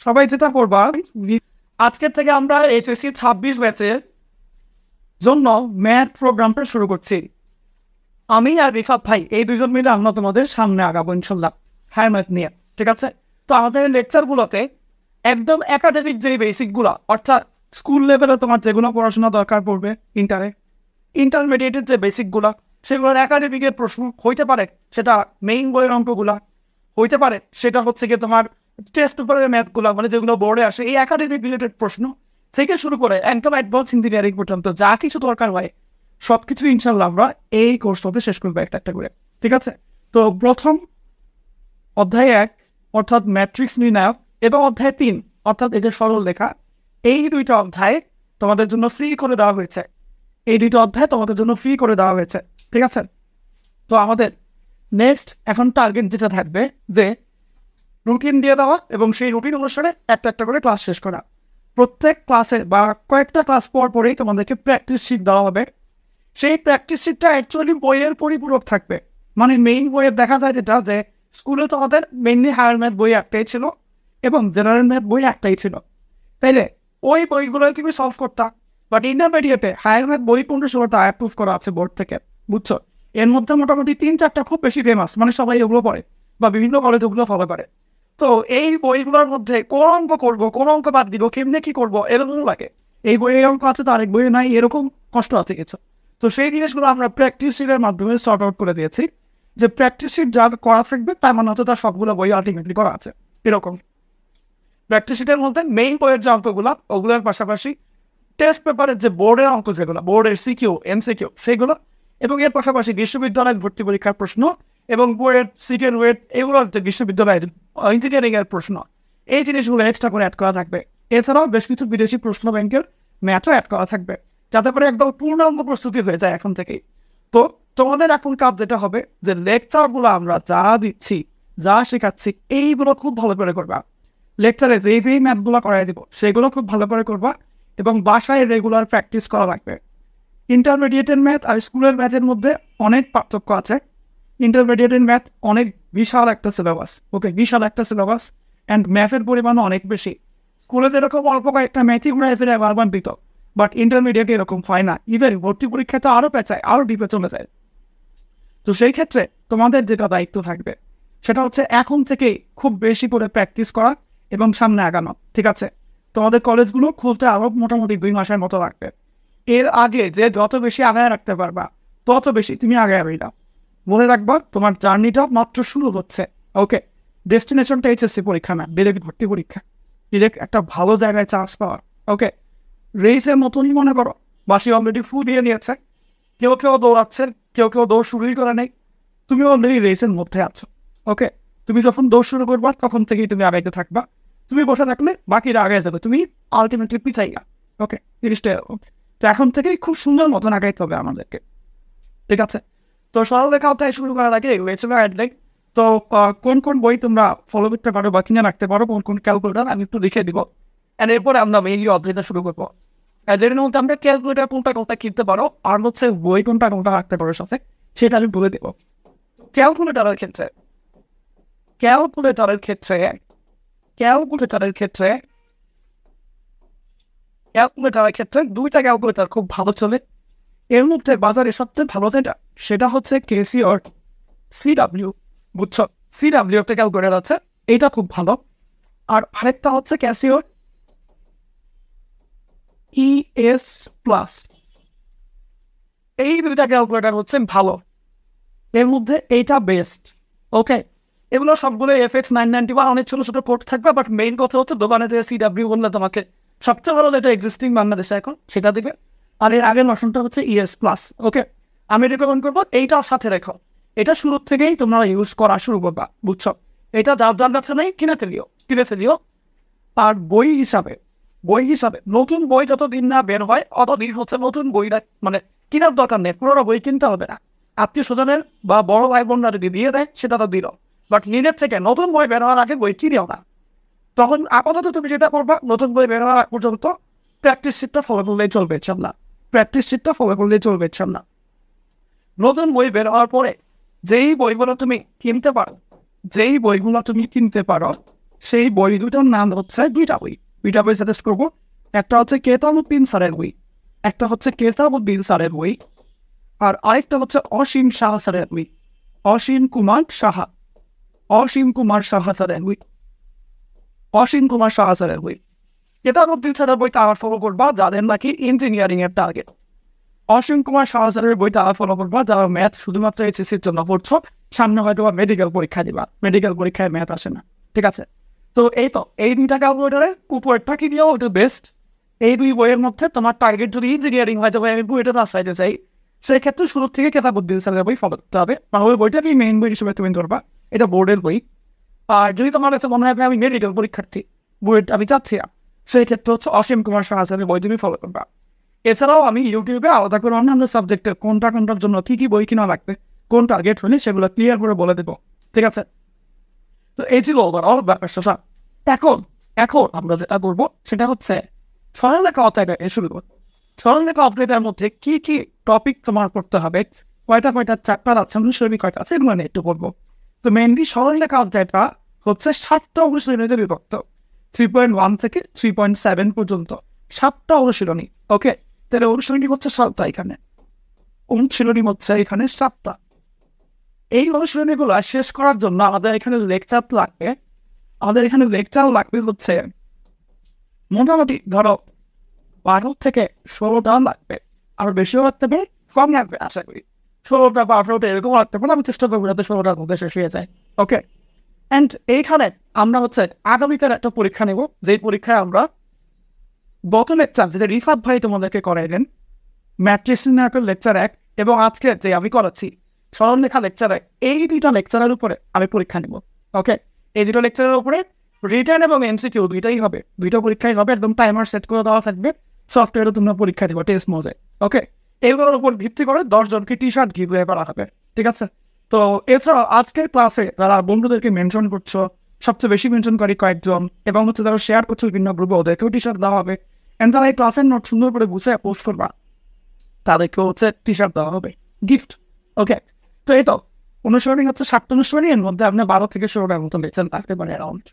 সবাই যেটা করবা, আজকের থেকে আমরা এইচএসসি 26 ব্যাচের জন্য ম্যাথ প্রোগ্রামটা শুরু করছি। আমি আর রিফাত ভাই এই দুজন মিলে আমরা তোমাদের সামনে আগাবো ইনশাল্লাহ হায়ার ম্যাথ নিয়ে, ঠিক আছে? তো আমাদের লেকচারগুলোতে একদম একাডেমিক যে বেসিকগুলো, অর্থাৎ স্কুল লেভেলে তোমার যেগুলো পড়াশোনা দরকার পড়বে, ইন্টারমিডিয়েটের যে বেসিকগুলো, সেগুলোর একাডেমিকের প্রশ্ন হইতে পারে, সেটা মেইন বইয়ের অঙ্কগুলা হইতে পারে, সেটা হচ্ছে গিয়ে তোমার টেস্ট পেপারের ম্যাথগুলো, মানে যেগুলো বোর্ডে আসে, এই একাডেমিক রিলেটেড প্রশ্ন থেকে শুরু করে একদম অ্যাডভান্স ইঞ্জিনিয়ারিং পর্যন্ত যা কিছু দরকার হয় সবকিছু ইনশাল্লাহ আমরা এই কোর্সটাতে শেষ করবো একটা একটা করে, ঠিক আছে? তো প্রথম অধ্যায় 1 অর্থাৎ ম্যাট্রিক্স নির্ণায়ক এবং অধ্যায় 3 অর্থাৎ এদের সরল লেখা, এই দুইটা অধ্যায় তোমাদের জন্য ফ্রি করে দেওয়া হয়েছে। ঠিক আছে? তো আমাদের নেক্সট এখন টার্গেট যেটা থাকবে যে রুটিন দিয়ে দেওয়া এবং সেই রুটিন অনুসারে একটা একটা করে ক্লাস শেষ করা। প্রত্যেক ক্লাসে বা কয়েকটা ক্লাস পর পরেই তোমাদেরকে প্র্যাকটিস শিট দেওয়া হবে। সেই প্র্যাকটিস শিটটা অ্যাকচুয়ালি বইয়ের পরিপূরক থাকবে, মানে মেইন বইয়ের দেখা যায় যেটা যে স্কুলে তোমাদের মেইনলি হায়ার ম্যাথ বই একটাই ছিল এবং জেনারেল ম্যাথ বই একটাই ছিল, তাইলে ওই বইগুলো তুমি সলভ করতাম। বাট ইন্টারমিডিয়েটে হায়ার ম্যাথ বই 15-16টা অ্যাপ্রুভ করা আছে বোর্ড থেকে, বুঝছো? এর মধ্যে মোটামুটি 3-4টা খুব বেশি ফেমাস, মানে সবাই এগুলো পড়ে বা বিভিন্ন কলেজ ওগুলো ফলো করে। তো এই বইগুলোর মধ্যে কোন অঙ্ক করবো, কোন অঙ্ক বাদ দিব, কেমনে কি করবো, এরকম লাগে। এই বইয়ে অঙ্ক আছে তো আরেক বইয়ে নাই, এরকম কষ্ট আছে কিছু। তো সেই জিনিসগুলো আমরা প্র্যাকটিস শিটের মাধ্যমে সর্ট আউট করে দিয়েছি, যে প্র্যাকটিস শিট যা করা থাকবে তার মানে হচ্ছে তার সবগুলো বই আলটিমেটলি করা আছে এরকম। প্র্যাকটিস শিটের মধ্যে মেইন বইয়ের যে অঙ্কগুলো ওগুলোর পাশাপাশি টেস্ট পেপারের যে বোর্ডের অঙ্ক, যেগুলো বোর্ডের সিকিউ এমসিকিউ সেগুলো, এবং এর পাশাপাশি বিশ্ববিদ্যালয়ের ভর্তি পরীক্ষার প্রশ্ন এবং বইয়ের সিটের ওয়েট, এগুলোর যে বিশ্ববিদ্যালয়ের ইঞ্জিনিয়ারিং এর প্রশ্ন, এই জিনিসগুলো এক্সট্রা করে অ্যাড করা থাকবে। এছাড়াও বেশ কিছু বিদেশি প্রশ্ন ব্যাংকের ম্যাথও অ্যাড করা থাকবে, যাতে করে একদম পূর্ণাঙ্গ প্রস্তুতি হয়ে যায় এখন থেকেই। তো তোমাদের এখন কাজ যেটা হবে যে লেকচারগুলো আমরা যা দিচ্ছি, যা শেখাচ্ছি, এইগুলো খুব ভালো করে করবা। লেকচারে যেই ম্যাথগুলো করাই দিব সেগুলো খুব ভালো করে করবা এবং বাসায় রেগুলার প্র্যাকটিস করা লাগবে। ইন্টারমিডিয়েটের ম্যাথ আর স্কুলের ম্যাথের মধ্যে অনেক পার্থক্য আছে। ইন্টারমিডিয়েটের ম্যাথ অনেক বিশাল একটা সিলেবাস, অ্যান্ড ম্যাথের পরিমাণও অনেক বেশি। স্কুলে যেরকম অল্প কয়েকটা ম্যাথই ঘুরে ফিরে বারবার দিত, বাট ইন্টারমিডিয়েটে এরকম হয় না। ইভেন ভর্তি পরীক্ষাতে আরও পেঁচায়, আরও ডিপে চলে যায়। তো সেই ক্ষেত্রে তোমাদের যেটা দায়িত্ব থাকবে সেটা হচ্ছে এখন থেকেই খুব বেশি করে প্র্যাকটিস করা এবং সামনে আগানো, ঠিক আছে? তোমাদের কলেজগুলো খুলতে আরও মোটামুটি 2 মাসের মতো লাগবে। এর আগে যে যত বেশি আগায় রাখতে পারবা তত বেশি তুমি আগে না। মনে রাখবা তোমার জার্নিটা মাত্র শুরু হচ্ছে, ওকে? ডেস্টিনেশনটা এইচএসসি পরীক্ষা না, ডিরেক্ট ভর্তি পরীক্ষা, ডিরেক্ট একটা ভালো জায়গায় চান্স পাওয়া, ওকে? রেসের মতনই মনে করো, বাসি অলরেডি ফু দিয়ে নিয়েছে, কেউ কেউ দৌড়াচ্ছেন, কেউ কেউ দৌড় শুরুই করে নেই, তুমি অলরেডি রেসের মধ্যে আছো, ওকে? তুমি যখন দৌড় শুরু করবা তখন থেকেই তুমি আগাইতে থাকবা। তুমি বসে থাকলে বাকিরা আগে যাবে, তুমি আলটিমেটলি পিছাইয়া, ওকে? জিনিসটা এরকম। তো এখন থেকেই খুব সুন্দর মতন আগাইতে হবে আমাদেরকে, ঠিক আছে? তো সরলরেখা অধ্যায় শুরু করার আগে গাইডলাইন, তো কোন কোন বই তোমরা ফলো করতে পারো বা কিনে রাখতে পারো, কোন কোন ক্যালকুলেটার আমি একটু লিখে দিব, অ্যান্ড এরপরে আমরা মেইনলি অধ্যায়টা শুরু করবো। এর মধ্যে আমরা ক্যালকুলেটার কোনটা কিনতে পারো আর হচ্ছে বই কোনটা রাখতে পারো সাথে, সেটা আমি বলে দেবো। ক্যালকুলেটারের ক্ষেত্রে দুইটা ক্যালকুলেটার খুব ভালো চলে। এর মধ্যে বাজারে সবচেয়ে ভালো যেটা, সেটা হচ্ছে কেসিওর সিডাব্লিউ, বুঝছো? সিডাব্লিউ একটা ক্যালকুলেটার আছে, এটা খুব ভালো। আর আরেকটা হচ্ছে ক্যাসিওর ES প্লাস। এই দুইটা ক্যালকুলেটার হচ্ছে ভালো, এর মধ্যে এইটা বেস্ট, ওকে? এগুলো সবগুলো FX991 অনেক ছোটো ছোটো কোড থাকবে, বাট মেইন কথা হচ্ছে দোকানে যে সিডাব্লিউ বললে তোমাকে সবচেয়ে ভালো যেটা এক্সিস্টিং বাংলাদেশে এখন সেটা দিবে। আর এর আগের ভার্সনটা হচ্ছে ES প্লাস, ওকে? আমি রেকমেন্ড করবো এইটার সাথে রেখো, এটা শুরু থেকেই তোমরা ইউজ করা শুরু করবা, বুঝছো? এটা যার কাছে নেই কিনে ফেলিও। আর বই হিসাবে নতুন বই যতদিন না বের হয় অতদিন হচ্ছে নতুন বই মানে কেনার দরকার নেই, পুরোনো বই কিনতে হবে না। আত্মীয় স্বজনের বা বড় ভাই বোনরা যদি দিয়ে দেয় সেটা তো দিল, বাট নিজের থেকে নতুন বই বের হওয়ার আগে বই কিনেও না। তখন আপাতত তুমি যেটা করবা, নতুন বই বের হওয়ার আগ পর্যন্ত প্র্যাকটিস শিটটা ফলো করলেই চলবে ইনশাল্লাহ। নতুন বই বের হওয়ার পরে যেই বইগুলো তুমি কিনতে পারো সেই বই দুটার নাম হচ্ছে দুইটা বই সাজেস্ট করবো। একটা হচ্ছে কেতাবউদ্দিন স্যারের বই, একটা হচ্ছে কেতাবউদ্দিন স্যারের বই, আর আরেকটা হচ্ছে অসীম সাহা স্যারের বই, অসীম কুমার সাহা স্যারের বই, অসীম কুমার সাহা স্যারের বই। কেতাবউদ্দিন স্যারের বইটা আবার ফলো করবা যাদের নাকি ইঞ্জিনিয়ারিং এর টার্গেট। অসীম কুমার সাহা স্যারের বইটা আবার ফলো করবা যারা ম্যাথ শুধুমাত্র এইচএসসির জন্য পড়ছো, সামনে হয়তো মেডিকেল পরীক্ষা দিবা, মেডিকেল পরীক্ষায় ম্যাথ আসে না, ঠিক আছে? তো এই দুইটা ক্যালকুলেটারের উপরেরটা কি দিও ওটা বেস্ট। এই দুই বইয়ের মধ্যে তোমার টার্গেট যদি ইঞ্জিনিয়ারিং হয় তবে আমি বইটা চালাইতে চাই, সেই ক্ষেত্রে শুরু থেকে কেতাবউদ্দিন স্যারের বই ফলো করতে হবে, বা ওই বইটা আমি মেইন বই হিসেবে তুমি ধরবা, এটা বোর্ডের বই। আর যদি তোমার কাছে মনে হয় আমি মেডিকেল পরীক্ষার্থী, বইটা আমি চাচ্ছি না, সেই ক্ষেত্রে হচ্ছে অসীম কুমার সাহা স্যারের বই তুমি ফলো করবা। এছাড়াও আমি ইউটিউবে আলাদা করে অন্যান্য সাবজেক্টের কোনটার জন্য কি কি বই কিনা লাগবে, কোন টার্গেট হলে সেগুলো ক্লিয়ার করে বলে দেবো, ঠিক আছে? তো এই ছিল ওভারঅল ব্যাপারটা। এখন আমরা যেটা করবো সেটা হচ্ছে সরলরেখা অধ্যায়টা শুরু করবো। সরলরেখা অধ্যায়টার মধ্যে কি কি টপিক তোমার করতে হবে, কয়টা চ্যাপ্টার আছে, অনুশীলনী কয়টা আছে, এগুলো নিয়ে একটু বলবো। তো মেনলি সরলরেখা অধ্যায়টা হচ্ছে 7টা অনুশীলনীতে বিভক্ত, 3.1 থেকে 3.7 পর্যন্ত 7টা অনুশীলনী। ওকে, তাহলে অনুশীলনী হচ্ছে 7টা, অনুশীলনী হচ্ছে এখানে 7টা। এই অনুশীলনীগুলো শেষ করার জন্য আমাদের এখানে লেকচার লাগবে হচ্ছে মোটামুটি ধরো 12 থেকে 16টা লাগবে, আর বেশিও লাগতে পারে, কম লাগবে আশা করি 16টা বা 18টা এরকম লাগতে পারে। আমি চেষ্টা করবো যাতে 16টার মধ্যে শেষ হয়ে যায়। ওকে, অ্যান্ড এইখানে আমরা হচ্ছে আগামীকাল একটা পরীক্ষা নেব, যেই পরীক্ষায় আমরা গত লেকচার যেটা রিফাত ভাই তোমাদেরকে করাইলেন ম্যাট্রিক্স নির্ণায়কের লেকচার 1 এবং আজকে যে আমি করাচ্ছি সরলরেখা লেকচার 1, এই দুইটা লেকচারের উপরে আমি পরীক্ষা নেব। ওকে, এই দুটো লেকচারের উপরে রিটেন এবং এমসিকিউ দুইটাই হবে, দুইটা পরীক্ষাই হবে, একদম টাইমার সেট করে দেওয়া থাকবে, সফটওয়্যারে তোমরা পরীক্ষা দেবো টেস্ট মোজে। ওকে, এইগুলোর উপর ভিত্তি করে 10 জনকে টি-শার্ট গিভওয়ে করা হবে, ঠিক আছে? তো এছাড়াও আজকের ক্লাসে যারা বন্ধুদেরকে মেনশন করছো, সবচেয়ে বেশি মেনশনকারী কয়েকজন, এবং হচ্ছে যারা শেয়ার করছো বিভিন্ন গ্রুপে, ওদেরকেও টি-শার্ট দেওয়া হবে। এন্ড যারা এই ক্লাসের নোট সুন্দর করে গুছিয়ে পোস্ট করবা তাদেরকেও হচ্ছে টি-শার্ট দেওয়া হবে, গিফট। ওকে, তো এই তো অনুশীলনী হচ্ছে 7টা অনুশীলনী, এর মধ্যে আপনার 12 থেকে 16টার মতো লেকচার থাকতে পারে অ্যারাউন্ড।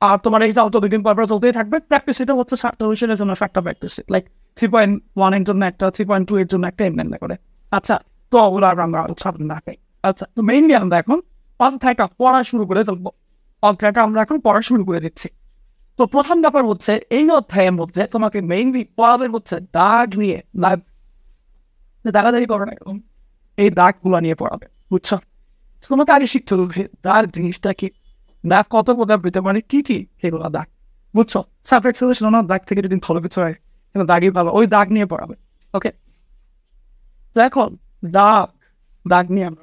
আর তোমার এই যাও তো 2 দিন পর চলতেই থাকবে প্র্যাকটিস। এটা হচ্ছে 7টা অনুশীলনের জন্য 7টা প্র্যাকটিস, লাইক 3.1 এর জন্য একটা, 3.2 এর জন্য একটা, এমনি করে। আচ্ছা, তো ওগুলো আমরা সামনে রাখাই। আচ্ছা, তো মেইনলি আমরা এখন অধ্যায়টা পড়া শুরু করে ফেলবো, অধ্যায়টা আমরা এখন পড়া শুরু করে দিচ্ছি। তো প্রথম ব্যাপার হচ্ছে এই অধ্যায়ের মধ্যে তোমাকে মেইনলি পড়াবে হচ্ছে দাগ নিয়ে, দাগাদাগি করো না, এবং এই দাগগুলো নিয়ে পড়াবে, বুঝছো? তোমাকে আগে শিখতে হবে দাগ জিনিসটা কি, দাগ কত প্রকার পেতে পারে, কি কি এগুলো দাগ, বুঝছো? সাবজেক্ট সিলেকশন দাগ থেকে যদি ভালো কিছু হয় কিন্তু দাগই ভালো, ওই দাগ নিয়ে পড়াবে। ওকে, তো এখন দাগ নিয়ে আমরা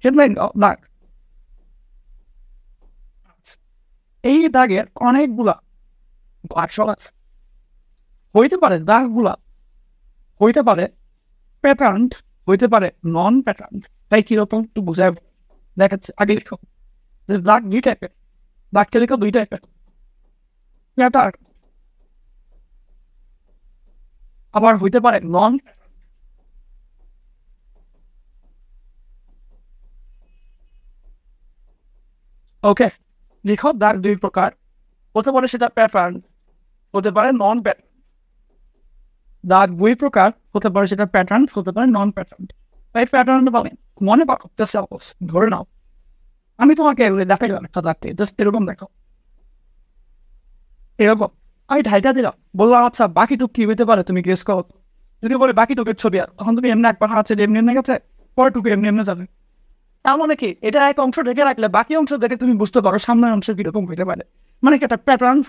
হেডলাইন দাগ। এই দাগের অনেকগুলা ভার্সন আছে, হইতে পারে দাগগুলা হইতে পারে প্যাটার্ন, হইতে পারে নন প্যাটার্ন। তাই কিরকম একটু বোঝায় দেখাচ্ছে। আগে লিখো যে দাগ 2 টাইপের, দাগটা লিখো 2 টাইপের, প্যাটার্ন আবার হইতে পারে নন। ওকে, লিখো দাগ 2 প্রকার, হতে পারে সেটা প্যাটার্ন, হতে পারে নন প্যাটার্ন। দাগ 2 প্রকার, হতে পারে সেটা প্যাটার্ন, হতে পারে নন প্যাটার্ন। তাই প্যাটার্ন বলেন মনে পারো, ধরে নাও আমি তোমাকে দেখাইলাম একটা দাগতে, জাস্ট এরকম দেখো, এরকম আমি ঢাইটা দিলাম, বললাম আচ্ছা বাকিটুক কি হইতে পারে তুমি গেস করো। যদি বলে বাকিটুকের ছবি, আর তখন তুমি এমনি একবার আছে এমনি এমনি গেছে, পরেরটুকু এমনি এমনি যাবে। তার মানে কি, এটা এক অংশ ঢেকে রাখলে বাকি অংশ দেখে তুমি বুঝতে পারো সামনের অংশ কিরকম হইতে পারে, মানে কি একটা প্যাটার্ন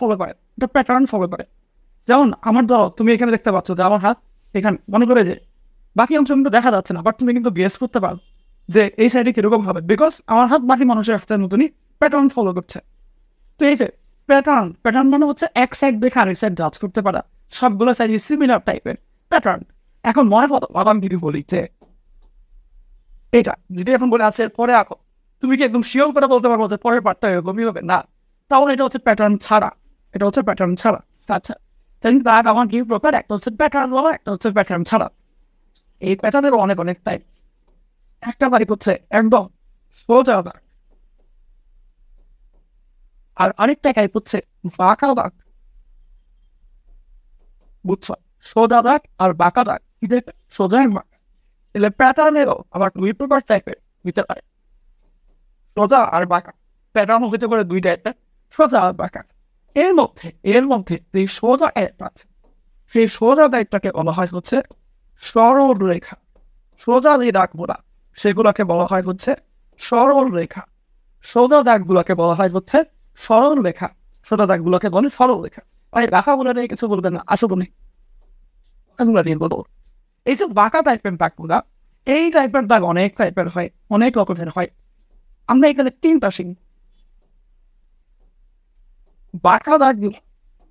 ফলো করে, যেমন আমার ধরো তুমি এখানে দেখতে পাচ্ছ যে আমার হাত এখানে, মনে করে যে বাকি অংশ কিন্তু দেখা যাচ্ছে না, বাট তুমি কিন্তু গেস করতে পারো যে এই সাইডে কিরকম হবে, বিকজ আমার হাত বাকি মানুষের হাতের মতনই প্যাটার্ন ফলো করছে। তো এই যে প্যাটার্ন মানে হচ্ছে এক সাইড দেখে আরেক সাইড জাজ করতে পারা, সবগুলো সাইড সিমিলার টাইপের প্যাটার্ন। এখন মনে আমি যদি বলি যে এটা যদি এখন বলে আছে পরে আঁকো, তুমি কি একদম শিওর করে বলতে পারবো যে পরের পার্টটা এরকমই হবে? না, তাহলে এটা হচ্ছে প্যাটার্ন ছাড়া, আচ্ছা, তাই দাগ আমার 2 প্রকার, একটা হচ্ছে প্যাটার্ন বলা, একটা হচ্ছে প্যাটার্ন ছাড়া। এই প্যাটার্নের অনেক টাইপ। একটা টাইপ হচ্ছে একদম সোজা দাগ, আর আরেকটা টাইপ হচ্ছে বাঁকা দাগ। বুঝছো? সোজা দাগ আর বাঁকা দাগ, কি দেখবে? সোজা আর বাঁকা। তাহলে প্যাটার্নেরও আবার দুই প্রকার টাইপের হইতে পারে, সোজা আর বাঁকা। প্যাটার্ন হতে পারে দুই টাইপের, সোজা আর বাঁকা। এর মধ্যে যে সোজা টাইপ আছে, সেই সোজা টাইপটাকে বলা হয় হচ্ছে সরল রেখা। সোজা যে দাগগুলা সেগুলোকে বলা হয় হচ্ছে সরল রেখা। সোজা দাগগুলোকে বলা হয় হচ্ছে সরল রেখা। সোজা দাগগুলোকে বলে সরল রেখা। তাই রেখাগুলো নিয়ে কিছু বলবেন না, আসলে নেই এগুলো নিয়ে বলবো। এই যে বাঁকা টাইপের দাগগুলা, এই টাইপের দাগ অনেক টাইপের হয়, অনেক রকমের হয়। আমরা এখানে তিনটা শিখি। বাঁকা দাগগুলো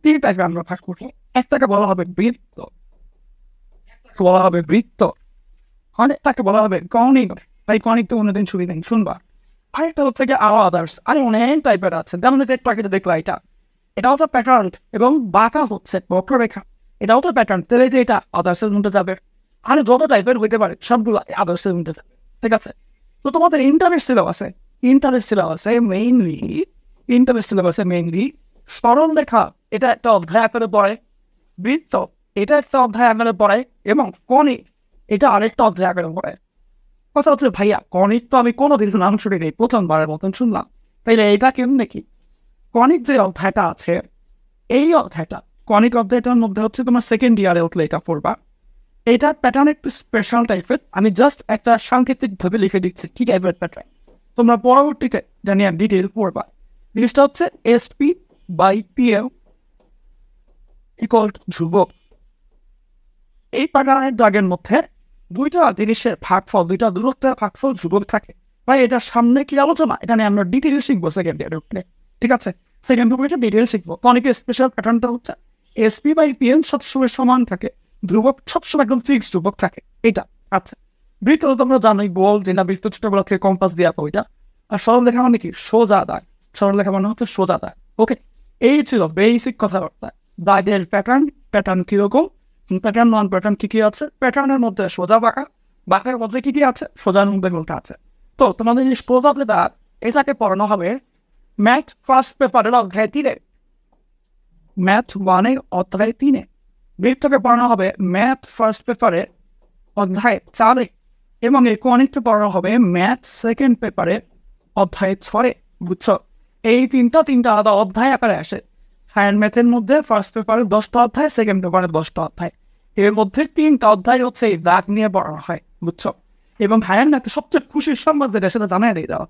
তিন টাইপের আমরা ভাগ করি। একটাকে বলা হবে বৃত্ত, বলা হবে বৃত্ত। অনেকটাকে বলা হবে কনিক। তাই কনিক তো অন্যদিন সুবিধা নেই, শুনবা। আরেকটা হচ্ছে কি আদার্স, আরে অনেক টাইপের আছে। যেমন একটু আগে দেখলো এটাও তো প্যাটার্ন, এবং বাঁকা হচ্ছে বক্ররেখা, এটাও তো প্যাটার্ন। তাহলে যে এটা আদার্সের মধ্যে যাবে। আর যত টাইপের হইতে পারে সবগুলো আদার্সের মধ্যে যাবে, ঠিক আছে? তো তোমাদের ইন্টারেস্ট সিলেবাসে মেইনলি সরল রেখা এটা একটা অধ্যায় আকারে পড়ে, বৃত্ত এটা একটা অধ্যায় আকারে পড়ে, এবং কনিক এটা আরেকটা অধ্যায় আকারে পড়ে। কথা হচ্ছে ভাইয়া কনিক তো আমি কোনোদিন নাম শুনি নেই, প্রথমবারের মতন শুনলাম। তাইলে এটা কেমন নাকি? কনিক যে অধ্যায়টা আছে, এই অধ্যায়টা কনিক অধ্যায়টার মধ্যে হচ্ছে তোমার সেকেন্ড ইয়ারে উঠলে এটা পড়বা। এইটার প্যাটার্ন একটু স্পেশাল টাইপের। আমি জাস্ট একটা সাংকেতিকভাবে লিখে দিচ্ছি কি টাইপের প্যাটার্ন, তোমরা পরবর্তীতে জানি ডিটেল পড়বা। জিনিসটা হচ্ছে SP/PM ইকুয়াল ধ্রুবক। এই প্যাটার্নের দাগের মধ্যে দুইটা জিনিসের ভাগফল, দুইটা দূরত্বের ভাগফল ধ্রুবক থাকে। ভাই এটার সামনে কি আলোচনা, এটা নিয়ে আমরা ডিটেল শিখবো সেকেন্ড ইয়ারে উঠলে, ঠিক আছে? সেকেন্ড ইয়ারে এটা ডিটেল শিখবো। অনেকের স্পেশাল প্যাটার্নটা হচ্ছে SP/PM সবসময় সমান থাকে, ধ্রুবক সবসময় একদম ফিক্সড ধ্রুবক থাকে, এটা। আচ্ছা, বৃত্ত তো তোমরা জানোই, গোল যেটা বৃত্ত ছোটবেলা থেকে কম্পাস দিয়ে আঁকো ওইটা। আর সরলরেখা মানে কি? সোজা দাগ। সরলরেখা মানে হচ্ছে সোজা দাগ। ওকে, এই ছিল বেসিক কথাবার্তা। দাগের প্যাটার্ন কিরকম, প্যাটার্ন নন প্যাটার্ন কি কি আছে, প্যাটার্নের মধ্যে সোজা বাঁকা, বাঁকার মধ্যে কি কি আছে, সোজার মধ্যে কোনটা আছে। তো তোমাদের এই সোজা যে দাগ, এটাকে পড়ানো হবে ম্যাথ ফার্স্ট পেপারের অধ্যায় 3-এ, ম্যাথ 1-এর অধ্যায় 3-এ। বৃত্তকে পড়ানো হবে ম্যাথ ফার্স্ট পেপারে অধ্যায় 4-এ, এবং এই কনিকটা পড়ানো হবে ম্যাথ সেকেন্ড পেপারে অধ্যায় 6-এ। বুঝছো? এই তিনটা আলাদা অধ্যায় আকারে আসে। হায়ার ম্যাথের মধ্যে ফার্স্ট পেপারে 10টা অধ্যায়, সেকেন্ড পেপারে 10টা অধ্যায়। এর মধ্যে 3টা অধ্যায় হচ্ছে এই দাগ নিয়ে পড়ানো হয়, বুঝছো? এবং হায়ার ম্যাথে সবচেয়ে খুশির সংবাদ যেটা, সেটা জানাই দিয়ে দাও।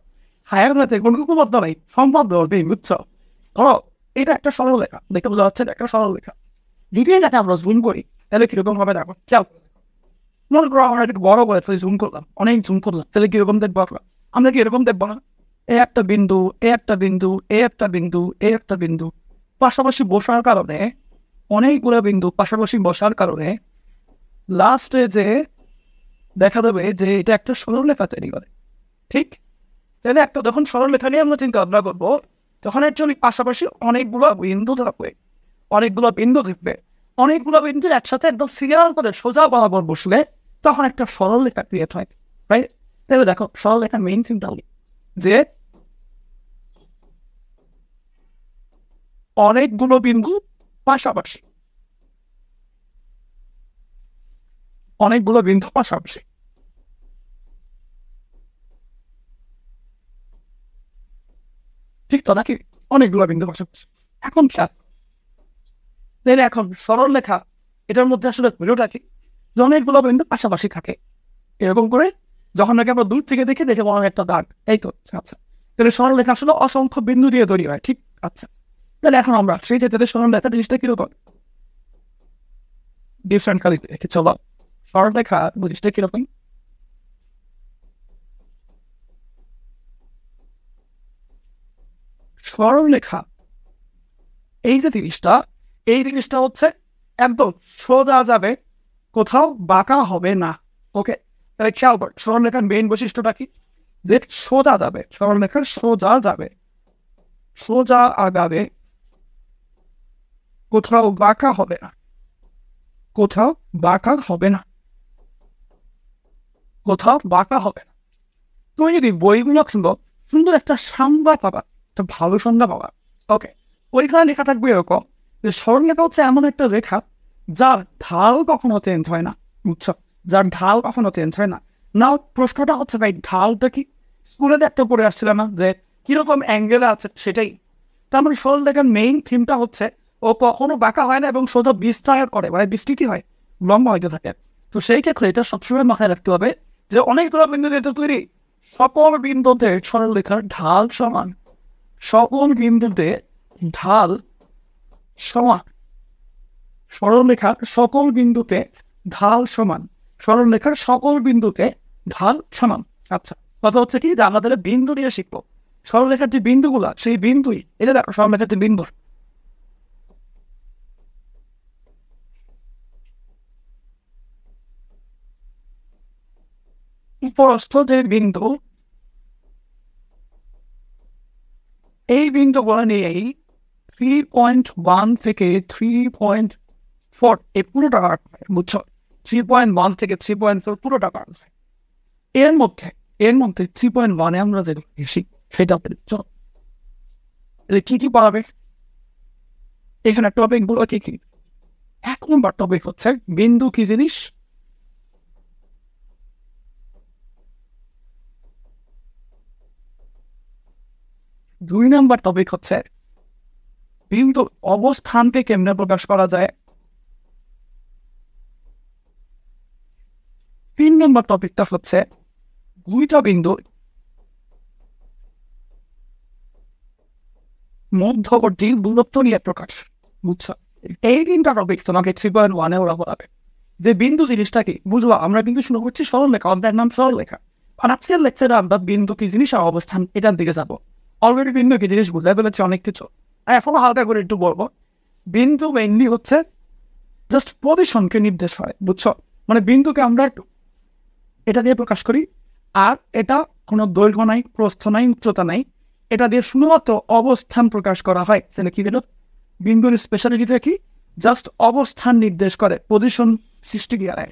হায়ার ম্যাথে কোনো উপপাদ্য নেই, সম্পাদ্য নেই, বুঝছো? ধরো এটা একটা সরল লেখা, দেখতে বোঝা যাচ্ছে একটা সরল লেখা। যদি এটাকে আমরা জুম করি তাহলে কিরকম হবে দেখো, খেয়াল মনে করো আমরা একটু বড় করে জুম করলাম, অনেক জুম করলাম, তাহলে কিরকম দেখবো আমরা কি এরকম দেখবো না? একটা বিন্দু, একটা বিন্দু, একটা বিন্দু, একটা বিন্দু পাশাপাশি বসার কারণে, অনেকগুলো বিন্দু পাশাপাশি বসার কারণে লাস্টে যে দেখা যাবে যে এটা একটা সরলরেখা তৈরি করে, ঠিক? তাহলে একটা যখন সরলরেখা নিয়ে আমরা চিন্তা ভাবনা করবো, তখন অ্যাকচুয়ালি পাশাপাশি অনেকগুলো বিন্দু থাকবে, অনেকগুলো বিন্দু একসাথে একদম সিরিয়াল করে সোজা বরাবর বসলে তখন একটা সরলরেখা ক্রিয়েট হয়, রাইট? তাহলে দেখো সরলরেখার মেইন থিমটা যে অনেকগুলো বিন্দু পাশাপাশি, ঠিক তো নাকি? অনেকগুলো বিন্দু পাশাপাশি। এখন খেয়াল, তাহলে এখন সরলরেখা এটার মধ্যে আসলে ভিডিওটা কি, অনেকগুলো বিন্দু পাশাপাশি থাকে এরকম করে, যখন নাকি আমরা দূর থেকে দেখে বড় একটা দাগ, এই তো। আচ্ছা, তাহলে সরলরেখা আসলে অসংখ্য বিন্দু দিয়ে তৈরি হয়, ঠিক? আচ্ছা, তাহলে এখন আমরা সেই ক্ষেত্রে সরলরেখা জিনিসটা কিরকম ডিফারেন্ট কালি দেখে চলো। সরলরেখা জিনিসটা কিরকম, সরলরেখা এই যে জিনিসটা, এই জিনিসটা হচ্ছে একদম সোজা যাবে, কোথাও বাঁকা হবে না। ওকে, তাহলে খেয়াল কর সরলরেখার মেইন বৈশিষ্ট্যটা কি, যে সোজা যাবে, সরলরেখার সোজা যাবে, সোজা আগাবে, কোথাও বাঁকা হবে না, কোথাও বাঁকা হবে না, কোথাও বাঁকা হবে না। তুমি যদি বইগুলো সুন্দর একটা সংজ্ঞা পাবা, একটা ভালো সংজ্ঞা পাবা, ওকে, ওইখানে লেখা থাকবে এরকম যে সরলরেখা হচ্ছে এমন একটা রেখা যার ঢাল কখনো চেঞ্জ হয় না, বুঝছো? যার ঢাল কখনো চেঞ্জ হয় না। নাও প্রশ্নটা হচ্ছে ভাই ঢালটা কি? স্কুলে দেখতে পড়ে আসছিল না যে কিরকম অ্যাঙ্গেলে আছে সেটাই। তার মানে সরলরেখার মেইন থিমটা হচ্ছে ও কখনো বাঁকা হয় না এবং সোজা বিস্তার করে, মানে বৃষ্টি হয় লম্বা হইতে থাকে। তো সেই ক্ষেত্রে এটা সবসময় মাথায় রাখতে হবে যে অনেকগুলো বিন্দু যেটা তৈরি, সকল বিন্দুতে সরলরেখার ঢাল সমান, সকল বিন্দুতে ঢাল সমান, সরলরেখার সকল বিন্দুতে ঢাল সমান, সরলরেখার সকল বিন্দুতে ঢাল সমান। আচ্ছা, কথা হচ্ছে কি যে আমাদের বিন্দু নিয়ে শিখবো। সরলরেখার যে বিন্দুগুলা সেই বিন্দুই, এটা দেখো সরলরেখার যে বিন্দু, উপরস্থ যে বিন্দু, এই বিন্দুগুলো নিয়েই 3.1 থেকে 3.4 এই পুরোটা কাট, বুঝছো? 3.1 থেকে 3.4 পুরোটা কাট। এর মধ্যে 3.1 আমরা যে শিখব সেটা চল কি কি পড়াবে এখানে টপিক গুলো কি কি। 1 নম্বর টপিক হচ্ছে বিন্দু কি জিনিস। 2 নম্বর টপিক হচ্ছে বিন্দু অবস্থানকে কেমনে প্রকাশ করা যায়। 3 নম্বর টপিকটা হচ্ছে দুইটা বিন্দুর মধ্যবর্তী দূরত্ব নিয়ে প্রকাশ, বুঝছো? এই 3টা টপিক তোমাকে 3.1 ওরা বলাবে। যে বিন্দু জিনিসটা কি বুঝবো, আমরা কিন্তু শুরু করছি সরলরেখা, অধ্যায়ের নাম সরলরেখা। আর আজকের লেকচারে আমরা বিন্দু কি জিনিস আর অবস্থান এটার দিকে যাবো। অলরেডি বিন্দু কি জিনিস বুঝতে পেরেছি অনেক কিছু, আর এখনো হালকা করে একটু বলবো। বিন্দু মেইনলি হচ্ছে জাস্ট পজিশনকে নির্দেশ করে, বুঝছো? মানে বিন্দুকে আমরা একটু এটা দিয়ে প্রকাশ করি, আর এটা কোনো দৈর্ঘ্য নাই, প্রস্থ নাই, উচ্চতা নাই, এটা দিয়ে শুধুমাত্র অবস্থান প্রকাশ করা হয়। তাহলে কি দিল বিন্দুর স্পেশালিটিটা কি? জাস্ট অবস্থান নির্দেশ করে, পজিশন সৃষ্টি দিয়ে দেয়।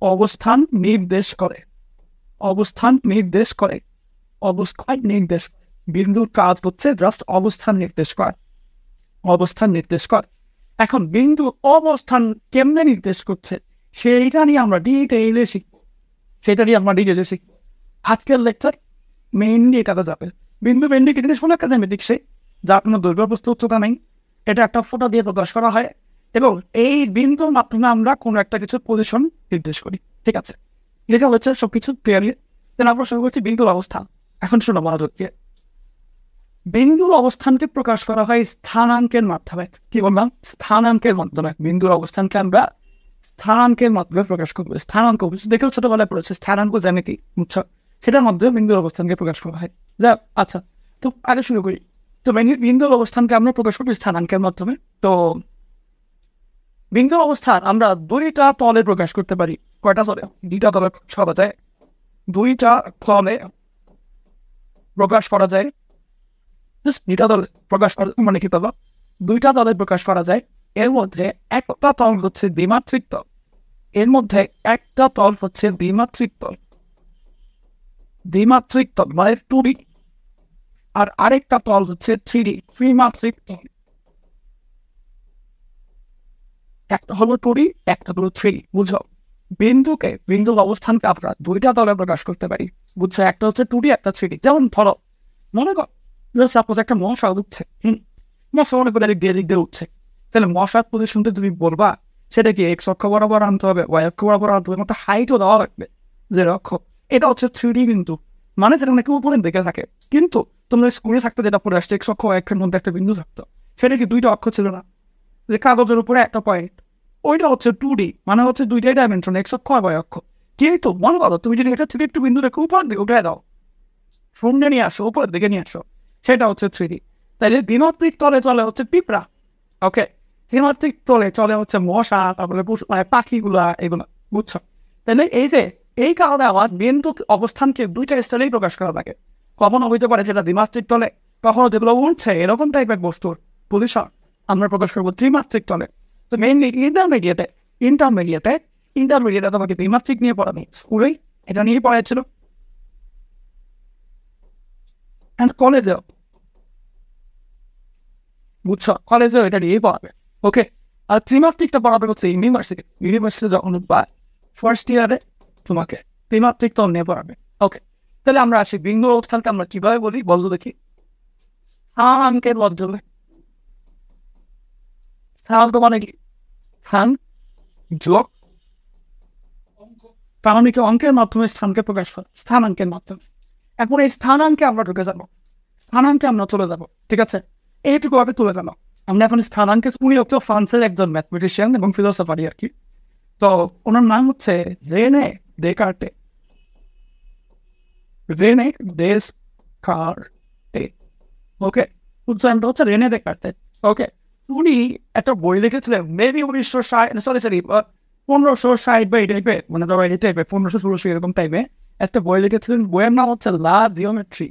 অবস্থান নির্দেশ করে, অবস্থান নির্দেশ করে, অবস্থান নির্দেশ। বিন্দুর কাজ হচ্ছে জাস্ট অবস্থান নির্দেশ করা, অবস্থান নির্দেশ কর। এখন বিন্দু অবস্থান কেমনে নির্দেশ করছে সেইটা নিয়ে আমরা ডিটেইলে শিখবো, সেটা নিয়ে আমরা ডিটেইলে শিখবো। আজকের লেকচার মেইনলি এটাতে যাবে। বিন্দু মেইনলি কি জিনিস? মনে কাজে আমি দেখছি যার কোনো দৈর্ঘ্য প্রস্থ উচ্চতা নেই, এটা একটা ফোঁটা দিয়ে প্রকাশ করা হয় এবং এই বিন্দুর মাধ্যমে আমরা কোনো একটা কিছুর পজিশন নির্দেশ করি, ঠিক আছে? এটা হচ্ছে সবকিছু ক্লিয়ারলি। তাহলে আমরা শুরু করছি বিন্দুর অবস্থান। এখন শোনো মনোযোগ দিয়ে, বিন্দুর অবস্থানকে প্রকাশ করা হয় স্থানাঙ্কের মাধ্যমে। কি বললাম? স্থানাঙ্কের মাধ্যমে বিন্দুর অবস্থানকে আমরা স্থানাঙ্কের মাধ্যমে প্রকাশ করবো। স্থানাঙ্ক দেখেও ছোটবেলায় পড়েছে, স্থানাঙ্ক জ্যামিতি, বুঝছো? সেটার মাধ্যমে বিন্দুর অবস্থানকে প্রকাশ করা হয়। যা আচ্ছা, তো আগে শুরু করি। তো বিন্দুর অবস্থানকে আমরা প্রকাশ করবো স্থানাঙ্কের মাধ্যমে। তো বিন্দুর অবস্থান আমরা দুইটা তলে প্রকাশ করতে পারি। কয়টা তলে? দুইটা তলে করা যায়, দুইটা তলে প্রকাশ করা যায়। দুইটা দলে প্রকাশ করা মানে কি তল? দুইটা দলে প্রকাশ করা যায়। এর মধ্যে একটা তল হচ্ছে দ্বিমাত্রিক তল, এর মধ্যে একটা তল হচ্ছে দ্বিমাত্রিক তল, দ্বিমাত্রিক তল মানে 2D, আর আরেকটা তল হচ্ছে 3D, ত্রিমাত্রিক তল। একটা হলো 2D, একটা হলো 3D, বুঝো? বিন্দুর অবস্থানকে আমরা দুইটা তলে প্রকাশ করতে পারি, বুঝছো? একটা হচ্ছে 2D, একটা 3D। যেমন ধরো মনে কর সাপোজ একটা মশা উঠছে, মশা মনে করে দিক দিয়ে উঠছে, তাহলে মশার পজিশনটা তুমি বলবা সেটা কি এক্স অক্ষ বরাবর আনতে হবে, ওয়াই অক্ষ বরাবর আনতে হবে, একটা হাইটও দেওয়া লাগবে যে অক্ষ। এটা হচ্ছে 3D বিন্দু, মানে যেটা নাকি উপরের দিকে থাকে। কিন্তু তোমরা স্কুলে থাকতে যেটা পড়ে আসছে এক্স অক্ষ ওয়াই অক্ষের মধ্যে একটা বিন্দু থাকতো, সেটা কি দুইটা অক্ষ ছিল না? যে কাগজের উপরে একটা পয়েন্ট, ওইটা হচ্ছে 2D, মানে হচ্ছে দুইটাই ডাইমেনশন, এক্স অক্ষ আর ওয়াই অক্ষ। কিন্তু মনে করো তুমি যদি এটা থেকে একটু বিন্দু রেখে উপরের দিকে উঠে দাও, শূন্য নিয়ে আসো, উপরের দিকে নিয়ে আসো, সেটা হচ্ছে 3D। তাইলে দ্বিমাত্রিক তলে চলে হচ্ছে পিঁপড়া, ওকে? ত্রিমাত্রিক তলে চলে হচ্ছে মশা, তারপরে পাখিগুলা, এগুলো, বুঝছো? তাহলে এই কারণে আমার বিন্দু অবস্থানকে দুইটা স্টাইলেই প্রকাশ করা লাগে। কখনো হইতে পারে সেটা দ্বিমাত্রিক তলে, কখনো যেগুলো উঠছে এরকম টাইপের বস্তুর পজিশন আমরা প্রকাশ করবো ত্রিমাত্রিক তলে। তো মেইনলি ইন্টারমিডিয়েটে তোমাকে দ্বিমাত্রিক নিয়ে পড়ানি, স্কুলেই এটা নিয়ে পড়াচ্ছিল। অ্যান্ড কলেজেও, বুঝছো, কলেজেও এটা নিয়েই পড়াবে। ওকে, আর ত্রিমাত্রিকটা পড়াবে হচ্ছে ইউনিভার্সিটি যখন বা ফার্স্ট ইয়ারে তোমাকে ত্রিমাত্রিক তো নিয়ে পড়াবে। ওকে, তাহলে আমরা আসি বিন্দু স্থানকে আমরা কিভাবে বলি বলতো দেখি। স্থানাঙ্কের মাধ্যমে, স্থানাঙ্ক মানে কি? স্থান যোগ প্রামাণিক অঙ্কের মাধ্যমে স্থানকে প্রকাশ করে, স্থানাঙ্কের মাধ্যমে। এখন এই স্থানাঙ্কে আমরা ঢুকে যাবো, স্থানাঙ্কে আমরা চলে যাব, ঠিক আছে? এইটুকু আগে তুলে গেল। আমরা এখন স্থানাঙ্কে, উনি হচ্ছে ফ্রান্সের একজন ম্যাথমেটিশিয়ান এবং ফিলোসফারি আর কি। তো ওনার নাম হচ্ছে রেনে ডেকার্টে, রেনে ডেসকার্টে। ওকে, উচ্চারণটা হচ্ছে রেনে ডেকার্টে। ওকে, উনি একটা বই লিখেছিলেন মেবি 1560 বা এই টাইপের, মানে ধরো এই টাইপের 1500 এরকম টাইপে একটা বই লিখেছিলেন। বইয়ের নাম হচ্ছে লা জিওমেট্রি।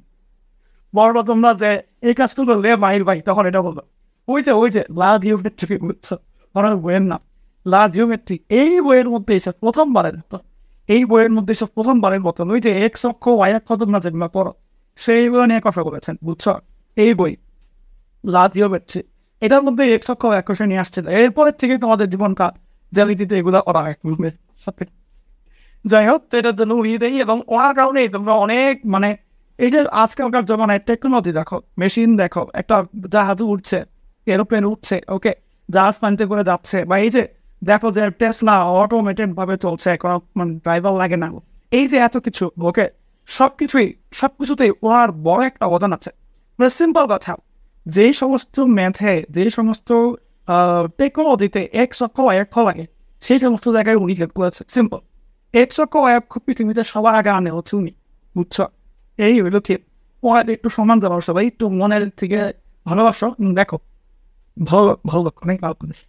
বড় তোমরা যে এই কাজটা করলে মাহির ভাই, তখন এটা বললো ওই যে লা জিওমেট্রি, বুঝছো, ওনার বইয়ের নাম লা জিওমেট্রি। এই বইয়ের মধ্যে এসে প্রথমবারের মতো, ওই যে এক্স অক্ষ ওয়াই অক্ষ তোমরা যেগুলো করো সেইগুলো নিয়ে কথা বলেছেন, বুঝছো। এই বই লা জিওমেট্রি, এটার মধ্যে এক্স অক্ষ ওয়াই অক্ষ নিয়ে আসছিল। এরপরের থেকে তোমাদের জীবনকাল জ্যামিতিতে এগুলো করা হয় সাথে। যাই হোক, তো এটার জন্য উড়িয়ে দেয়, এবং ওনার কারণেই তোমরা অনেক, মানে এই যে আজকালকার জমানায় টেকনোলজি দেখো, মেশিন দেখো, একটা জাহাজ উঠছে, এরোপ্লেন উঠছে, ওকে, জাহাজ পানিতে করে যাচ্ছে, বা এই যে দেখো যে টেসলা অটোমেটেড ভাবে চলছে, কোনো মানে ড্রাইভার লাগে না, এই যে এত কিছু, ওকে, সবকিছুতেই ওনার বড় একটা অবদান আছে। মানে সিম্পল কথা, যেই সমস্ত ম্যাথে, যেই সমস্ত টেকনোলজিতে এক্স অক্ষ ওয়াই অক্ষ লাগে, সেই সমস্ত জায়গায় উনি হেল্প করেছে। সিম্পল, এক্স অক্ষ ওয়াই অক্ষ পৃথিবীতে সবার আগে আনে হচ্ছে উনি, বুঝছো। এই হইলো ঠিক। ওনার একটু সম্মান জানাও সবাই, একটু মনের থেকে ভালোবাসো, দেখো ভালো ভালো অনেক ভালো জিনিস।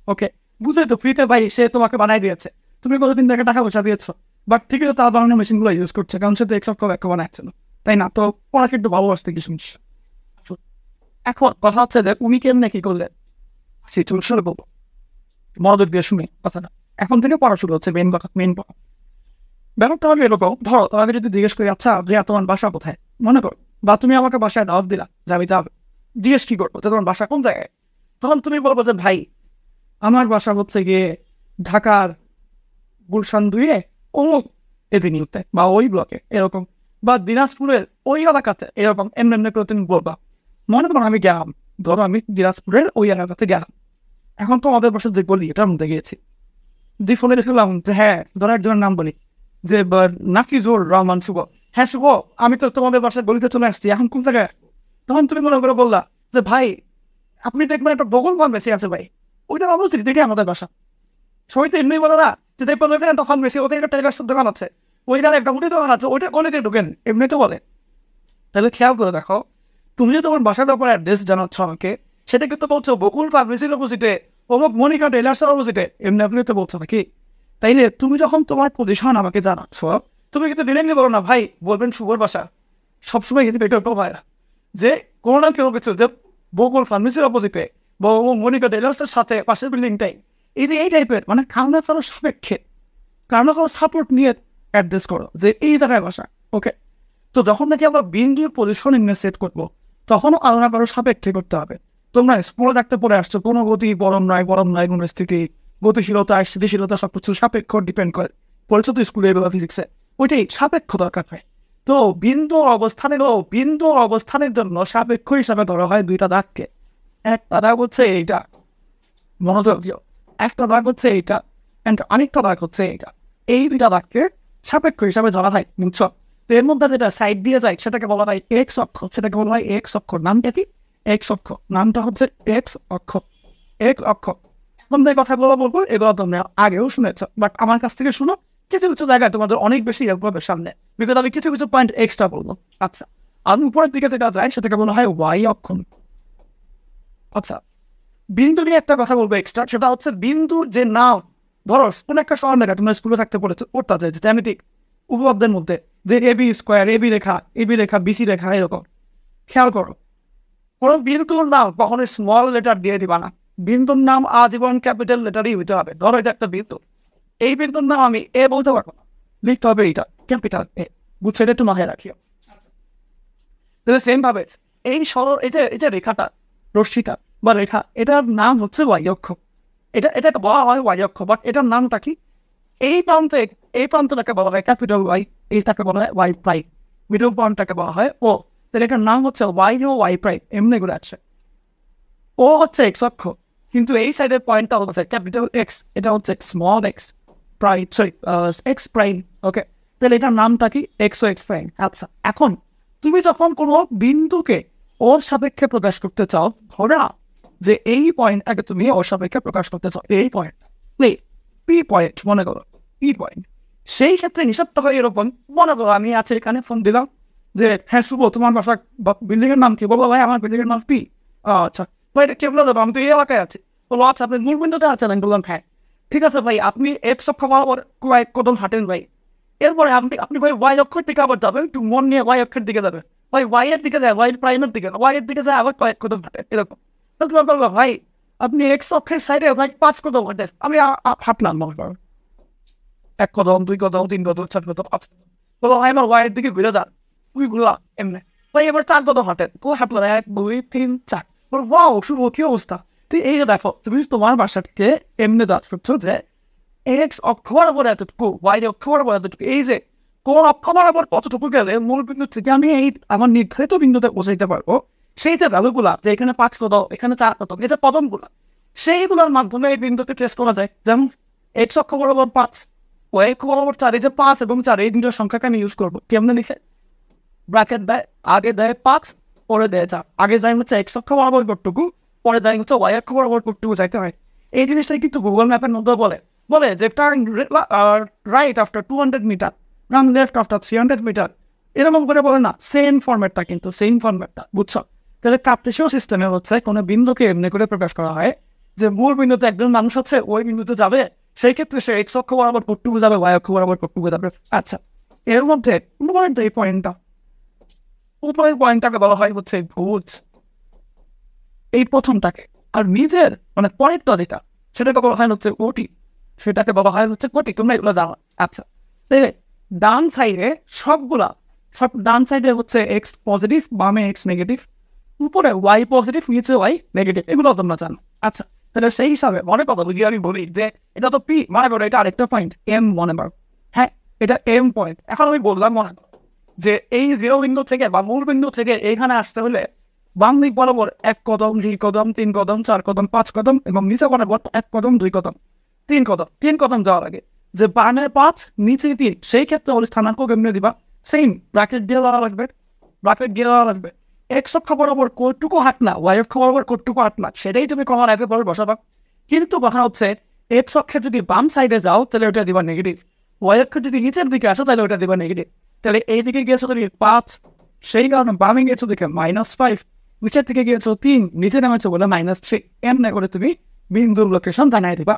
ওকে, বুঝলে তো, ফ্রিতে ভাই সে তোমাকে বানাই দিয়েছে, তুমি কতদিন থেকে টাকা পয়সা দিয়েছো, বাট ঠিকই তো তার বানানো মেশিনগুলো ইউজ করছে, কারণ সে তো এক সপ্তাহ এক বানাচ্ছে না, তাই না? তো ওনাকে একটু ভালোবাসতে কি সমস্যা। এখন কথা হচ্ছে যে উনি কেমনে কি করলেন, সিচুয়েশন বলবো, মনোযোগ দিয়ে শুনে কথাটা। এখন থেকে পড়া শুরু হচ্ছে, মেন কথা, মেন কথা। ব্যাপারটা হলো এরকম, ধরো তোমাকে যদি জিজ্ঞেস করি, আচ্ছা ভাইয়া তোমার বাসা কোথায়, মনে করো, বা তুমি আমাকে বাসায় দাওয়াত দিলা যে আমি যাবো, জিজ্ঞেস কি করবো যে তোমার বাসা কোন জায়গায়, তখন তুমি বলবো যে ভাই আমার বাসা হচ্ছে গিয়ে ঢাকার গুলশান 2-এ অমুক এভিনিউতে বা ওই ব্লকে এরকম, বা দিনাজপুরের ওই এলাকাতে এরকম, এমনি করে তুমি বলবা। মনে করো আমি গেলাম, ধরো আমি দিনাজপুরের ওই এলাকাতে গেলাম, এখন তো আমাদের বাসা যে বলি এটার মধ্যে গিয়েছি, যে ফোনে দেখলাম যে হ্যাঁ, ধরো একজনের নাম বলি যে নাফিজুর রহমান শুভ, হ্যাঁ শুভ, আমি তো তোমাদের বাসায় গলিতে চলে আসছি, এখন কোন জায়গায়? তখন তুমি মনে করে বললা যে ভাই আপনি দেখবেন একটা বগল ফার্মেসি আছে ভাই, ওইটার অবস্থিত দেখে আমাদের বাসা। সবাই তো এমনি বলে না যে দেখবেন ওইখানে একটা ফার্মেসি, ওখানে একটা টেলিগ্রাফের দোকান আছে, ওইখানে একটা মুঠি দোকান আছে, ওইটা গলিতে ঢুকেন, এমনি তো বলে। তাহলে খেয়াল করে দেখো, তুমি যে তোমার বাসার ব্যাপারে অ্যাড্রেস জানাচ্ছ আমাকে, সেটা কিন্তু বলছো বকুল ফার্মেসির অপোজিটে, অমুক মনিকা টেলার্সের অপোজিটে, এমনি আপনি তো বলছো নাকি? তাইলে তুমি যখন তোমার পজিশন আমাকে জানাচ্ছ, তুমি কিন্তু ডিরেক্টলি বলো না ভাই, বলবেন শুভর বাসা। সবসময় কিন্তু বিকল্প হয় না যে কোনো না কেউ কিছু, যে বকুল ফার্মেসির অপোজিটে বা মনিকা টেলার্সের সাথে পাশের বিল্ডিংটাই, এই টাইপের, মানে কারো কারো সাপেক্ষে, কারো কারো সাপোর্ট নিয়ে অ্যাড্রেস করো যে এই জায়গায় বাসা। ওকে, তো যখন নাকি আমরা বিন্দুর পজিশন সেট করবো, তখনও কারো না কারো সাপেক্ষে করতে হবে। তোমরা স্কুলে থাকতে পড়ে আসছো, কোনো গতি গরম নয় কোনো স্থিতি, গতিশীলতা স্থিতিশীলতা সবকিছু সাপেক্ষ ডিপেন্ড করে, পড়েছো তো স্কুলে এগুলো ফিজিক্সে, ওইটাই সাপেক্ষ দরকার হয়। তো বিন্দু অবস্থানের জন্য সাপেক্ষ হিসাবে ধরা হয় দুইটা দাগকে, একটা দাগ হচ্ছে এইটা, মনোযোগ দিও, একটা দাগ হচ্ছে এইটা, আরেকটা দাগ হচ্ছে এইটা, এই দুইটা দাগকে সাপেক্ষ হিসাবে ধরা হয়, বুঝছো। তো এর মধ্যে যেটা সাইড দিয়ে যায় সেটাকে বলা হয় এক্স অক্ষ, সেটাকে বলা হয় এক্স অক্ষ। নামটা কি? এক্স অক্ষ, নামটা হচ্ছে এক্স অক্ষ। এখন যে কথাগুলো বলবো এগুলো তোমরা আগেও শুনেছ, বাট আমার কাছ থেকে শুনো, কিছু কিছু জায়গায় তোমাদের অনেক বেশি হেল্প হবে সামনে, বিকজ আমি কিছু কিছু পয়েন্ট এক্সট্রা বলবো। আচ্ছা, আমি উপরের দিকে যেটা যায় সেটাকে বলা হয় ওয়াই অক্ষ। আচ্ছা, বিন্দু নিয়ে একটা কথা বলবো এক্সট্রা, সেটা হচ্ছে বিন্দুর যে নাম, ধরো কোন একটা সরল রেখা তোমরা স্কুলে থাকতে পড়তে যে জ্যামিতিক উপপাদ্যের মধ্যে, যে এবি স্কোয়ার, এবি রেখা বিসি রেখা, এরকম খেয়াল করো, কোন বিন্দুর নাম কখনো স্মল লেটার দিয়ে দিবা না, বিন্দুর নাম আজীবন ক্যাপিটাল লেটারই হইতে হবে। ধরো এটা একটা বিন্দু, এই বিন্দুর নাম আমি এ বলতে পারবো না, লিখতে হবে এটা ক্যাপিটাল এ, বুঝছো, এটা একটু মাথায় রাখিও। সেম ভাবে এই যে রেখাটা, রশ্মিটা বা রেখা, এটার নাম হচ্ছে ওয়াই অক্ষ। এটা বলা হয় ওয়াই অক্ষ, বাট এটার নামটা কি? এই প্রান্তটাকে বলা হয় ক্যাপিটাল ওয়াই, এইটাকে বলা হয় ওয়াই প্রাইম, মিডল পয়েন্টটাকে বলা হয় ও। তাহলে এটার নাম হচ্ছে ওয়াই ও ওয়াই প্রাইম, এমনি করে আছে। ও হচ্ছে এক্স অক্ষ, কিন্তু এই সাইডের পয়েন্টটা হচ্ছে ক্যাপিটাল এক্স, এটা হচ্ছে small X prime, sorry X prime. Okay, তাহলে এটার নামটা কি? এক্স ও এক্স প্রাইম। আচ্ছা, এখন তুমি যখন কোনো বিন্দুকে ওর সাপেক্ষে প্রকাশ করতে চাও, ধরা যে এই পয়েন্টটাকে তুমি ওর সাপেক্ষে প্রকাশ করতে চাও, এই পয়েন্ট পি পয়েন্ট মনে করো, পি পয়েন্ট। সেই ক্ষেত্রে হিসাবটা হয় এরকম, মনে করো আমি আছে এখানে ফোন দিলাম যে হ্যাঁ শুভ, তোমার বাসা বিল্ডিং এর নাম কি? বলবো ভাই আমার বিল্ডিং এর নাম পি। আচ্ছা ভাই, এটা কেমন দেবো? আমি তো এই এলাকায় আছি। বলো আচ্ছা আপনি মূল বিন্দুতে আছেন? আমি বললাম হ্যাঁ। ঠিক আছে ভাই, আপনি এক্স অক্ষ বরাবর কয়েক কদম হাঁটেন ভাই। এরপরে আপনি ভাই ওয়াই অক্ষের দিকে আবার যাবেন, একটু মন নিয়ে ওয়াই অক্ষের দিকে যাবেন। ভাই ওয়াই এর দিকে যায়, ওয়াই প্রাইমের দিকে, ওয়াই এর দিকে যায় আবার কয়েক কদম হাঁটেন, এরকম। তোমার বলবো ভাই আপনি এক্স অক্ষের সাইডে ভাই 5 কদম হাঁটেন। আমি হাঁটলাম মনে করো 1 কদম, 2 কদম, 3 কদম, 4 কদম, 5 কদম। বলো ভাই আমার ওয়াই এর দিকে ঘুরে যান। তুই ঘুরলা এমনি ভাই, এবার 4 কদম হাঁটেন। তো হাঁটলো 1 2 3 4। বলো ওয়াও শুভ, কি অবস্থা। তুই এই যে দেখো, তুমি তোমার বাসাকে এমনি দাঁত করছো যে এক্স অক্ষ বরাবর এতটুকু, ওয়াই অক্ষ বরাবর এতটুকু। এই যে কোন অক্ষ বরাবর কতটুকু গেলে মূল বিন্দু থেকে আমি এই আমার নির্ধারিত বিন্দুতে পৌঁছাইতে পারবো, সেই যে ভ্যালুগুলা, যে এখানে 5 কদম, এখানে 4 কদম, এই যে কদমগুলা, সেইগুলোর মাধ্যমে এই বিন্দুকে ট্রেস করা যায়। যেমন এক্স অক্ষ বরাবর 5, ওয়াই অক্ষ বরাবর 4, এই যে 5 এবং 4 এই দুটো সংখ্যাকে আমি ইউজ করবো। কেমনে লিখে? ব্র্যাকেট দেয়, আগে দেয় 5, পরে দেয় 4। আগে যাই হচ্ছে এক্স অক্ষ বরাবর কতটুকু, পরে যাই হচ্ছে ওয়াই অক্ষ বরাবর কতটুকু যাইতে হয়। এই জিনিসটাই কিন্তু গুগল ম্যাপের মধ্যে বলে যে turn right after 200 metre, run left after 300 metre, এরকম করে বলে না। সেম ফরম্যাটটা, কিন্তু সেম ফরম্যাটটা, বুঝছো? তাহলে কার্টেসীয় সিস্টেমে হচ্ছে কোনো বিন্দুকে এমনি করে প্রকাশ করা হয় যে মূল বিন্দুতে একজন মানুষ হচ্ছে ওই বিন্দুতে যাবে, সেই ক্ষেত্রে সে এক্স অক্ষ বরাবর কতটুকু যাবে, ওয়াই অক্ষ বরাবর কতটুকু যাবে। আচ্ছা, এর মধ্যে এই পয়েন্টটা, উপরের পয়েন্টটাকে বলা হয় হচ্ছে ভুজ, এই প্রথমটাকে। আর নিজের মানে পরেরটা যেটা, সেটাকে বলা হয় হচ্ছে ওটি, সেটাকে বলা হয় হচ্ছে কোটি। তোমরা এগুলো জানো। আচ্ছা, তাহলে ডান সাইডে সব ডান সাইডে হচ্ছে এক্স পজিটিভ, বামে এক্স নেগেটিভ, উপরে ওয়াই পজিটিভ, নিচে ওয়াই নেগেটিভ, এগুলো তোমরা জানো। আচ্ছা, তাহলে সেই হিসাবে মনে করো যদি আমি বলি যে এটা তো পি, মনে করো এটা আরেকটা পয়েন্ট এম, মনে করো হ্যাঁ এটা এম পয়েন্ট। এখন আমি বললাম মনে করো যে এই 0 বিন্দু থেকে বা মূল বিন্দু থেকে এইখানে আসতে হলে বাম দিক বরাবর 1 কদম, 2 কদম, 3 কদম, 4 কদম, 5 কদম, এবং নিচে বরাবর 1 কদম, 2 কদম, 3 কদম যাওয়ার আগে যে বামে 5 নিচে 3, সেই ক্ষেত্রে ওই স্থানাঙ্ক কেমনে দিবা? সেম ব্র্যাকেট দিয়ে দেওয়া লাগবে। এক্স অক্ষ বরাবর কতটুকু হাঁটনা, ওয়াই অক্ষ বরাবর কতটুকু হাঁটনা, সেটাই তুমি কমার আগে পরে বসাবা। কিন্তু কথা হচ্ছে এক্স অক্ষে যদি বাম সাইডে যাও তাহলে ওটা দিবা নেগেটিভ, ওয়াই অক্ষে যদি নিচের দিকে আসো তাহলে ওটা দিবা নেগেটিভ। তাহলে এই দিকে গিয়েছো তুমি 5, সেই কারণে বামে গিয়েছো দিকে -5, নিচের দিকে গিয়েছো 3, নিচে নামেছো বলে -3। এমনি করে তুমি বিন্দুর লোকেশন জানাই দিবা,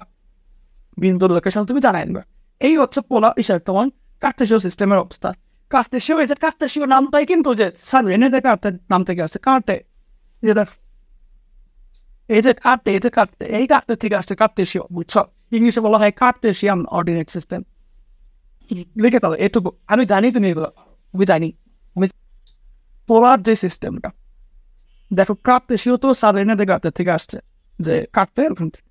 তুমি জানাই দিবা। এই হচ্ছে পোলার হিসাবে তোমার কার্টেসীয় সিস্টেমের অবস্থা। কার্টেসীয় নামটাই কিন্তু যে স্যার রেনে দেখে নাম থেকে আসছে কার্টে, এই কার্টে থেকে আসছে কার্টেসীয়, বুঝছো? ইংলিশে বলা হয় কার্টেসিয়ান অর্ডিনেট সিস্টেম। লিখে তাহলে এটুকু আমি জানি, তুমি এগুলো আমি জানি। আমি পোলার যে সিস্টেমটা দেখো, কার্টেসীয় তো স্যার রেনে দেখে থেকে আসছে, যে কাটতে ওখান থেকে।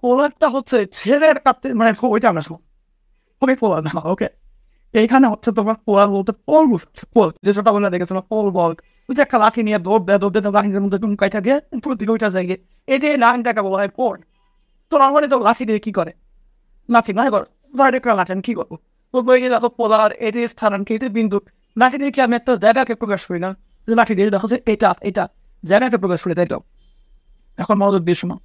পোলারটা হচ্ছে ছেলের কাটতে, মানে ওইটা আমরা ওকে পোলার না। ওকে, এইখানে হচ্ছে তোমার পোলার বলতে পোল বুঝছে, পোল যে ছোটবেলা দেখেছো না, পোল বল, ওই যে একটা লাঠি নিয়ে দৌড় দেয় লাঠির মধ্যে কাইটা দিয়ে পুরো দিকে ওইটা জায়গায়, এই যে লাঠিটাকে বলা হয় পোল। তো আমাদের তো লাঠি দিয়ে কি করে? লাঠি নয় করো, ধর একটা লাঠি আমি কি করবো? তো বই গিয়ে দেখো পোলার, এই যে স্থানাঙ্ক, এই যে বিন্দু, লাঠি দিয়ে কি আমি একটা জায়গাকে প্রকাশ করি না? যে লাঠি দিয়ে দেখো যে এটা জায়গাকে প্রকাশ করি, তাই তো? এখন মনোযোগ দিয়ে শোনো,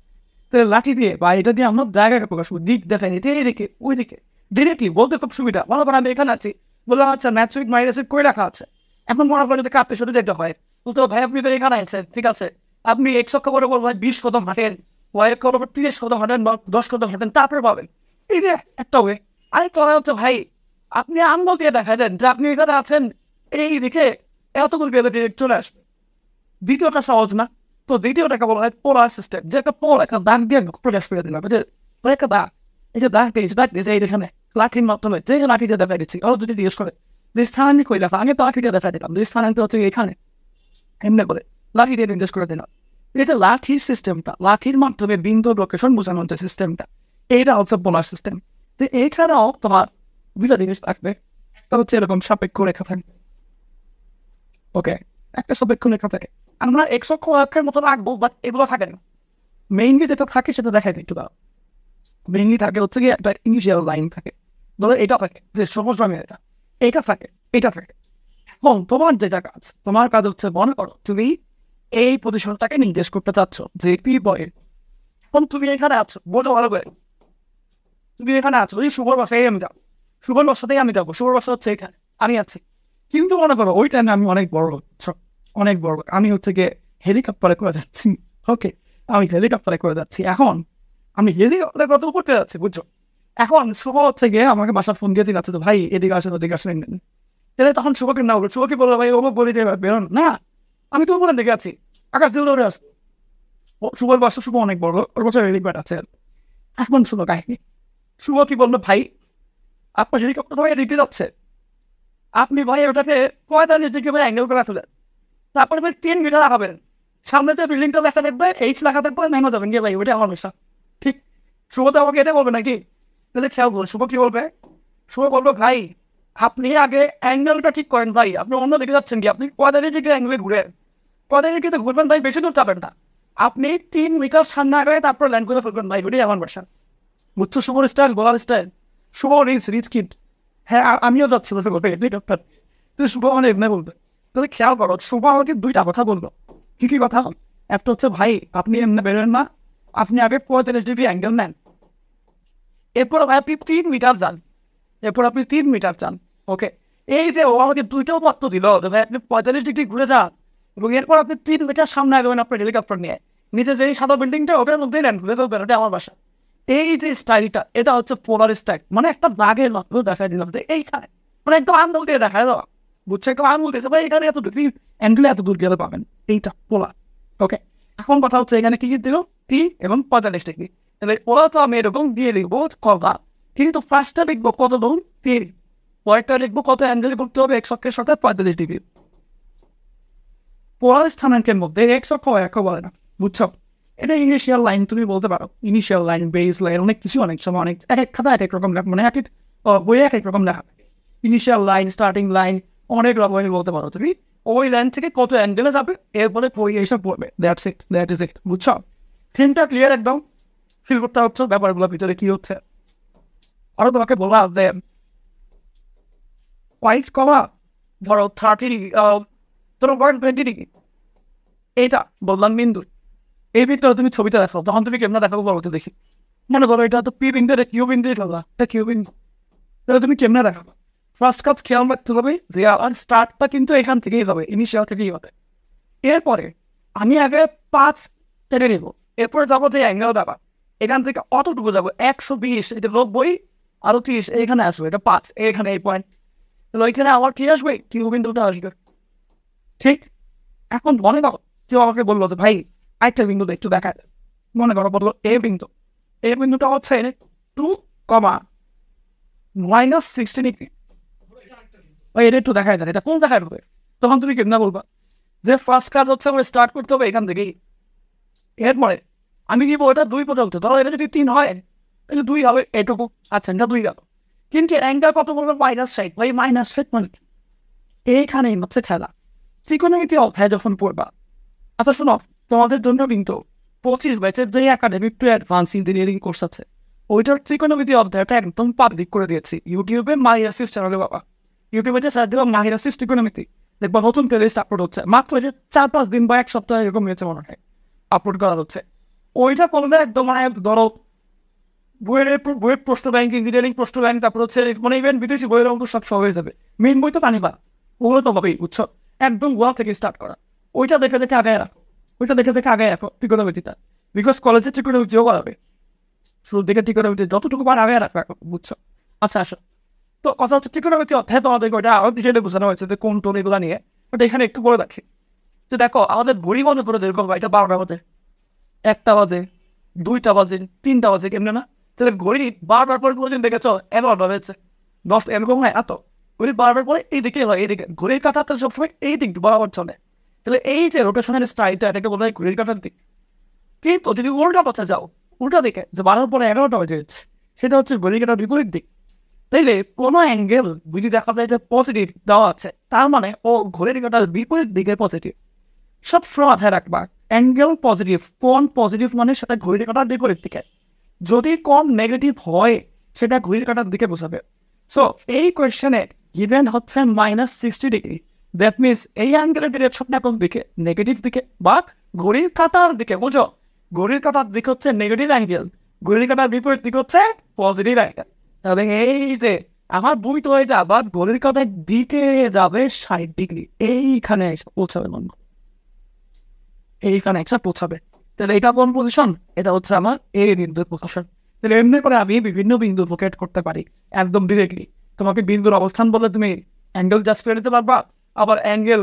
তাহলে লাঠি দিয়ে বা এটা দিয়ে আমরা জায়গাকে প্রকাশ করি, দিক দেখাই যে এইদিকে ওইদিকে, ডিরেক্টলি বলতে খুব সুবিধা। মনে করেন আমি এখানে আছি, বললাম আচ্ছা ম্যাথ্রিক মাইনাসের কই রাখা আছে, এখন মনে করেন যদি কাটতে শুরু যেতে হয়, তো ভাই আপনি তো এখানে আছেন, ঠিক আছে, আপনি এক অক্ষ বরাবর ভাই 20 কদম হাঁটেন, ওয়াই অক্ষ বরাবর 30 কদম হাঁটেন বা 10 কদম হাঁটেন, তারপরে পাবেন। এই যে একটা ওয়ে। আরেকটা ওয়ে হচ্ছে ভাই আপনি আঙ্গুল দিয়ে দেখাই দেন যে আপনি এখানে আছেন, এই দিকে এতগুলো গেলে ডিরেক্ট চলে আসবে। দ্বিতীয়টা সহজ না? তো দ্বিতীয়টাকে বলা হয় পোলার সিস্টেম, যে একটা পোল একটা দাগ দিয়ে প্রকাশ করে দিলাম, একটা দাগ, এই যে দাগ দিয়েছে এই এখানে লাঠির মাধ্যমে, যে লাঠি দিয়ে দেখা দিচ্ছি, ওরা যদি জিজ্ঞেস করে যে স্থানাঙ্ক কই লেখা আগে তো লাঠিটা দেখা দিলাম, যে স্থানাঙ্ক হচ্ছে এখানে এমনি করে লাঠি দিয়ে নির্দেশ করে দিলাম। এটা লাঠির সিস্টেমটা, লাঠির মাধ্যমে বিন্দু লোকেশন বোঝানো হচ্ছে সিস্টেমটা, এইটা হচ্ছে পোলার সিস্টেম। তো এইখানেও তোমার দুটা জিনিস থাকবে, একটা হচ্ছে এরকম সাপেক্ষ রেখা থাকবে, ওকে, একটা সাপেক্ষ রেখা থাকে। আমরা এক্স অক্ষ অক্ষের মতো রাখবো, বাট এগুলো থাকে না। মেইনলি যেটা থাকে সেটা দেখাই দিই একটু দাও। মেইনলি থাকে হচ্ছে কি একটা ইনিশিয়াল লাইন থাকে, ধরো এটা থাকে যে সবুজ রঙের, এটা থাকে, এটা থাকে। এবং তোমার যেটা কাজ, তোমার কাজ হচ্ছে মনে করো তুমি এই পজিশনটাকে নির্দেশ করতে চাচ্ছ যে পি পয়েন্ট। এখন তুমি এখানে আছো, বোঝো ভালো করে, তুমি এখানে আছো, ওই শুভর বাসায় আমি যাবো, শুভর বাসাতেই আমি যাবো, শুভর বাসা হচ্ছে এখানে, আমি আছি। কিন্তু মনে করো ওই টাইমে আমি অনেক বড়, অনেক বড়, আমি হচ্ছে গিয়ে হেলিকপ্টারে করে যাচ্ছি, ওকে, আমি হেলিকপ্টারে করে যাচ্ছি। এখন আমি হেলিকপ্টারে কত করতে যাচ্ছি বুঝছো। এখন শুভ হচ্ছে গিয়ে আমাকে বাসার ফোন দিয়ে দিচ্ছে তো ভাই এদিকে আসেন ওদিকে আসেন, তাহলে তখন শুভকে না বলো, শুভকে বললো ভাই ওকে বলি বেরোন না, আমি তো বলে দেখে আছি আকাশ দিয়ে উড়ে আসবো। শুভর বাসা, শুভ অনেক বড়, ওর বাসায় হেলিপ্যাড আছে। এখন শুনো কাহিনী, শুভ কি বললো ভাই আপনার হেলিকপ্টার ভাই দিতে যাচ্ছে, আপনি ভাই ওটাকে 45 ডিগ্রি অ্যাঙ্গেল করে তুলেন, তারপরে ভাই 3 মিটার রাখাবেন, সামনে যে বিল্ডিংটা লেখা দেখবে এইচ লেখা দেখবে, নেমে যাবেন গিয়ে ভাই ওইটা আমার বিষয়। ঠিক, শুভ তো আমাকে এটা বলবে নাকি, তাহলে খেয়াল করুন শুভ কি বলবে। শুভ বলবো ভাই আপনি আগে অ্যাঙ্গেলটা ঠিক করেন ভাই, আপনি অন্য দিকে যাচ্ছেন কি, আপনি 45 ডিগ্রি অ্যাঙ্গেলে ঘুরে 45 ডিগ্রিতে ঘুরবেন ভাই, বেশি দূর যাবেন না, আপনি 3 মিটার সামনে আগে তারপর ল্যান্ড করে ফেলবেন ভাই, ওইটাই আমার বাসা। বুঝছো শুভর স্টাইল, বলার স্টাইল, শুভ রিচ কিড। হ্যাঁ আমিও যাচ্ছি হেলিকপ্টার, তো শুভ মানে এমনি বলবে। তাহলে খেয়াল করো শুভ আমাকে দুইটা কথা বললো, কি কি কথা, একটা হচ্ছে ভাই আপনি এমনি বেরোন না, আপনি আগে 45 ডিগ্রি অ্যাঙ্গেল নেন, এরপর ভাই আপনি 3 মিটার যান, এরপর আপনি 3 মিটার যান, ওকে। এই যে ও আমাকে দুইটাও পত্র দিল যে ভাই আপনি 45 ডিগ্রি ঘুরে যান, এবং এরপর আপনি 3 মিটার সামনে আসবেন আপনার হেলিকপ্টার নিয়ে, নিচে যে সাদা বিল্ডিংটা ওটার মধ্যেই ল্যান্ড ঘুরে ফেলবেন, ওটা আমার বাসা। এই যে স্টাইলটা, এটা হচ্ছে পোলার স্টাইল, মানে একটা দাগের মাধ্যমে দেখাই দিলাম যে এইখানে, মানে একদম আঙুল দিয়ে দেখায় দেওয়া, বুঝছে, একদম আঙুল দিয়েছে ভাই এখানে এত ডিগ্রি অ্যাঙ্গেলে এত দূর গেলে পাবেন, এইটা পোলার, ওকে। এখন কথা হচ্ছে এখানে কি কি দিল, 3 এবং 45 ডিগ্রি, তাহলে ওরা তো আমি এরকম দিয়ে লিখবো কবা, কিন্তু ফার্স্টটা লিখবো কত দূর 3, পরেরটা লিখবো কত অ্যাঙ্গেলে করতে হবে এক্স অক্ষের সাথে 45 ডিগ্রি। পোলার স্থানাঙ্কের মধ্যে এক্স অক্ষ অক্ষ বলে না, বুঝছো। এটা ইনিশিয়াল লাইন তুমি বলতে পারো, ইনিশিয়াল লাইন, বেস লাইন, অনেক কিছু, অনেক সময় অনেক এক এক খাতা এক এক রকম মানে এক এক বইয়ে এক এক রকম লেখা থাকে। ইনিশিয়াল লাইন, স্টার্টিং লাইন, অনেক রকমের বলতে পারো তুমি, ওই লাইন থেকে কত অ্যাঙ্গেলে যাবে এরপরে বই এইসব পড়বে, that's it, that is it, বুঝছো। থিমটা ক্লিয়ার একদম, ফিল করতে হচ্ছে ব্যাপারগুলোর ভিতরে কি হচ্ছে। আরো তোমাকে বললাম যে ওয়াইজ কমা ধরো 30 ধরো 120 ডিগ্রি, এইটা বললাম বিন্দু, এই ভিতরে তুমি ছবিটা দেখো, তখন তুমি কেমন দেখাবো বলো তো দেখি। মনে করো এটা তো পি বিন্দু, এটা কিউ বিন্দু, এটা কিউ বিন্দু, তাহলে তুমি কেমনে দেখাবো। ফার্স্ট কাজ খেয়াল রাখতে হবে যে আমার স্টার্টটা কিন্তু এখান থেকেই হবে, ইনিশিয়াল থেকেই হবে। এরপরে আমি আগে 5 টেনে নেব, এরপরে যাবো যে অ্যাঙ্গেল দেবা, এখান থেকে অতটুকু যাবো 120, এটা 90 আরো 30, এখানে আসবে এটা 5, এখানে এই পয়েন্ট, তাহলে ওইখানে আমার কি আসবে, কিউ বিন্দুটা আসবে। ঠিক, এখন মনে করো কেউ আমাকে বললো যে ভাই আরেকটা বিন্দু একটু দেখা যায়, মনে করো বললো এ বিন্দু, এই বিন্দুটা হচ্ছে 2, -16 ডিগ্রি, ওই এটা একটু দেখায় দেন, এটা কোন দেখায় হবে, তখন তুমি কেমন বলবা যে ফার্স্ট কাজ হচ্ছে আমার স্টার্ট করতে হবে এখান থেকেই। এরপরে আমি কি ওটা 2 পর্যন্ত, ধরো এটা যদি 3 হয় তাহলে 2 হবে এটুকু, আচ্ছা এটা 2 গেল, কিন্তু অ্যাঙ্গেল কত বলবো -60, ভাই -60 মানে এইখানেই হচ্ছে খেলা। ত্রিকোণমিতি অধ্যায় যখন পড়বা, আচ্ছা শোনো, তোমাদের জন্য কিন্তু 25 ব্যাচের যে academic to advance engineering course আছে, ওইটার ত্রিকোণমিতি অধ্যায়টা একদম পাবলিক করে দিয়েছি ইউটিউবে, মাহির আসিফ চ্যানেলে। বাবা ইউটিউবে যে সার্চ দিলাম মাহির আসিফ ত্রিকোণমিতি, দেখবা নতুন প্লেলিস্ট আপলোড হচ্ছে, মাত্র 4-5 দিন বা 1 সপ্তাহ এরকম হয়েছে মনে হয় আপলোড করা হচ্ছে। ওইটা করলে একদম মানে ধরো বইয়ের প্রশ্ন ব্যাংক, ইঞ্জিনিয়ারিং প্রশ্ন ব্যাংক, তারপর হচ্ছে মানে ইভেন বিদেশি বইয়ের অঙ্ক সব হয়ে যাবে। মেন বই তো পানি বা ওগুলো তো হবেই, বুঝছো, একদম গোয়া থেকে স্টার্ট করা, ওইটা দেখে দেখে আগে রাখো, ওইটা দেখে দেখে আগে রাখো ত্রিকোণমিতিটা, বিকজ কলেজে ত্রিকোণমিতিও করাবে, শুরু দিকে ত্রিকোণমিতি যতটুকু পার আগে রাখো, বুঝছো। আচ্ছা আসো, তো কথা হচ্ছে ত্রিকোণমিতি অধ্যায় তোমাদের ওইটা আরো ডিটেলে বোঝানো হয়েছে যে কোন টোন এগুলো নিয়ে, ওটা এখানে একটু বলে রাখি। যে দেখো আমাদের ঘড়ি মনে করে যেরকম এটা 12টা বাজে, 1টা বাজে, 2টা বাজে, 3টা বাজে, কেমনে না, তাহলে ঘড়ি 12টার পর কোনোদিন দেখেছ 11টা হয়েছে, 10 এরকম হয় এত, ঘড়ি বারবার পরে এইদিকে হয়, এইদিকে ঘড়ির কাঁটাতে সবসময় এই দিক বরাবর চলে। তাহলে এই যে রোটেশনের স্টাইলটা, এটাকে বলা হয় ঘড়ির কাঁটার দিক। কিন্তু যদি উল্টা পথে যাও, উল্টা দিকে যে 12 পরে 11টা বাজে যাচ্ছে, সেটা হচ্ছে ঘড়ির কাঁটার বিপরীত দিক। তাইলে কোনো অ্যাঙ্গেল যদি দেখা যায় যে পজিটিভ দেওয়া আছে, তার মানে ও ঘড়ির কাঁটার বিপরীত দিকে পজিটিভ। সব সময় মাথায় রাখবা, অ্যাঙ্গেল পজিটিভ, কোণ পজিটিভ মানে সেটা ঘড়ির কাঁটার বিপরীত দিকে। যদি কোণ নেগেটিভ হয়, সেটা ঘড়ির কাঁটার দিকে বোঝাবে। সো এই কোয়েশ্চেনে গিভেন হচ্ছে -60 ডিগ্রি। দ্যাট মিনস এই অ্যাঙ্গেলের ডিরেকশনটা কোন দিকে? নেগেটিভ দিকে, বা ঘড়ির কাঁটার দিকে। বুঝো, ঘড়ির কাঁটার দিক হচ্ছে নেগেটিভ অ্যাঙ্গেল, ঘড়ির কাঁটার বিপরীত দিক হচ্ছে পজিটিভ অ্যাঙ্গেল। তাহলে এই যে আমার বই তো এটা আবার ঘড়ির কাঁটার দিকে যাবে 60 ডিগ্রি, এইখানে এসে পৌঁছাবে মনে, এইখানে একটা পৌঁছাবে। তাহলে এটা কোন পজিশন? এটা হচ্ছে আমার এ বিন্দুর পজিশন। তাহলে এমনি করে আমি বিভিন্ন বিন্দু লোকেট করতে পারি একদম ডিরেক্টলি। তোমাকে বিন্দুর অবস্থান বলে তুমি অ্যাঙ্গেল জাস্ট করে দিতে পারবা, আবার অ্যাঙ্গেল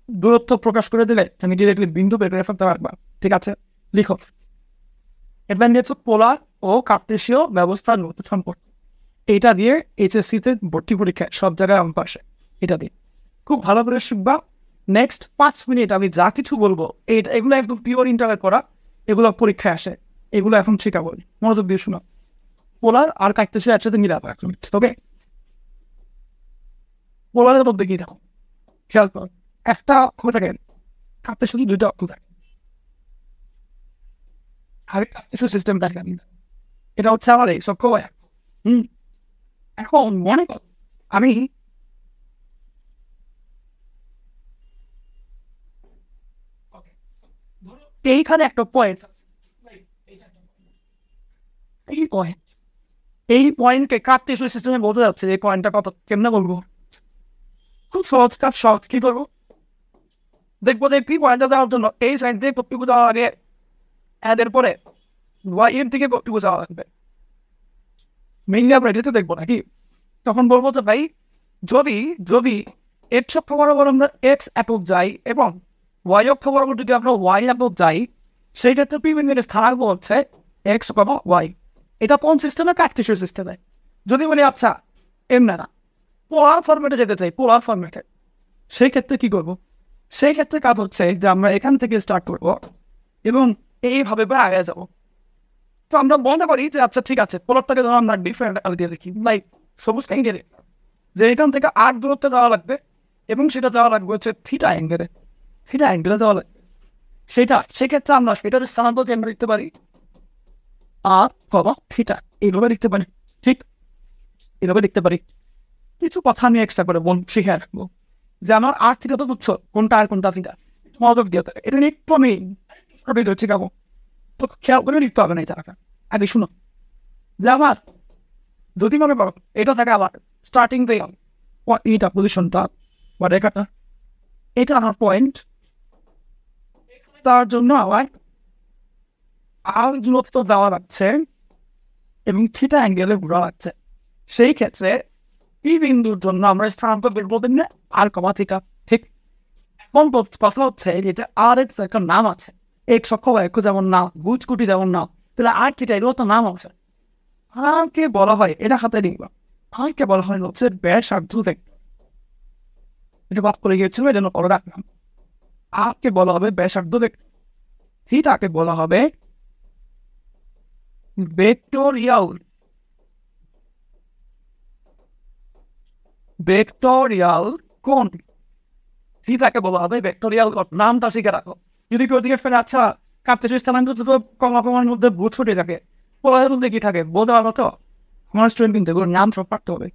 দূরত্ব প্রকাশ করে দিলে তুমি ডিরেক্টলি বিন্দু বের করে ফেলতে পারবা। ঠিক আছে, লিখো। এটা নিয়ে হচ্ছে পোলার ও কার্টেসীয় ব্যবস্থার নতুন সম্পর্ক। এটা দিয়ে এইচএসসিতে ভর্তি পরীক্ষায় সব জায়গায় অঙ্ক আসে। এটা দিয়ে খুব ভালো করে শিখবা। নেক্সট 5 মিনিট আমি যা কিছু বলবো, এগুলো একদম পিওর ইন্টারনেট করা, এগুলো পরীক্ষায় আসে, এগুলো এখন শেখাবো, মনোযোগ দিয়ে শোনো। পোলার আর কার্টেসীয় একসাথে মিলাবো 1 মিনিট। ওকে, পোলারের মধ্যে কি দেখো, খেয়াল করো, একটা অক্ষ থাকে, কার্টেসীয় 2টা অক্ষ থাকে, আর কার্টেসীয় সিস্টেম থাকে। এটা হচ্ছে আমার এই সব খবর। এখন মনে করো আমি এইখানে একটা পয়েন্ট, এই পয়েন্টকে কার্টেসীয় সিস্টেমে বলতে যাচ্ছে এই পয়েন্টটা কত, কেমনে বলবো? খুব সহজ কাজ। সহজ কি করবো? দেখবো যে পি পয়েন্টটা দেওয়ার জন্য এই সাইড দিয়ে কর্তৃপক্ষ যাওয়া লাগে, এর পরে ওয়াই এর দিকে কর্তৃপক্ষ যাওয়া লাগবে। মেইনলি আমরা এটাতে দেখবো নাকি? তখন বলবো যে ভাই, যদি যদি এক্স অক্ষ বরাবর আমরা এক্স একক যাই এবং ওয়াই অক্ষ বরাবর যদি আমরা ওয়াই একক যাই, সেই ক্ষেত্রে পি বিন্দুর স্থানাঙ্ক হচ্ছে এক্স কমা ওয়াই। এটা কোন সিস্টেমে? কার্টেসীয় সিস্টেমে। যদি বলি আচ্ছা এমনি না, পোলার ফরম্যাটে যেতে চাই, পোলার ফরম্যাটে, সেই ক্ষেত্রে কি করবো? সেই ক্ষেত্রে কাজ হচ্ছে যে আমরা এখান থেকে স্টার্ট করবো এবং এইভাবে করে আগে যাবো। তো আমরা মনে করি যে আচ্ছা ঠিক আছে, পোলারটাকে ধরো আমরা ডিফারেন্ট আলো দিয়ে দেখি, লাইক সবুজ অ্যাঙ্গেলে, যে এখান থেকে 8 দূরত্বে যাওয়া লাগবে এবং সেটা যাওয়া লাগবে হচ্ছে থিটা অ্যাঙ্গেলে, থিটা অ্যাঙ্গেলে যাওয়া লাগবে সেটা। সেক্ষেত্রে আমরা সেটার স্থানান্তরকে আমরা লিখতে পারি আর কমা থিটা, এইভাবে লিখতে পারি। ঠিক এইভাবে লিখতে পারি। কিছু কথা আমি এক্সট্রা করে শিখে রাখবো, যে আমার আর থিটা তো বুঝছো কোনটা আর কোনটা থিটা, মনোযোগ দিয়ে এটা নিয়ে একটু আমি হচ্ছে কাবো, তো খেয়াল করে লিখতে হবে না এই জায়গাটা। আগে শুনো, যে আমার যদি মনে করো এটা থাকে আবার স্টার্টিং থেকে এইটা পজিশনটা বা রেখাটা, এটা আমার পয়েন্ট, তার জন্য আমার আর দূরত্ব দেওয়া লাগছে এবং থিটা অ্যাঙ্গেলে ঘোরা লাগছে। সেই ক্ষেত্রে এই বিন্দুর জন্য আমরা স্থানাঙ্ক বের করবেন না আর কমা থিটা। ঠিক এখন কথা হচ্ছে যেটা আর এক্স একটা নাম আছে, এক্স অক্ষ বা এক্স যেমন নাম, বুঝকুটি যেমন নাম, তাহলে আর থিটা এগুলো তো নাম আছে। আরকে বলা হয়, এটা হাতে নিবা, আরকে বলা হয় হচ্ছে ব্যাসার্ধ ভেক্টর। এটা বাদ করে গিয়েছিল, এই জন্য পরে রাখলাম। আরকে বলা হবে ব্যাসার্ধ ভেক্টর, থিটাকে বলা হবে ভেক্টোরিয়াল, ভেক্টোরিয়াল কোণ। থিটাকে বলা হবে ভেক্টোরিয়াল কোণ। নামটা শিখে রাখো। যদি কেউ দিকে ফেলে আচ্ছা কার্টেসীয় স্থানাঙ্ক তো কমা কমার মধ্যে ভূত ছুটে থাকে, পোলারের মধ্যে কি থাকে বলতে পারবো তো? আমার স্টুডেন্ট কিন্তু এগুলোর নাম সব পারতে হবে।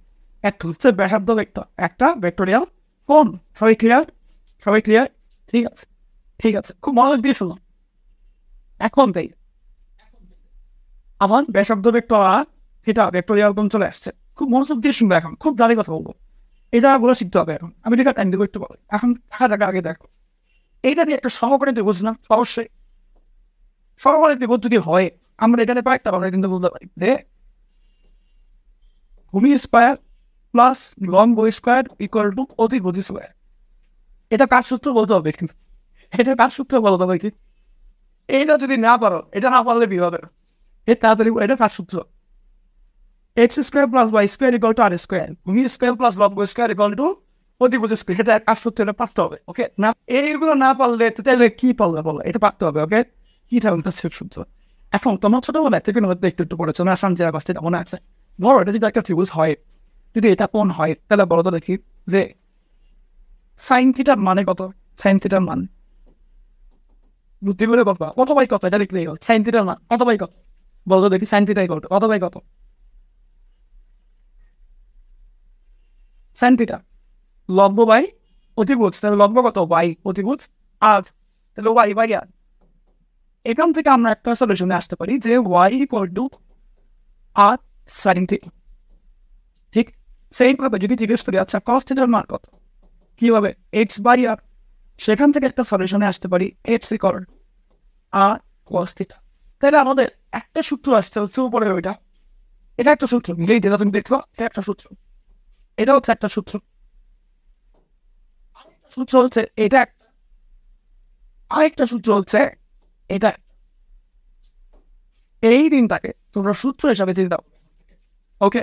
একটা হচ্ছে ব্যাসার্ধ ভেক্টর, একটা ভেক্টোরিয়াল কোণ। সবাই ক্লিয়ার? সবাই ক্লিয়ার? ঠিক আছে, ঠিক আছে, খুব মনোযোগ দিয়ে শুনো। এখন তাই আমার ব্যাসার্ধ ভেক্টর আর থিটা ভেক্টোরিয়াল কোণ চলে আসছে। খুব মনোযোগ দিয়ে শুনবে, এখন খুব দাঁড়িয়ে কথা বলবো। এই জায়গাগুলো শিখতে হবে। এখন আমি দেখা টাইম দেবো একটু বলো। এখন দেখা জায়গা আগে দেখো, এইটা দিয়ে একটা সমকোণী ত্রিভুজ না? অবশ্যই সমকোণী ত্রিভুজ যদি হয়, আমরা এখানে কয়েকটা কথা কিন্তু বলতে পারি যে ভূমি স্কোয়ার প্লাস লম্ব স্কোয়ার ইকুয়াল টু অতিভুজ স্কোয়ার। এটা কার সূত্র বলতে হবে? এটা কার সূত্র বলতে হবে কি? এইটা যদি না পারো, এটা না পারলে বিয়ে হবে, এর তাড়াতাড়ি এটা কার সূত্র? X square plus Y square equal to R square, ভি স্কোয়ার প্লাস লব স্কোয়ার ইকুয়াল টু অধিভুজ স্কোয়ার। এটা আর সূত্রটা পারতে হবে। ওকে, না এইগুলো না পারলে তাহলে কি পারলে বলো, এটা পারতে হবে। ওকে, কি থাকবে সূত্র। এখন তোমার ছোটবেলায় থেকে একটু একটু পড়েছো না, সানজিয়া কষ্টের মনে আছে। ধরো এটা যদি একটা ত্রিভুজ হয়, যদি এটা কোণ হয়, তাহলে বলো তো দেখি যে সাইন থিটার মানে কত? সাইন থিটার মান বুদ্ধি করে বলবা কত বাই কত, এটা লিখলেই হল। সাইন থিটার মান কত বাই কত বলতো দেখি, সাইন থিটা ইকুয়াল টু কত বাই কত? সাইন থিটা লম্ব বাই অতিভুজ, তাহলে লম্ব কত? বাই অতিভুজ আর, তাহলে ওয়াই বাই আর। এখান থেকে আমরা একটা সলিউশনে আসতে পারি যে Y equal to R sine theta. ঠিক সেইভাবে যদি জিজ্ঞেস করি আচ্ছা কস থিটার মান কত, কি হবে? এক্স বাই আর। সেখান থেকে একটা সলিউশনে আসতে পারি এক্স ইকুয়াল আর কস থিটা। তাহলে আমাদের একটা সূত্র আসছে হচ্ছে উপরে ওইটা, এটা একটা সূত্র মিলেই যেটা তুমি দেখছো, এটা একটা সূত্র, এটা হচ্ছে একটা সূত্র। সূত্র হচ্ছে এটা একটা, আরেকটা সূত্র হচ্ছে এটা। এই দিনটাকে তোমরা সূত্র হিসাবে চিন্তা দাও। ওকে,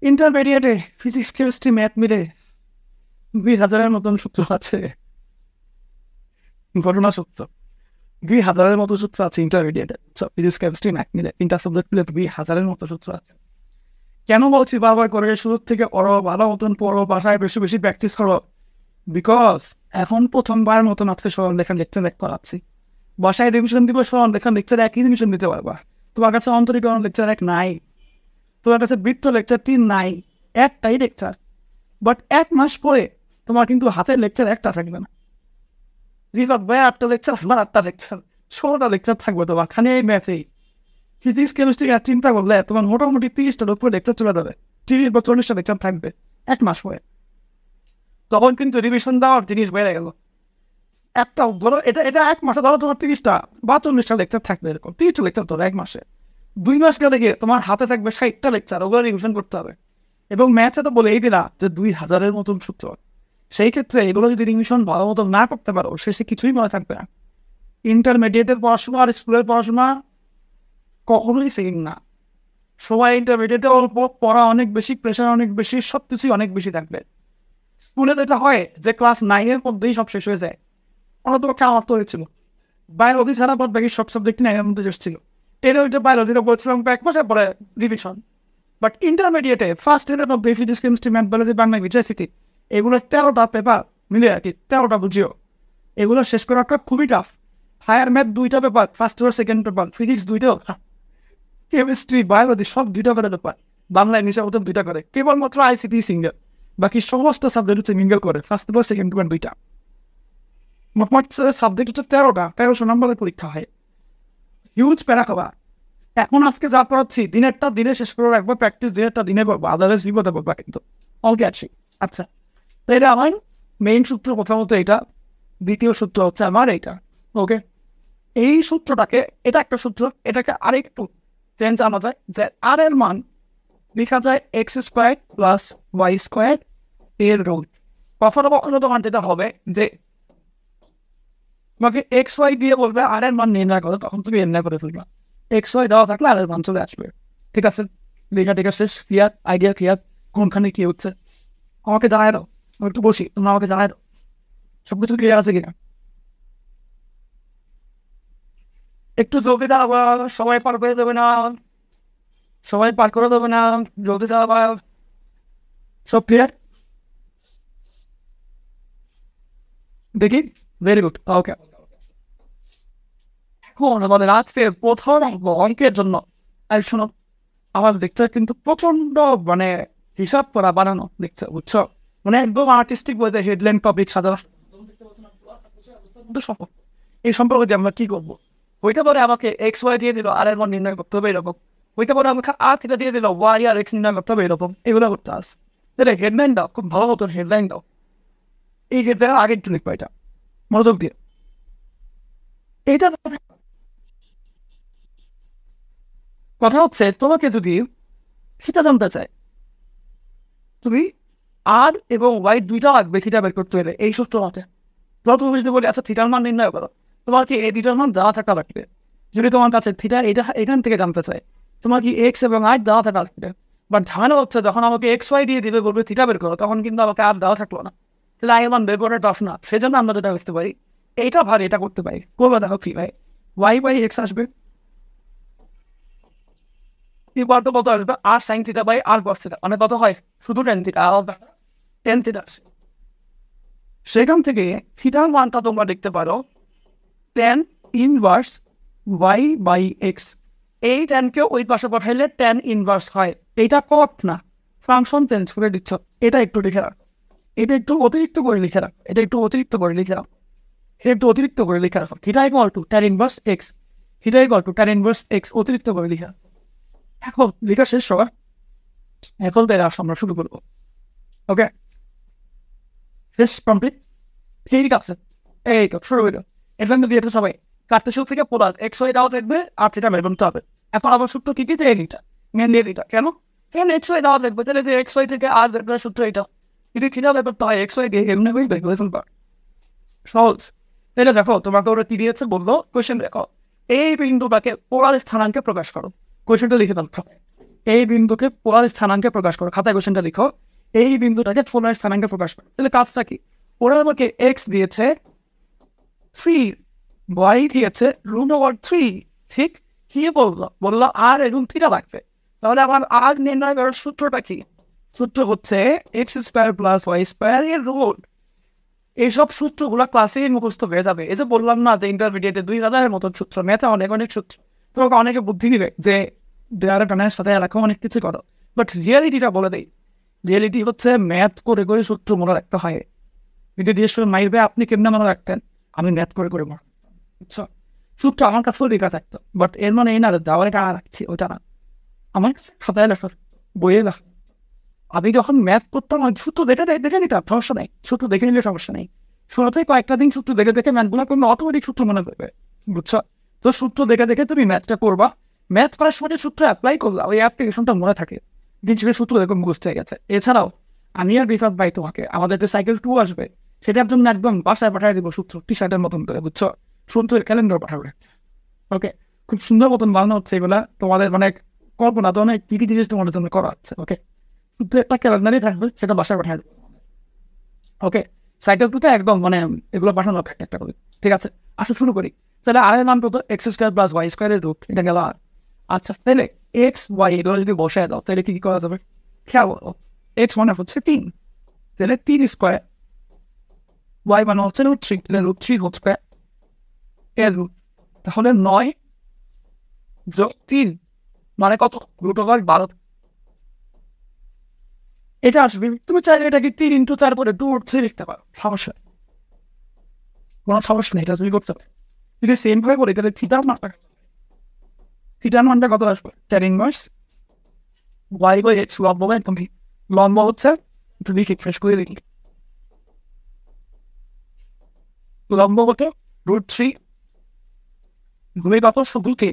ইন্টারমিডিয়েটে ফিজিক্স কেমিস্ট্রি ম্যাথ মিলে 20,000-এর মতন সূত্র আছে, ঘটনা সূত্র 20,000-এর মতো সূত্র আছে ইন্টারমিডিয়েটে। ফিজিক্স কেমিস্ট্রি ম্যাথ মিলে 3টা সাবজেক্ট মিলে 20,000-এর মতো সূত্র আছে। কেন বলছি বারবার করে শুরু থেকে পড়ো, ভালো মতন পড়ো, বাসায় বেশি বেশি প্র্যাকটিস করো। বিকজ এখন প্রথমবার মতন আজকে সরল লেখার লেকচার করাচ্ছি। বাসায় রিভিশন দিব, সরল লেখার লেকচার একই রিভিশন দিতে পারবা। তোমার কাছে অন্তরীকরণ লেকচার 1 নাই, তোমার কাছে বৃত্ত লেকচার 3 নাই, একটাই লেকচার। বাট 1 মাস পরে তোমার কিন্তু হাতের লেকচার একটা থাকবে না। রিফাত ভাই 8টা লেকচার, আমার 8টা লেকচার, 16টা লেকচার থাকবে তোমার খালি এই ম্যাথেই। ফিজিক্স কেমিস্ট্রি আর চিন্তা করলে তোমার মোটামুটি 30টার উপরে লেকচার চলে যাবে, 30 বা 40টা লেকচার থাকবে 1 মাস পরে। তখন কিন্তু রিভিশন দেওয়ার জিনিস বেড়ে গেল। একটা ধরো এটা 1 মাসে ধরো তোমার 30টা বা 40টা লেকচার থাকবে, এরকম 30টা লেকচার ধরো 1 মাসে। 2 মাস গেলে গিয়ে তোমার হাতে থাকবে 60টা লেকচার, ওগুলো রিভিশন করতে হবে। এবং ম্যাথে তো বলেই দিলা যে 2000-এর মতন সূত্র, সেই ক্ষেত্রে এগুলো যদি রিভিশন ভালো মতো না করতে পারো, শেষে কিছুই মনে থাকবে না। ইন্টারমিডিয়েটের পড়াশোনা আর স্কুলের পড়াশোনা কখনোই সেম না। সবাই ইন্টারমিডিয়েটে অল্প পড়া অনেক বেশি, প্রেশার অনেক বেশি, সব কিছুই অনেক বেশি থাকবে। স্কুলে যেটা হয় যে ক্লাস 9-এর মধ্যেই সব শেষ হয়ে যায়। অন্তপক্ষে আমার তো হয়েছিল, বায়োলজি ছাড়া বাদ বাকি সব সাবজেক্ট 9-এর মধ্যে শেষ ছিল। 10-এ ওইটা বায়োলজিটা বলছিলাম 1 মাসের পরে রিভিশন। বাট ইন্টারমিডিয়েটে ফার্স্ট ইয়ারের মধ্যে physics chemistry math biology Bangla ইংরেজি এগুলো 13টা পেপার মিলে আর কি, 13টা বুঝিও, এগুলো শেষ করা একটা খুবই টাফ। হায়ার ম্যাথ 2টা paper, first paper second paper, physics 2টাও, কেমিস্ট্রি বায়োলজি সব 2টা করে পেপার, বাংলা ইংলিশের মতন 2টা করে, কেবলমাত্র আইসিটি সিঙ্গেল, বাকি সমস্ত সাবজেক্ট হচ্ছে মিঙ্গেল করে, ফার্স্ট পেপার সেকেন্ড পেপার 2টা। মোটমাট সাবজেক্ট হচ্ছে 13টা, 1300 নম্বরের পরীক্ষা হয়। হিউজ প্যারা খাবা। এখন আজকে যা পড়াচ্ছি দিনেরটা দিনে শেষ করে রাখবো, প্র্যাকটিস দিনেরটা দিনে করবো, আদারওয়াইজ বিপদে পড়বা কিন্তু। ওকে আছি, আচ্ছা তো এটা আমার মেইন সূত্র প্রথমত এটা, দ্বিতীয় সূত্র হচ্ছে আমার এইটা। ওকে, এই সূত্রটাকে, এটা একটা সূত্র, এটাকে আরেকটু চেঞ্জ আনা যায় যে আর এর মান লেখা যায় X square plus Y square এর রুট। কখনো কখনো তোমার যেটা হবে যে তোমাকে এক্স ওয়াই দিয়ে বলবে আর এর মান নির্ণয় করো, তখন তুমি নির্ণয় করে ফেলবা। এক্স ওয়াই দেওয়া থাকলে আর এর মান চলে আসবে। ঠিক আছে, লেখা ঠিক আছে, ক্লিয়ার, আইডিয়া ক্লিয়ার, কোনখানে কি হচ্ছে আমাকে জানাই দাও। আমি একটু বসি, তোমরা আমাকে জানাই দাও সবকিছু ক্লিয়ার আছে কিনা। একটু জলদি যাওয়া, সবাই পার করে দেবে না, সবাই পার করে দেবে না, জলদি যাওয়া, সব ক্লিয়ার দেখি। ভেরি গুড, ওকে। এখন আমাদের আজকের প্রথম অঙ্কের জন্য শোনো, আমার লেকচার কিন্তু প্রচন্ড মানে হিসাব করা বানানো লেকচার, বুঝছো, মানে একদম আর্টিস্টিক বলতে হেডলাইন টপিক সাধারণ সফল। এই সম্পর্কে আমরা কি করবো, হইতে পারে আমাকে এক্স ওয়াই দিয়ে দিল আর এর মান নির্ণয় করতে হবে এরকম, হইতে পারে আমাকে আর থিটা দিয়ে দিল ওয়াই আর এক্স নির্ণয় করতে হবে এরকম, এগুলো করতে আস। তাহলে হেডলাইন দাও, খুব ভালো মতন হেডলাইন দাও। এই হেডলাইন আগে একটু লিখবো, এটা মনোযোগ দিয়ে। এইটা কথা হচ্ছে তোমাকে যদি থিটা জানতে চায়, তুমি আর এবং ওয়াই 2টা লাগবে থিটা বের করতে হলে এই সূত্র মতে। ধরো তুমি যদি বলি আচ্ছা থিটার মান নির্ণয় করো, তোমার কি এই 2টার মান দেওয়া থাকা লাগবে। যদি তোমার কাছে থিটা এটা এখান থেকে জানতে চায়, তোমার কি এক্স এবং আই দেওয়া থাকা লাগবে। বাট ঝামেলা হচ্ছে যখন আমাকে এক্স ওয়াই দিয়ে দিবে, বলবে থিটা বের করো, তখন কিন্তু আমাকে আর দেওয়া থাকলো না, তাহলে আই মান বের করা টাফ না। সেজন্য আমরা যেটা করতে পারি, এইটা ভাই এটা করতে পারি, করবে দেখো কি ভাই, ওয়াই বাই এক্স আসবে, কত আসবে R sine theta by R cos theta, মানে কত হয় শুধু টেন থিটা, আলাদা টেন থিটা আসে। সেখান থেকে থিটার মানটা তোমরা দেখতে পারো tan inverse Y by X, এই টেনকে ওই পাশে পাঠাইলে টেন ইনভার্স হয়। এইটা কত না, ফাংশন চেঞ্জ করে দিচ্ছ, এটা একটু লিখে রাখো, এটা একটু অতিরিক্ত করে লিখে রাখো, এটা একটু অতিরিক্ত করে লিখে রাখো, এটা একটু অতিরিক্ত করে লিখে রাখো, theta equal to ten inverse x, theta equal to ten inverse x অতিরিক্ত করে লিখে রাখো। এখন লেখা শেষ সবার, এখন তাই আমরা শুরু করবো। ওকে, শেষ কমপ্লিট, ঠিক আছে, এই তো শুরু হইল। এটা দিয়ে সবাই কাটতে শুরু থেকে পোলার এক্স ওয়াই দাও দেখবে আর সেটা বের করতে হবে। এখন আবার সূত্র কি কি এইটা মেনলি এটা, কেন কেন এক্স ওয়াই দাও দেখবে, তাহলে এক্স ওয়াই থেকে আর দেখবে সূত্র এটা, যদি খিদা ব্যাপারটা হয় এক্স ওয়াই দিয়ে এমনি হয়ে দেখবে সহজ। তাহলে দেখো তোমাকে ওরা কি দিয়েছে বললো, কোয়েশ্চেন দেখো, এই বিন্দুটাকে পোলার স্থানাঙ্কে প্রকাশ করো, কোয়েশ্চেনটা লিখে দাও, এই বিন্দুকে পোলার স্থানাঙ্কে প্রকাশ করো, খাতায় কোয়েশ্চেনটা লিখো, এই বিন্দুটাকে পোলার স্থানাঙ্কে প্রকাশ করো। তাহলে কাজটা কি, ওরা আমাকে এক্স দিয়েছে 3, ওয়াই দিয়েছে √3, ঠিক কি বললো আর এবং থিটা লাগবে। তাহলে আমার আর নির্ণয় করার সূত্রটা কি, সূত্র হচ্ছে X square plus Y square এর রুট। এইসব সূত্রগুলো ক্লাসে মুখস্থ হয়ে যাবে। এই যে বললাম না যে ইন্টারমিডিয়েটে 2000-এর মতন সূত্র, ম্যাথে অনেক অনেক সূত্র, তোমাকে অনেকে বুদ্ধি দিবে যে দেয়ারে টানের সাথে এলাকা অনেক কিছু করো, বাট রিয়ালিটিটা বলে দেই, রিয়ালিটি হচ্ছে ম্যাথ করে করে সূত্র মনে রাখতে হয়। যদি জিজ্ঞেস করে মাইরবে আপনি কেমনে মনে রাখতেন, আমি ম্যাথ করে করে মনে রাখতাম, বুঝছো, সূত্র আমার কাছেও লেখা থাকতো, বাট এর মানে এই না দেওয়ারে টাকা রাখছি ওইটা না, আমার কাছে খাতায় লেখা বইয়ে লেখা। আমি যখন ম্যাথ করতাম সূত্র দেখে নিতাম, সমস্যা নেই, সূত্র দেখে নিলে সমস্যা নেই, শুরুতেই কয়েকটা দিন সূত্র দেখে দেখে ম্যাথগুলো করলে অটোমেটিক সূত্র মনে করবে, বুঝছো। তো সূত্র দেখে দেখে তুমি ম্যাথটা করবা, ম্যাথ করার সময় সূত্র অ্যাপ্লাই করলা, ওই অ্যাপ্লিকেশনটা মনে থাকে, দিন শেষে সূত্র দেখুন বুঝতে গেছে। এছাড়াও আমি আর বিফাত ভাই তোমাকে আমাদের যে সাইকেল 2 আসবে সেটার জন্য একদম বাসায় পাঠিয়ে দেবো সূত্র, টি শার্টের মতন করে, বুঝছো, সূত্রের ক্যালেন্ডার পাঠাবে। ওকে, খুব সুন্দর মতন বানানো হচ্ছে এগুলা, তোমাদের মানে কল্পনা তো অনেক কি কি জিনিস তোমাদের জন্য করা হচ্ছে। ওকে, শুধু একটা ক্যালেন্ডারই থাকবে, সেটা বাসায় পাঠিয়ে দেবো। ওকে, সাইকেল 2তে একদম মানে এগুলো পাঠানো একটা করে, ঠিক আছে। আসলে শুরু করি, তাহলে আর এর মান কত, এক্স স্কোয়ার প্লাস ওয়াই স্কোয়ারের রুট, এটা গেল আর। আচ্ছা, তাহলে এক্স ওয়াই এগুলো যদি বসায় দাও তাহলে কি করা যাবে, খেয়াল করো, এক্স মানে হচ্ছে 3, তাহলে 3 স্কোয়ার, ওয়াই মানে হচ্ছে √3, তাহলে √3 হোল স্কোয়ার এর রুট, তাহলে 9 যোগ 3 মানে কত, √12। এটা আসবে, তুমি চাইলে এটাকে 3 × 4 করে 2√3 লিখতে পারো, সমস্যা কোনো সমস্যা নেই, এটা তুমি করতে পারো। যদি সেম ভাবে বলি তাহলে থিটার মানটা কত আসবে, tan inverse Y by X, লম্ব বাই তুমি লম্ব হচ্ছে, একটু লিখি ফ্রেশ করে লিখি, লম্ব কত √3, ঘুরে কত শুধু কে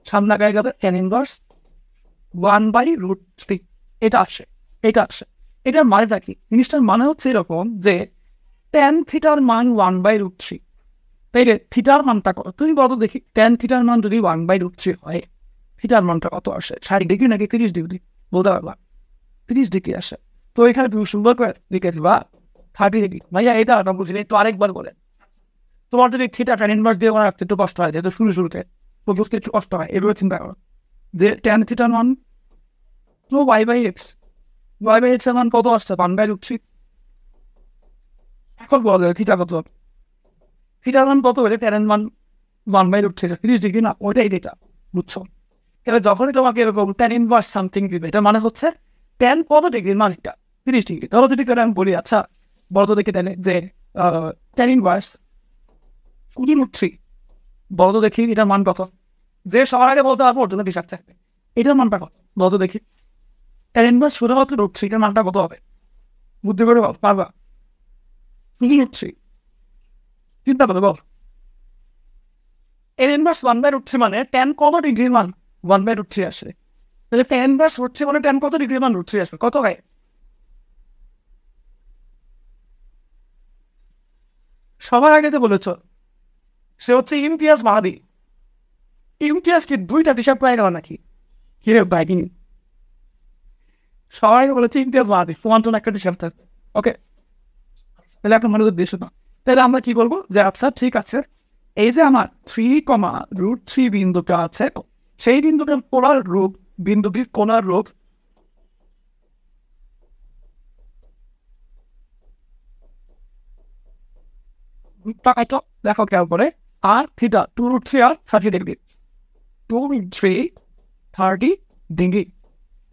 সামনে গায়ে গেলে tan ইনভার্স 1/√3, এটা আসে, এটা আসে। এটার মানেটা কি, জিনিসটার মানে হচ্ছে এরকম যে tan থিটার মান 1/√3, তাই রে থিটার মানটা কত তুমি বলো দেখি, tan থিটার মান যদি 1/√3 হয়, থিটার মানটা কত আসে, 60 ডিগ্রি নাকি 30 ডিগ্রি, বলতে পারবা 30 ডিগ্রি আসে। তো এখানে তুমি সুন্দর করে লিখে দিবা 30 ডিগ্রি। ভাইয়া এটা না বুঝলি, তো আরেকবার বলে, তোমার যদি থিটা tan ইনভার্স দিয়ে রাখতে একটু কষ্ট হয়, যেহেতু শুরুতে বুঝতে একটু কষ্ট হয়, এভাবে চিন্তা করো যে tan থিটার মান তো ওয়াই বাই এক্স এর মান কত আসছে 1/√3। এখন বলা যায় থিটা কত, থিটার মান কত হলে tan মান 1/√3, 30 ডিগ্রি না, ওইটাই ডেটা, বুঝছো। এবার যখনই তোমাকে এরকম tan ইনভার্স সামথিং দিবে, এটা মানে হচ্ছে tan কত ডিগ্রির মান, এটা 30 ডিগ্রি। তাহলে যদি আমি বলি আচ্ছা বলতো দেখি তাহলে যে tan ইনভার্স 3, বলতো দেখি এটার মান কত, যে সবার আগে বলতে পারবো ওর জন্য হিসাব থাকবে, এটার মানটা কত বলতো দেখি, tan ইনভার্স শুধুমাত্র √3, এটার মানটা কত হবে, বুদ্ধি করে পারবা, 3, চিন্তা করো বল, tan ইনভার্স 1/√3 মানে tan কত ডিগ্রির মান 1/√3 আসে, তাহলে tan ইনভার্স হচ্ছে মানে tan কত ডিগ্রির মান √3 আসবে, কত হয়, সবার আগে যে বলেছ সে হচ্ছে ইমতিয়াজ মাহাদি। ইমতিয়াজ কি 2টা হিসাব পাই গেল নাকি, হিরে বাইকিং সবাই বলেছে ইমতিয়াজ মাহাদি, তোমার জন্য একটা হিসাব থাকবে। ওকে, তাহলে একটা মানুষের দেশ না, তাহলে আমরা কি বলবো যে আচ্ছা ঠিক আছে, এই যে আমার 3,√3 বিন্দুটা আছে, সেই বিন্দুটার পোলার রূপ, বিন্দুটির কোণার রূপ দেখো খেয়াল করে, আর থিটা 2√3 আর 30 ডিগ্রি, 2√3 30 ডিগ্রি,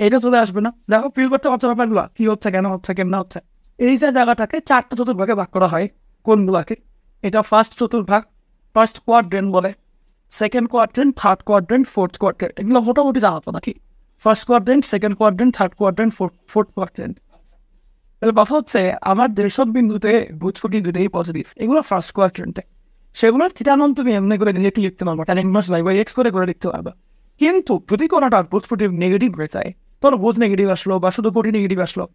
এটা চলে আসবে না? দেখো ফিল করতে পারছো ব্যাপারগুলো কি হচ্ছে, কেন হচ্ছে, কেমন হচ্ছে। এই যে জায়গাটাকে 4টা চতুর্ভাগে ভাগ করা হয়, কোনগুলাকে? এটা ফার্স্ট চতুর্ভাগ, ফার্স্ট কোয়াড্রেন্ট বলে, second quadrant, third quadrant, fourth quadrant, এগুলো মোটামুটি জানাতো নাকি? First quadrant, second quadrant, third quadrant, fourth quadrant. তাহলে কথা হচ্ছে আমার যেসব বিন্দুতে ভুজফুটি দুটোই পজিটিভ, এগুলো ফার্স্ট কোয়াড্রেন্টে, সেগুলোর থিটানন তুমি এমনি করে ডিরেক্টলি লিখতে পারবো, tan ইনভার্স বাই এক্স করে লিখতে পারবা। কিন্তু যদি কোনোটা ভুজফুটি নেগেটিভ হয়ে যায়, তোর ভুজ নেগেটিভ আসলো বা শুধু কোটি নেগেটিভ আসলো,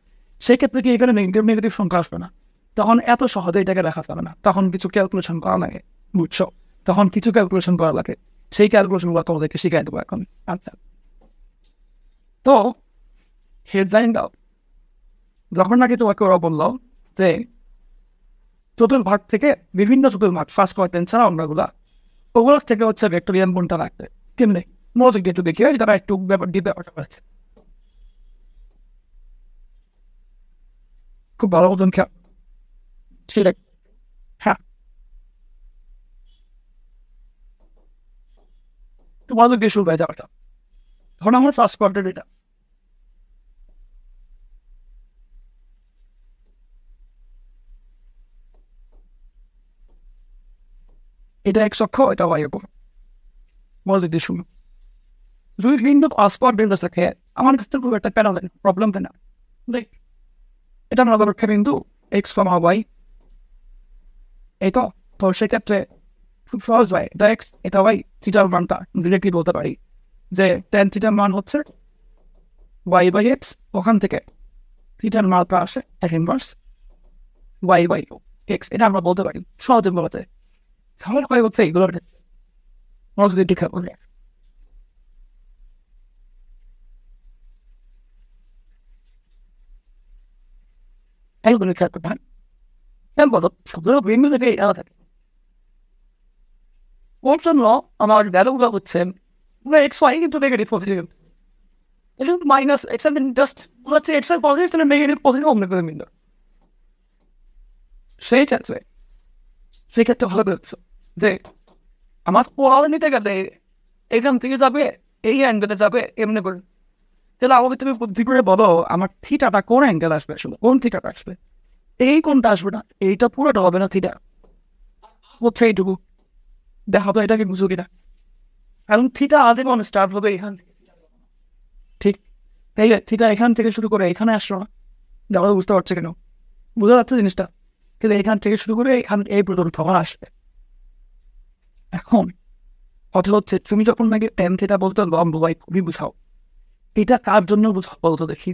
সেই ক্ষেত্রে কি এখানে নেগেটিভ সংখ্যা আসবে না? তখন এত সহজে এটাকে দেখা যাবে না, তখন কিছু ক্যালকুলেশন করা লাগে, বুঝছো? তখন কিছু ক্যালকুলেশন করা লাগে, সেই ক্যালকুলেশনগুলো তোমাদেরকে শিখাই দেবো এখন। আচ্ছা, তো হেডলাইন দাও, যখন নাকি তোমাকে ওরা বললো যে চতুর্ভাগ থেকে বিভিন্ন চতুর্ভাগ, ফার্স্ট কোয়াড্রেন্ট ছাড়া অন্যগুলা, ওগুলোর থেকে হচ্ছে ভেক্টোরিয়ান কোণটা রাখতে, কেমনি মনোযোগ দিয়ে একটু দেখি, তারা একটু ব্যাপার দিয়ে ব্যাপারটা পাচ্ছে, খুব ভালো মতন খেয়াল। সেটা হ্যাঁ, একটু মনোযোগ দিয়ে শুরু হয়ে যাওয়াটা। ধরুন আমার ফার্স্ট কোয়াড্রেন্ট এটা, এটা এক্স অক্ষ, এটা ওয়াই অক্ষ, মনোযোগ দিয়ে শুনুন। যদি ভিন্ন ফার্স্ট কোয়াড্রেন্ট থাকে, আমার ক্ষেত্রে খুব একটা প্যারা প্রবলেম হয় না, লাইক এটা আমার লক্ষ্য বিন্দু এক্স কমা ওয়াই, এই তো। তো সেক্ষেত্রে খুব সহজ হয়, এটা এক্স এটা ওয়াই, থিটার মানটা ডিরেক্টলি বলতে পারি যে tan থিটার মান হচ্ছে ওয়াই বাই এক্স, ওখান থেকে থিটার মানটা আসে tan inverse Y by X, এটা আমরা বলতে পারি, সহজে বলা যায়। তাহলে হয় হচ্ছে এইগুলোর মনোযোগ দিয়ে খেয়াল করলে, এইগুলো খেয়াল করতে হয়। খেয়াল করো সবগুলো ভিন্ন থেকে এরা থাকে, ওর জন্য আমার ভ্যালুগুলো হচ্ছে এক্স ওয়াই কিন্তু নেগেটিভ পজিটিভ, এটা কিন্তু মাইনাস এক্স জাস্ট হচ্ছে এক্স ওয়াই পজিটিভ, তাহলে নেগেটিভ পজিটিভ অন্য করে মিলল। সেই ক্ষেত্রে সেক্ষেত্রে ভালো করছো যে আমার পোলার নিতে গেলে এখান থেকে যাবে, এই অ্যাঙ্গেলে যাবে, এমনি করে। তাহলে আমাকে তুমি বুদ্ধি করে বলো আমার থিটাটা কোন অ্যাঙ্গেল আসবে, আসলে কোন থিটাটা আসবে? এই কোনটা আসবে না, এইটা পুরোটা হবে না, থিটা হচ্ছে এইটুকু। দেখা তো এটাকে বুঝো কিনা, কারণ থিটা আজীবন স্টার্ট হবে এখান থেকে, ঠিক? তাই থিটা এখান থেকে শুরু করে এখানে আসলো না, দেখো বুঝতে পারছো কেন? বোঝা যাচ্ছে জিনিসটা? কিন্তু এখান থেকে শুরু করে এখান এই পর্যন্ত আসবে। এখন কথা হচ্ছে তুমি যখন নাকি টেন থিটা বলতে লম্ব বাই খুবই বুঝাও, এটা কার জন্য বুঝাও বলতো দেখি?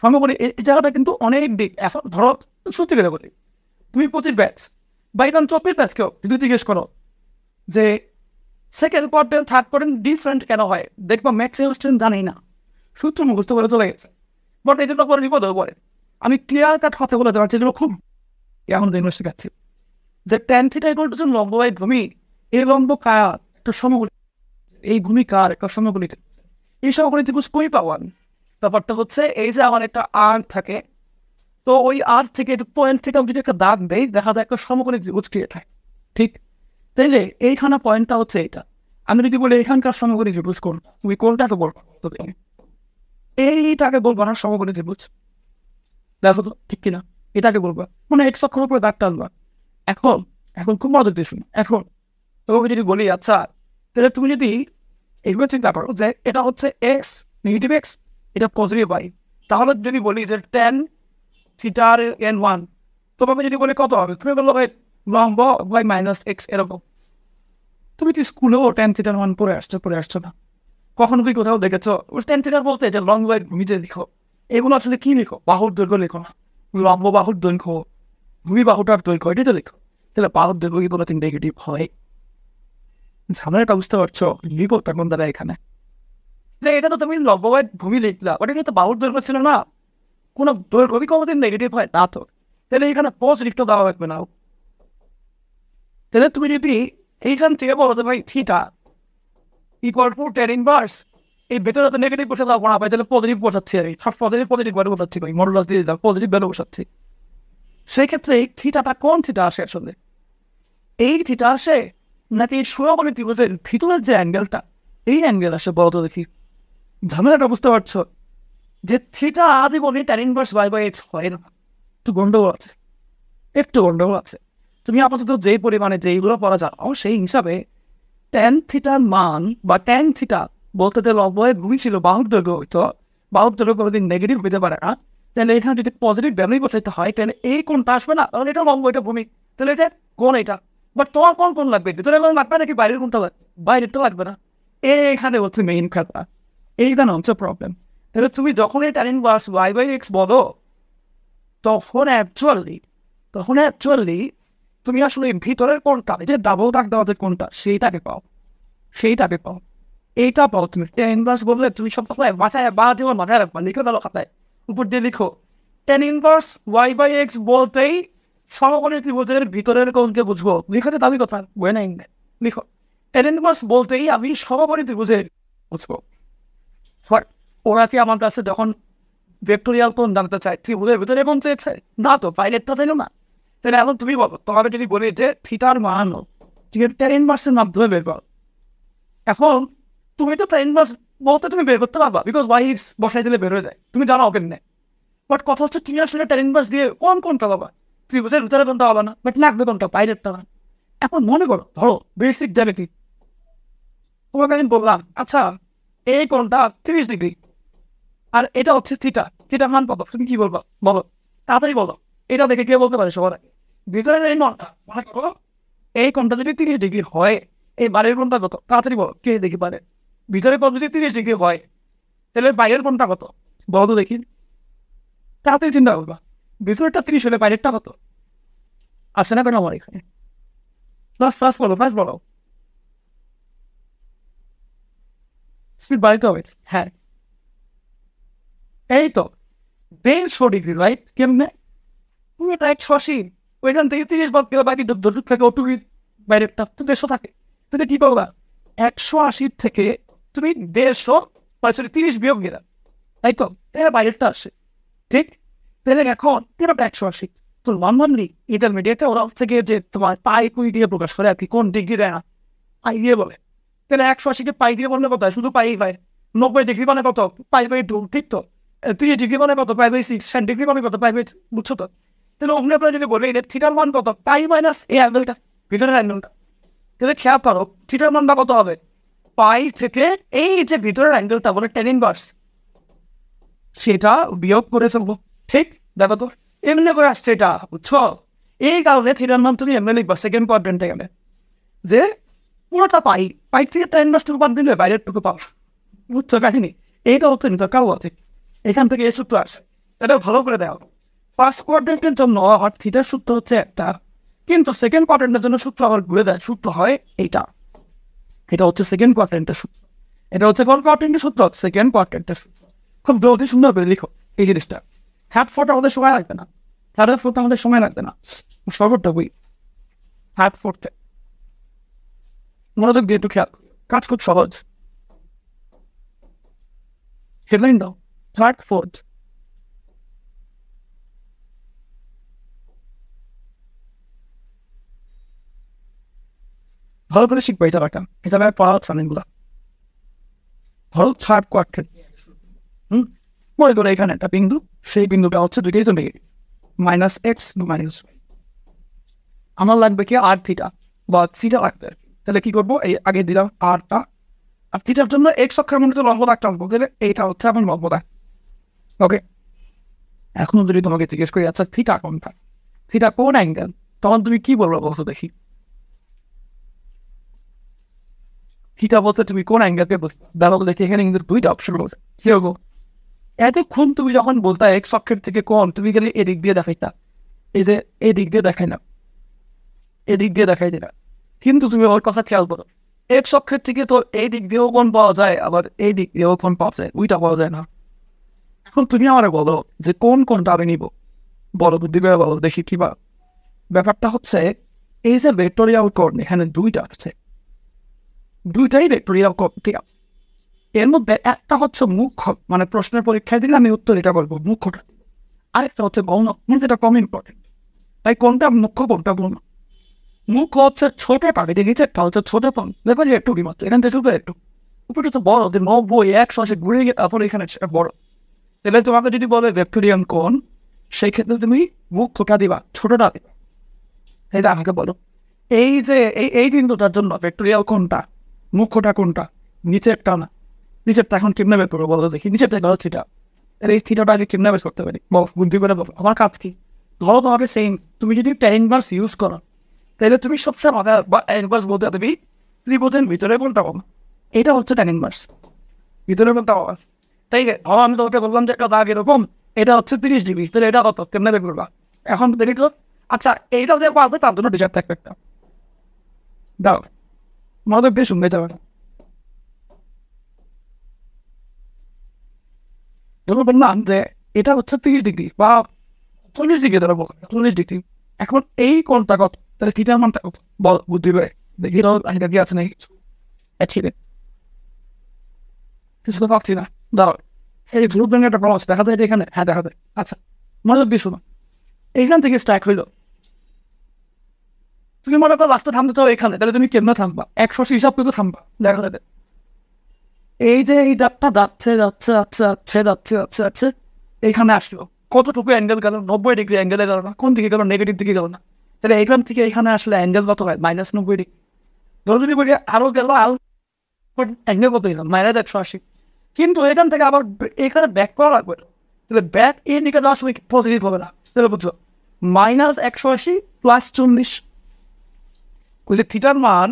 সম্ভব এই জায়গাটা কিন্তু অনেক দিক। এখন ধরো সত্যি করে বলি, তুমি 25 ব্যাচ বা এখন 24 ব্যাচ কেউ যদি জিজ্ঞেস করো যে second quarter third quarter different কেন হয়, দেখবো ম্যাক্সিমাম স্টুডেন্ট জানেই না, সূত্র মুখস্থ করে চলে গেছে। বাট এই জন্য পরে বিপদ হয়ে পড়ে। আমি ক্লিয়ার কাট কথা বলে দেওয়ার যেগুলো খুব এখন জিনিস শেখাচ্ছি যে টেন থিটা ইকুয়াল টু লম্ব বাই ভূমি, এই লম্ব কার একটা সমগুলি, এই ভূমি কার একটা সমগুলিতে, এই সমগুলিতে কই পাওয়ান। ব্যাপারটা হচ্ছে এই যে আমার একটা আর থাকে, তো ওই আর থেকে পয়েন্ট থেকে আমি যদি একটা দাগ দেই, দেখা যায় একটা সমকোণী ত্রিভুজ ক্রিয়েট হয়, ঠিক? তাইলে এইখানে পয়েন্টটা হচ্ছে এটা। আমি যদি বলি এখানকার সমকোণী ত্রিভুজ কোন, তুমি কোনটাকে বলবো? তো এইটাকে বলবো না সমকোণী ত্রিভুজ, দেখো তো ঠিক কিনা? এটাকে বলবো, মানে এক্স অক্ষের উপরে দাগ টানবা। এখন এখন খুব মজা দিয়ে শুনো। এখন তোমাকে যদি বলি আচ্ছা তাহলে তুমি যদি এইভাবে চিন্তা করো যে এটা হচ্ছে এক্স নেগেটিভ এক্স, এটা পজিটিভ ওয়াই, তাহলে যদি বলি যে টেন থিটার n1, তোমাকে যদি বলে কত হবে, তুমি বললো ভাই লম্ব বাই মাইনাস এক্স এরকম। তুমি কি স্কুলেও টেন থিটার মান পড়ে আসছো না? কখনো কি কোথাও দেখেছো টেন থিটার বলতে যে লম্ব বাই ভূমি যে লিখো, এগুলো আসলে কি লিখো? বাহুর দৈর্ঘ্য লিখো না, লম্ব বাহুর দৈর্ঘ্য, ভূমি বাহুটার দৈর্ঘ্য, এটাই তো লিখো। তাহলে বাহুর দৈর্ঘ্য কি কোনো নেগেটিভ হয়? ঝামেলাটা বুঝতে পারছো? লিখো তখন তারা এখানে যে এটা তো তুমি লম্ববাদ ভূমি লিখলা, ওটা কিন্তু বাহুর দৈর্ঘ্য ছিল না, কোনো দৈর্ঘ্য কোনোদিন নেগেটিভ হয় না তো, তাহলে এখানে পজিটিভটা দেওয়া লাগবে না। তাহলে তুমি যদি এইখান থেকে বলো যে ভাই theta equal to ten inverse, এই ভেতরে তো নেগেটিভ বসে দেওয়া না পাই, তাহলে পজিটিভ বসাচ্ছি আর সব পজিটিভ ভ্যালু বসাচ্ছি ভাই, মডুলাস দিয়ে দিলাম পজিটিভ ভ্যালু বসাচ্ছি। সেই ক্ষেত্রে এই থিটাটা কোন থিটা আসে আসলে? এই থিটা আসে নাকি সুরমণি ত্রিভুজের ভিতরের যে অ্যাঙ্গেলটা, এই অ্যাঙ্গেল আসে? বলতো দেখি, ঝামেলাটা বুঝতে পারছো? যে থিটা আজীবনই tan inverse by by X হয় না, একটু গন্ডগোল আছে, একটু গন্ডগোল আছে। তুমি আপাতত যেই পরিমাণে যেইগুলো পড়া যাও সেই হিসাবে ট্যান থিটার মান বা ট্যান থিটা বলতে যে লম্বয়ের ভূমি ছিল বাহুর দৈর্ঘ্য হইতো, বাহুর দৈর্ঘ্য কোনোদিন নেগেটিভ হইতে পারে না, তাহলে এখানে যদি পজিটিভ ভ্যালুই বসাইতে হয় তাহলে এই কোণটা আসবে না, কারণ এটা লম্ব এটা ভূমি, তাহলে এটা কোণ এটা। বাট তোমার কোন লাগবে? ভিতরে কোন লাগবে নাকি বাইরের কোনটা লাগবে? বাইরেরটা লাগবে না। এখানে হচ্ছে মেইন কথা, এইখানে হচ্ছে প্রবলেম। তাহলে তুমি যখন এই tan inverse Y by X বলো তখন অ্যাকচুয়ালি তুমি আসলে ভিতরের কোনটা, যে ডাবল দাগ দেওয়া যে কোনটা সেইটাকে পাও, এইটা পাও। তুমি ট্যান ইনভার্স বললে তুমি সব সময় মাথায় বা যেমন মাথায় রাখবা, লিখে দাও খাতায় উপর দিয়ে লিখো tan inverse Y by X বলতেই সমকোণী ত্রিভুজের ভিতরের কোণকে বুঝবো। লিখতে দাবি কথা বই নাই, লিখো ট্যান ইনভার্স বলতেই আমি সমকোণী ত্রিভুজের বুঝবো। ওরা কি আমার কাছে যখন ভেক্টোরিয়াল কোণ জানতে চায় ত্রিভুজের ভিতরে কোণ চেয়েছে না, তো বাইরেরটা চাইল না। তাহলে এখন তুমি বলো, তোমাকে যদি বলি যে থিটার মান ঠিক আছে ট্যান ইনভার্সের মাধ্যমে বের করো, এখন তুমি তো ট্যান ইনভার্স বলতে তুমি বের করতে পারবা, বিকজ ওয়াই এক্স বসাই দিলে বের হয়ে যায়, তুমি জানো ওপেন নেই। বাট কথা হচ্ছে তুমি আসলে ট্যান ইনভার্স দিয়ে কোনটা পাবা? ত্রিভুজের ভিতরে কোনটা পাবা না, বাট লাগবে কোনটা? বাইরেরটা না। এখন মনে করো, ধরো বেসিক জ্যামিতি, তোমাকে আমি বললাম আচ্ছা এই কোণটা 30 ডিগ্রি আর এটা হচ্ছে থিটা, থিটার মান কত? তুমি কি বলবো বলো, তাড়াতাড়ি বলো। এটা দেখে কে বলতে পারে সবার আগে? ভিতরের এই নটা মনে করো, এই কোণটা যদি 30 ডিগ্রি হয়, এই বাইরের কোণটা কত? তাড়াতাড়ি বলো, কে দেখি পারে? ভিতরের কোণ যদি 30 ডিগ্রি হয় তাহলে বাইরের কোণটা কত? বলো দেখি, তাড়াতাড়ি চিন্তা করবা। ভিতরেরটা 30 হলে বাইরেরটা কত? আসছে না কেন আমার এখানে? ফার্স্ট বলো, স্পিড বাড়াইতে হবে। হ্যাঁ এই তো 150 ডিগ্রি, রাইট? কেমনে? তুমি এটা 180, ওইখান থেকে 30 বাদ গেলে বাকি দূর থেকে ওটুকু বাইরেরটা তো 150 থাকে। তুমি কি করবা? 180 থেকে তুমি 150 30 বিয়োগ গেলা, তাই তো? তাহলে বাইরেরটা আসে, ঠিক? তাহলে এখন পুরোটা 180 তো নর্মালি ইন্টারমিডিয়েটে ওরা হচ্ছে গিয়ে যে তোমার পাই কুই দিয়ে প্রকাশ করে আর কি, কোন ডিগ্রি দেয় না, পাই দিয়ে বলে। তাহলে 180কে পাই দিয়ে বললে কত হয়? শুধু পাই হয়। 90 ডিগ্রি মানে কত? পাই বাই 2, ঠিক তো? 30 ডিগ্রি মানে কত? Pi by 6। 60 ডিগ্রি মানে কত? পাই বাই, বুঝছো তো? তাহলে অন্য আপনারা যদি বলে এটা থিটার মান কত? পাই মাইনাস এই অ্যাঙ্গেলটা, ভিতরের অ্যাঙ্গেলটা। তাহলে খেয়াল করো থিটার মানটা কত হবে? পাই থেকে এই যে ভিতরের অ্যাঙ্গেলটা বলে ট্যান ইনভার্স, সেটা বিয়োগ করে ফেলবো, ঠিক? দেখো তো এমনি করে আসছে এটা, বুঝছো? এই কারণে থিটার মান তুমি এমনি লিখবা সেকেন্ড কোয়াড্রেন্টে গেলে, যে পুরোটা পাই থেকে ট্যান ইনভার্সটুকু বাদ দিলে বাইরের টুকু পাও। বুঝছো কাহিনী? এইটা হচ্ছে নিত কাউ আছে, এখান থেকে এই সূত্র আসে। এটা ভালো করে দেওয়া। ফার্স্ট কোয়াড্রেন্টের জন্য থিটার সূত্র হচ্ছে একটা, কিন্তু সেকেন্ড কোয়াড্রেন্টের জন্য সূত্র আবার ঘুরে দেয়, সূত্র হয় এইটা। এটা হচ্ছে সেকেন্ড কোয়াড্রেন্টের সূত্র, এটা হচ্ছে কোন কোয়াড্রেন্টের সূত্র? সেকেন্ড কোয়াড্রেন্টের সূত্র। খুব জলদি সুন্দর করে লিখো এই জিনিসটা। হ্যাট ফোরটা আমাদের সময় লাগবে না, থার্ড ফোরটা আমাদের সময় লাগবে না, সর্বটা বই হ্যাট ফোরতে মনোযোগ দিয়ে একটু খেয়াল, কাজ খুব সহজ। হেডলাইন দাও, থার্ড ফোর্থ। ভালো করে শিখবো এই জায়গাটা, এই জায়গায় পড়া হচ্ছে অনেকগুলো। ধরো থার্ড কোয়াড্রেন্ট, মনে করো এখানে একটা বিন্দু, সেই বিন্দুটা হচ্ছে দুইটাই চলে গেছে মাইনাস এক্স মাইনাস ওয়াই। আমার লাগবে কি আর থিটা বা থিটা লাগবে। তাহলে কি করবো? এই আগে দিলাম আরটা, আর থিটার জন্য এক্স অক্ষের মধ্যে লম্ব দাগটা আনবো, তাহলে এইটা হচ্ছে আমার লম্ব দাগ। ওকে, এখন যদি তোমাকে জিজ্ঞেস করি আচ্ছা থিটা কোনটা, থিটা কোন অ্যাঙ্গেল, তখন তুমি কি বলবো বলতো দেখি? থিটা বলতে তুমি কোন অ্যাঙ্গেলকে দেখো দেখি, এখানে কিন্তু দুইটা অপশন বলছে। কি হবো? এতক্ষণ তুমি যখন বলতা এক্স অক্ষের থেকে কোন, তুমি গেলে এদিক দিয়ে দেখাইতা, এই যে এই দিক দিয়ে দেখাই না, এদিক দিয়ে দেখাই দিলা। কিন্তু তুমি ওর কথা খেয়াল করো, এক্স অক্ষের থেকে তো এই দিক দিয়েও কোণ পাওয়া যায়, আবার এই দিক দিয়েও কোণ পাওয়া যায়, ওইটা পাওয়া যায় না। এখন তুমি আমার বলো যে কোনটা আমি নিব, বলো বুদ্ধি করে বলো দেখি কিবা। ব্যাপারটা হচ্ছে এই যে ভেক্টোরিয়াল কোণ এখানে দুইটা আছে, দুইটাই ভেক্টোরিয়াল কোণ, ঠিক আছে। এর মধ্যে একটা হচ্ছে মুখ্য, মানে প্রশ্নের পরীক্ষায় দিলে আমি উত্তর এটা বলবো মুখ্যটা, আরেকটা হচ্ছে গৌণ, যেটা কম ইম্পর্টেন্ট। তাই কোনটা মুখ্য কোনটা গৌণ? মুখ্য হচ্ছে ছোট পাবে, দেখেছি একটা হচ্ছে ছোট কোণ, ব্যাপার একটু কি মাত্র এখান থেকে একটু উপরে হচ্ছে বড়, 90 180 ঘুরে গিয়ে তারপরে এখানে বড়। তাহলে তোমাকে যদি বলে ভেক্টোরিয়াল কোণ, সেই ক্ষেত্রে তুমি মুখ্যটা দিবা, ছোটটা দিবা। এটা আমাকে বলো, এই যে এই বিন্দুটার জন্য ভেক্টোরিয়াল কোণটা মুখ্যটা কোনটা? নিচেরটা না, নিচেরটা এখন কেমনে বের করবো বলো দেখি, নিচেরটা ধরো থিটা, এই থিটাটা আগে কেমনে বের করতে পারি বুদ্ধি করে বলো। আমার কাজ কি, ধরো তোমাকে সেম, তুমি যদি tan ইনভার্স ইউজ করো তাহলে তুমি সবসময় মাথায় বা ইনভার্স বলতে তুমি ত্রিভুজের ভিতরে কোনটা পাবো, এটা হচ্ছে tan ইনভার্স, ভিতরে কোনটা পাবা। তাই ধরো আমি তোমাকে বললাম যে একটা দাগ এরকম, এটা হচ্ছে 30 ডিগ্রি, তাহলে এটা কত কেমনে বের করবা? এখন দেখি তো, আচ্ছা এইটা যে পাবে তার জন্য ডিজাইন থাকবে একটা, দাও আমাদের বেশ শুনতে যাবে না। ধরো বললাম যে এটা হচ্ছে 30 ডিগ্রি বা 40 ডিগ্রি, ধরো 40 ডিগ্রি। এখন এই কোণটা কত, তাহলে থিটার মানটা কত বল বুদ্ধি করে দেখি, এটা কি আছে নাকি কিছু কিছু তো পাচ্ছি না। দাঁড়াও, এই গ্রুপ ব্যাঙ্গে একটা ক্রস দেখা যায় এখানে, হ্যাঁ দেখা যায়। আচ্ছা মনোযোগ দিয়ে শোনো, এইখান থেকে স্ট্রাইক হইলো, তুমি মনে করো রাস্তা থামতে চাও এখানে, তাহলে তুমি কেমনে থামবা? 180 হিসাব করে থামবা, দেখা যাবে এই যে এই ডাকটা যাচ্ছে যাচ্ছে যাচ্ছে যাচ্ছে যাচ্ছে যাচ্ছে যাচ্ছে এইখানে আসলো, কতটুকু অ্যাঙ্গেল গেল? 90 ডিগ্রি অ্যাঙ্গেলে গেল না, কোন দিকে গেল? নেগেটিভ দিকে গেল না। তাহলে এইখান থেকে এখানে আসলে অ্যাঙ্গেল কত হয়? -90 ডিগ্রি। ধরো যদি বলি আরো গেল, আরো অ্যাঙ্গেল কত গেল? -180। কিন্তু এখান থেকে আবার এখানে ব্যাক করা লাগবে, তাহলে ব্যাক এই দিকে যাওয়ার সময় পজিটিভ হবে না, তাহলে বুঝছো -180 + 40। বুঝলে থিটার মান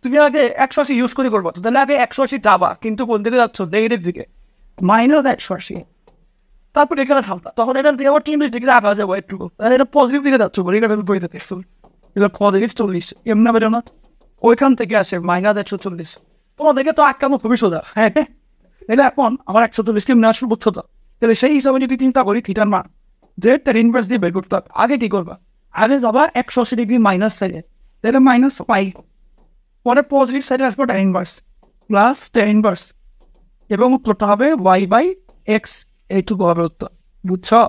তুমি আগে 180 ইউজ করে করবো, তাহলে আগে 180 যাবা, কিন্তু কোন দিকে যাচ্ছ? নেগেটিভ দিকে, -180। তারপর এখানে থামতা, তখন এখান থেকে আবার 30 ডিগ্রি আঁকা যাবো একটু, তাহলে এটা পজিটিভ দিকে যাচ্ছ বলে এটা বইতে এটা পজিটিভ 40 এমনি বেরো না, ওইখান থেকে আসে -140। তোমাদেরকে তো আটকানো খুবই সোজা, হ্যাঁ। তাহলে এখন আমার 140 কেমনে আসলো বুঝছো তো? তাহলে সেই হিসাবে যদি চিন্তা করি থিটার মান যে tan ইনভার্স দিয়ে বের করতে হবে, আগে কি করবা? আগে যাবা 180 ডিগ্রি মাইনাস সাইডে, তাহলে -π, পরে পজিটিভ সাইডে আসবো tan inverse plus tan inverse, এবং উত্তরটা হবে y/x, এইটুকু হবে উত্তর, বুঝছো?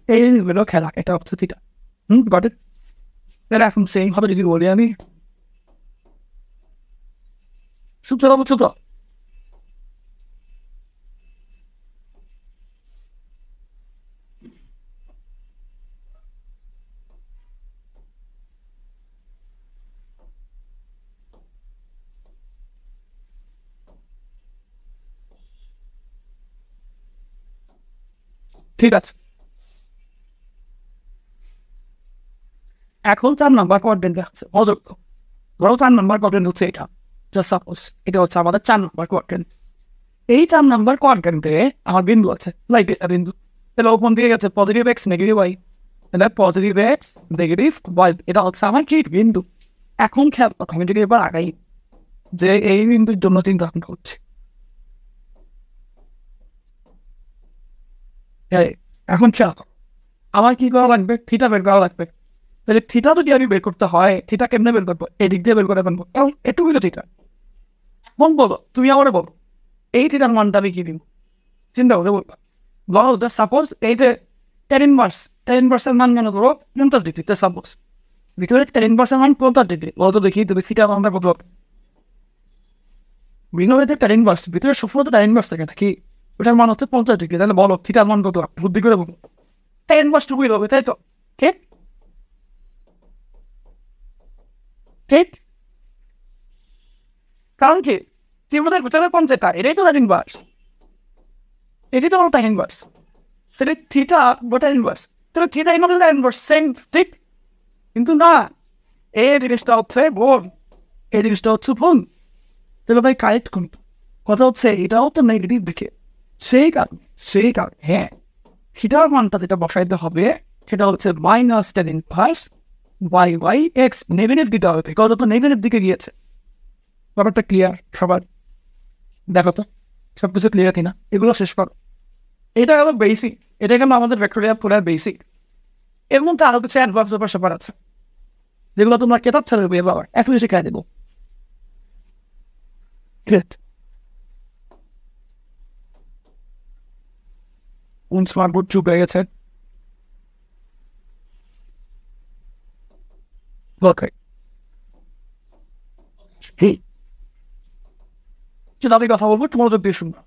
এই হলো খেলা, এটা হচ্ছে থিটা। Got it? তাহলে এখন সেই ভাবে যদি বলি আমি, সূত্রটা বুঝছো তো? ঠিক আছে, এখন 4 নাম্বার কোয়াড্রেন্টে আছে, অযুক্ত। ধরো 4 নাম্বার কোয়াড্রেন্ট হচ্ছে এটা, জাস্ট সাপোজ এটা হচ্ছে আমাদের 4 নাম্বার কোয়াড্রেন্ট। এই 4 নাম্বার কোয়াড্রেন্টে আমার বিন্দু আছে, লাইক এটা বিন্দু, তাহলে ওপন দিয়ে গেছে পজিটিভ এক্স নেগেটিভ ওয়াই, তাহলে পজিটিভ এক্স নেগেটিভ ওয়াই, এটা হচ্ছে আমার কি বিন্দু। এখন খেয়াল করো, আমি যদি এবার আগাই যে এই বিন্দুর জন্য চিন্তা ভাবনা করছি, এখন খেয়াল করো আমার কি করা লাগবে? থিটা বের করা লাগবে। তাহলে থিটা যদি আমি বের করতে হয়, থিটা কেমনে বের করবো? এই দিক দিয়ে বের করে ফেলবো, কারণ এটুকুই তো থিটা। এখন বলো, তুমি আমার বলো এই থিটার মানটা আমি কি দিব? চিন্তা করে বলবা, বলো সাপোজ এই যে tan ইনভার্সের মান মনে করো 50 ডিগ্রি, সাপোজ ভিতরে tan ইনভার্সের মান 50 ডিগ্রি, বলতো দেখি তুমি থিটা মানটা কত হবে? বিনোদে tan ইনভার্স ভিতরে সবসময় তো tan ইনভার্স থাকে নাকি, ওটার মান হচ্ছে 50 ডিগ্রি, তাহলে বলো থিটার মান কত? বুদ্ধি করে বলো, tan ইনভার্স টুকুই হবে, তাই তো? ঠিক ঠিক, কারণ কি ত্রিভুজের ভিতরে কোন যেটা, এটাই তো tan ইনভার্স, এটাই তো আমার tan ইনভার্স, তাহলে থিটা বা tan ইনভার্স, তাহলে theta inverse tan inverse same, ঠিক? কিন্তু না, এই জিনিসটা হচ্ছে ভুল, এই জিনিসটা হচ্ছে ভুল। তাহলে ভাই কারেক্ট কোন কথা হচ্ছে? এটাও তো নেগেটিভ দিকে, সেই কারণ হ্যাঁ থিটার মানটা যেটা বসাইতে হবে সেটা হচ্ছে -tan ইনভার্স y/x, নেগেটিভ দিতে হবে, কত তো নেগেটিভ দিকে গিয়েছে, ব্যাপারটা ক্লিয়ার সবার? দেখো তো সব কিছু ক্লিয়ার কিনা, এগুলো শেষ করো। এটা গেল বেসিক, এটা গেল আমাদের ভেক্টোরিয়াল পুরার বেসিক। এর মধ্যে আরো কিছু অ্যাডভান্স ব্যাপার আছে যেগুলো তোমরা কেতাব ছাড়া বইয়ে পাবার, এখনই শিখাই দেবো। স্মার্ট বোর্ড চুপ হয়ে গেছে। আমি কথা বলবো, তোমার মনোযোগ দিয়ে শুনবো।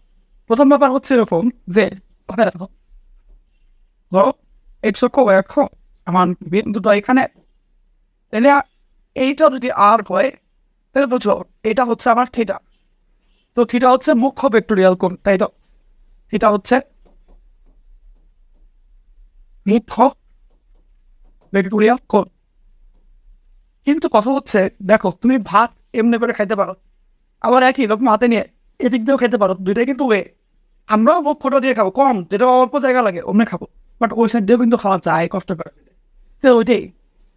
প্রথম ব্যাপার হচ্ছে এরকম যে ধরো এক্স অক্ষ ওয়াই অক্ষ আমার বিন্দুটা এখানে, তাহলে এইটা যদি আর হয় তাহলে বুঝলো এটা হচ্ছে আমার থিটা। তো থিটা হচ্ছে মুখ্য ভেক্টোরিয়াল কোণ, তাই তো? থিটা হচ্ছে মুখ্য ভেক্টোরিয়াল কোণ। কিন্তু কথা হচ্ছে দেখো, তুমি ভাত এমনি করে খাইতে পারো, আবার একই রকম হাতে নিয়ে এদিক দিয়েও খেতে পারো, দুইটাই কিন্তু ওয়ে। আমরাও মুখ্যটা দিয়ে খাবো, কম যেটা অল্প জায়গা লাগে অমনি খাবো, বাট ওই সাইড দিয়েও কিন্তু খাওয়া যায় কষ্ট করে। তো ওইটাই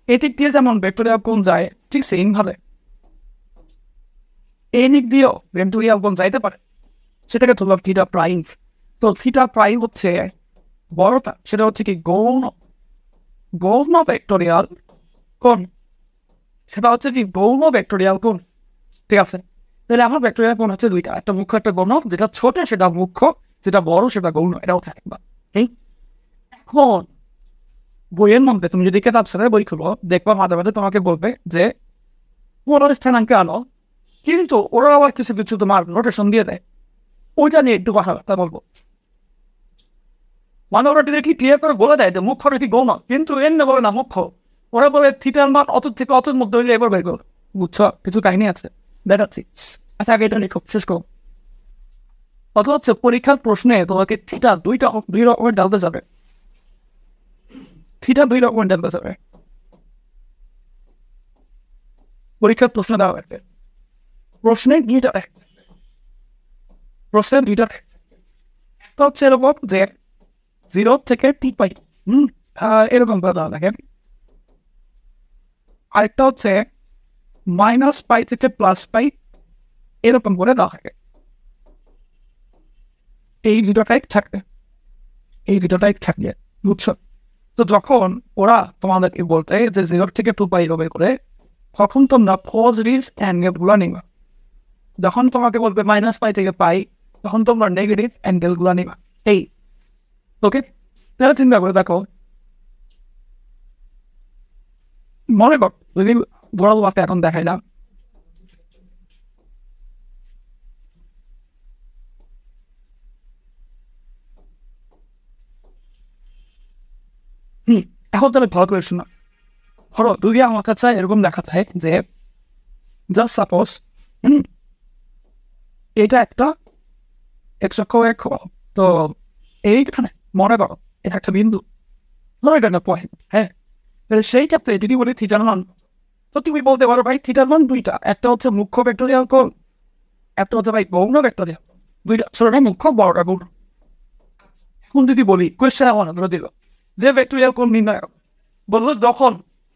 এদিক দিয়ে যেমন ভেক্টোরিয়াল কোণ যায়, ঠিক সেইভাবে এই দিক দিয়েও ভেক্টোরিয়াল কোণ যাইতে পারে, সেটাকে ধরলাম থিটা প্রাইম। তো থিটা প্রাইম হচ্ছে বড়টা, সেটা হচ্ছে কি গৌণ গৌণ ভেক্টোরিয়াল কোণ, সেটা হচ্ছে কি গৌণ ভেক্টোরিয়াল কোণ। ঠিক আছে, তাহলে আমার ভেক্টোরিয়াল কোণ হচ্ছে দুইটা, একটা মুখ্য একটা গৌণ। যেটা ছোট সেটা মুখ্য, যেটা বড় সেটা গৌণ, এটাও থাকবে। এখন বইয়ের মধ্যে তুমি যদি কেতাব ছাড়া বই খুলো, দেখবা মাঝে মাঝে তোমাকে বলবে যে পোলার স্থানাঙ্কে আনো, কিন্তু ওরা আবার কিছু কিছু তোমার নোটেশন দিয়ে দেয়, ওইটা নিয়ে একটু কথাবার্তা বলবো। মানে ওরা ডিরেক্টলি ক্লিয়ার করে বলে দেয় যে মুখ্যটা কি গৌণ, কিন্তু এমনি বলে না মুখ্য, ওরা বলে থিটার মান অত থেকে অতর মধ্যে হইলে এবার বের করো। বুঝছো, কিছু কাহিনী আছে, দেখাচ্ছি। আচ্ছা আগে এটা লিখো, শেষ করো। কত হচ্ছে পরীক্ষার প্রশ্নে তোমাকে থিটা দুই রকমের ডালতে যাবে, থিটা দুই রকমের ডালতে যাবে পরীক্ষার প্রশ্ন দেওয়া লাগবে। প্রশ্নের দুইটা একটা হচ্ছে এরকম যে 0 থেকে টি পাই, এরকম দেওয়া লাগে। আরেকটা হচ্ছে -π থেকে +π, এরকম করে দেওয়া থাকে। এই দুটোটাই থাকবে, বুঝছো? তো যখন ওরা তোমাদেরকে বলতে যে 0 থেকে 2π হবে করে, তখন তোমরা পজিটিভ অ্যাঙ্গেল গুলো নিবা। যখন তোমাকে বলবে -π থেকে π, তখন তোমরা নেগেটিভ অ্যাঙ্গেল গুলো নিবা। এই ওকে, তাহলে চিন্তা করে দেখো, মনে কর যদি বড় বাবাকে এখন দেখাইলাম, এখন তাহলে ভালো করে শোনা। ধরো যদি আমার কাছে এরকম দেখা যায় যে জাস্ট সাপোজ এটা একটা এক্স অক্ষ অক্ষ, তো এইখানে মনে করো এটা একটা বিন্দু, ধরো এটা একটা পয়েন্ট। হ্যাঁ, তাহলে সেই ক্ষেত্রে যদি বলি থিটার মান, তো তুমি বলতে পারো ভাই থিটার মান দুইটা, একটা হচ্ছে মুখ্য ভেক্টোরিয়াল কোণ, একটা হচ্ছে ভাই গৌণ ভেক্টোরিয়াল, দুইটা ছোটটা মুখ্য বড়টা গৌণ। এখন যদি বলি কোয়েশ্চেন এমন ধরে দিল যে ভেক্টোরিয়াল কোণ নির্ণয় বললো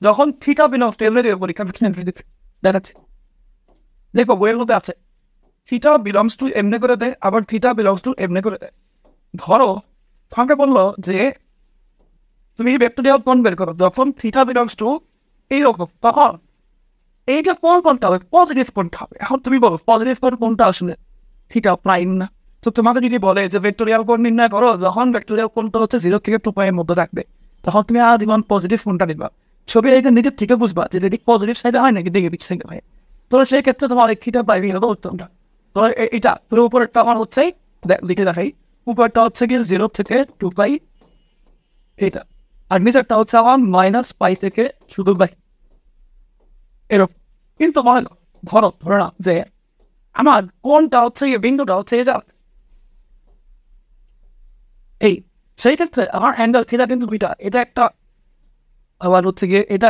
যখন থিটা বিলংস টু এমনি দেবে পরীক্ষা দেখাচ্ছে, দেখো বইয়ের মধ্যে আছে থিটা বিলংস টু এমনি করে দেয়, আবার থিটা বিলংস টু এমনি করে দেয়। ধরো তোমাকে বললো যে তুমি ভেক্টোরিয়াল কোণ বের করো যখন থিটা বিলংস টু এইরকম, তখন এইটা কোনটা হবে? পজিটিভ কোণটা হবে। এখন তুমি বলো পজিটিভ কোণ কোনটা আসলে? থিটা প্রাইম না? তো তোমাকে যদি বলে যে ভেক্টোরিয়াল কোণ নির্ণয় করো যখন ভেক্টোরিয়াল কোণটা হচ্ছে 0 থেকে 2π এর মধ্যে থাকবে, তখন তুমি আজীবন পজিটিভ কোণটা নিবা। ছবি এটা নিজের থেকে বুঝবা যে এদিক পজিটিভ সাইডে হয় নাকি নেগেটিভ সাইডে হয়। তো সেই ক্ষেত্রে তোমার এই থিটা প্রাইমই হবে উত্তমটা। তো এটা পুরো উপরেরটা আমার হচ্ছে লিখে দেখাই, উপরেরটা হচ্ছে কি 0 থেকে 2π এটা, আর নিচেরটা হচ্ছে আমার -π থেকে শুধু বাই এরকম। কিন্তু ধরে না যে আমার কোনটা হচ্ছে বিন্দুটা হচ্ছে এই, সেই ক্ষেত্রে আমার অ্যাঙ্গেল থিটা কিন্তু দুইটা, এটা একটা আবার হচ্ছে গিয়ে এটা,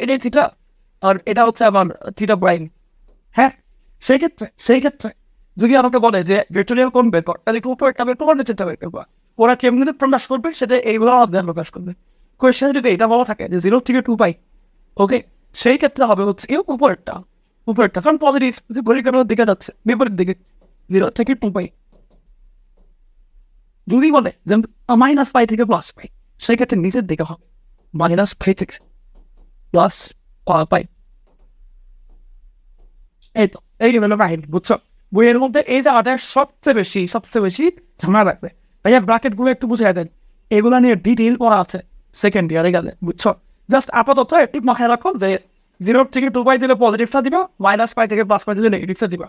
এটাই থিটা আর এটা হচ্ছে আমার থিটা প্রাইম। হ্যাঁ, সেই ক্ষেত্রে যদি আমাকে বলে যে ভেক্টোরিয়াল কোণ বের কর, তাহলে উপরেরটা বের করবো নিচেরটা বের করবো, ওরা কেমনি প্রকাশ করবে সেটা এইগুলো অধ্যয়ন প্রকাশ করবে। কোয়েশ্চেন যদি এটা বলা থাকে যে 0 থেকে 2π, ওকে, সেই ক্ষেত্রে হবে হচ্ছে কি উপরেরটা, উপরেরটা, কারণ পজিটিভ ঘড়ির কাটার দিকে যাচ্ছে বিপরীত দিকে, 0 থেকে 2π। যদি বলে যে -π থেকে +π, সেক্ষেত্রে নিচের দিকে হবে -π থেকে +π। এই তো এই হলো কাহিনী, বুঝছো? বইয়ের মধ্যে এই জায়গাটা সবচেয়ে বেশি ঝামেলা লাগবে। ভাইয়া ব্র্যাকেট গুলো একটু বুঝে দেন, এগুলো নিয়ে ডিটেইল পড়া আছে সেকেন্ড ইয়ারে গেলে, বুঝছো? জাস্ট আপাতত একটু মাথায় রাখো যে 0 থেকে 2π দিলে পজিটিভটা দিবা, -π থেকে +π দিলে নেগেটিভটা দিবা।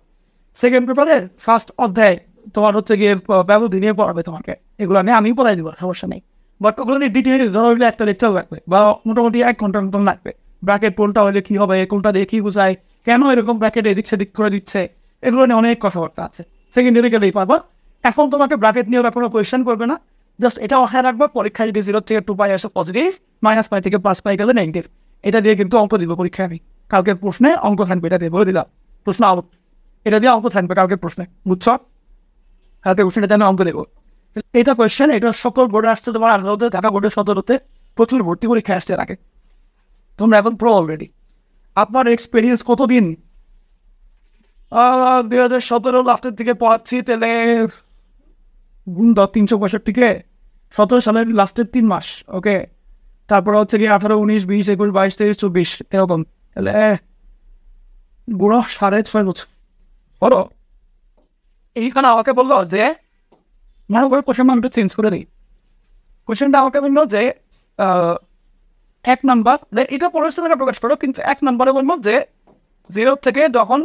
সেকেন্ড পেপারে ফার্স্ট অধ্যায় তোমার হচ্ছে গিয়ে ব্যবধি নিয়ে পড়াবে তোমাকে, এগুলো নিয়ে আমি পড়াই দিব, সমস্যা নেই। বাট ওগুলো নিয়ে ডিটেইল ধরো একটা লেকচার লাগবে বা মোটামুটি 1 ঘন্টার মতন লাগবে। ব্র্যাকেট কোনটা হলে কি হবে, কোনটা দিয়ে কি বোঝায়, কেন এরকম ব্র্যাকেট এদিক সেদিক করে দিচ্ছে, এগুলো নিয়ে অনেক কথাবার্তা আছে, সেকেন্ড ইয়ারে গেলেই পারবা। এখন তোমাকে ব্র্যাকেট নিয়ে ওরা কোনো কোয়েশ্চেন করবে না, জাস্ট এটা মাথায় রাখবো পরীক্ষায় যদি 0 থেকে 2π আসে পজিটিভ, -π থেকে +π গেলে নেগেটিভ। এটা দিয়ে কিন্তু অঙ্ক দিব পরীক্ষায় আমি, কালকের প্রশ্নে অঙ্ক থাকবে, এটা দিয়ে বলে দিলাম, প্রশ্ন আউট, এটা দিয়ে অঙ্ক থাকবে কালকের প্রশ্নে, বুঝছো? কালকে কোশ্চেনটা আমি অঙ্ক দেবো। এটা কোয়েশ্চেন, এটা সকল বোর্ডে আসছে, তোমার 18-তে, ঢাকা বোর্ডে 17-তে প্রচুর ভর্তি পরীক্ষা আসছে আগে। তোমরা এখন প্রো অলরেডি। আপনার এক্সপিরিয়েন্স কতদিন? 2017 লাস্টের দিকে পড়াচ্ছি, তাহলে 365 17 সালের লাস্টের 3 মাস, ওকে। তারপর হচ্ছে কি 18, 19, 20, 21, 22, 23, 24 এরকম, তাহলে গুণো 6.5 বছর। বলো, এইখানে আমাকে বললো যে মনে করে কোশ্চেন আমি চেঞ্জ করে দিই। কোশ্চেনটা আমাকে বললো যে 1 নাম্বার, এটা পড়াশোনা প্রকাশ করো, কিন্তু 1 নাম্বারে বলবো যে 0 থেকে যখন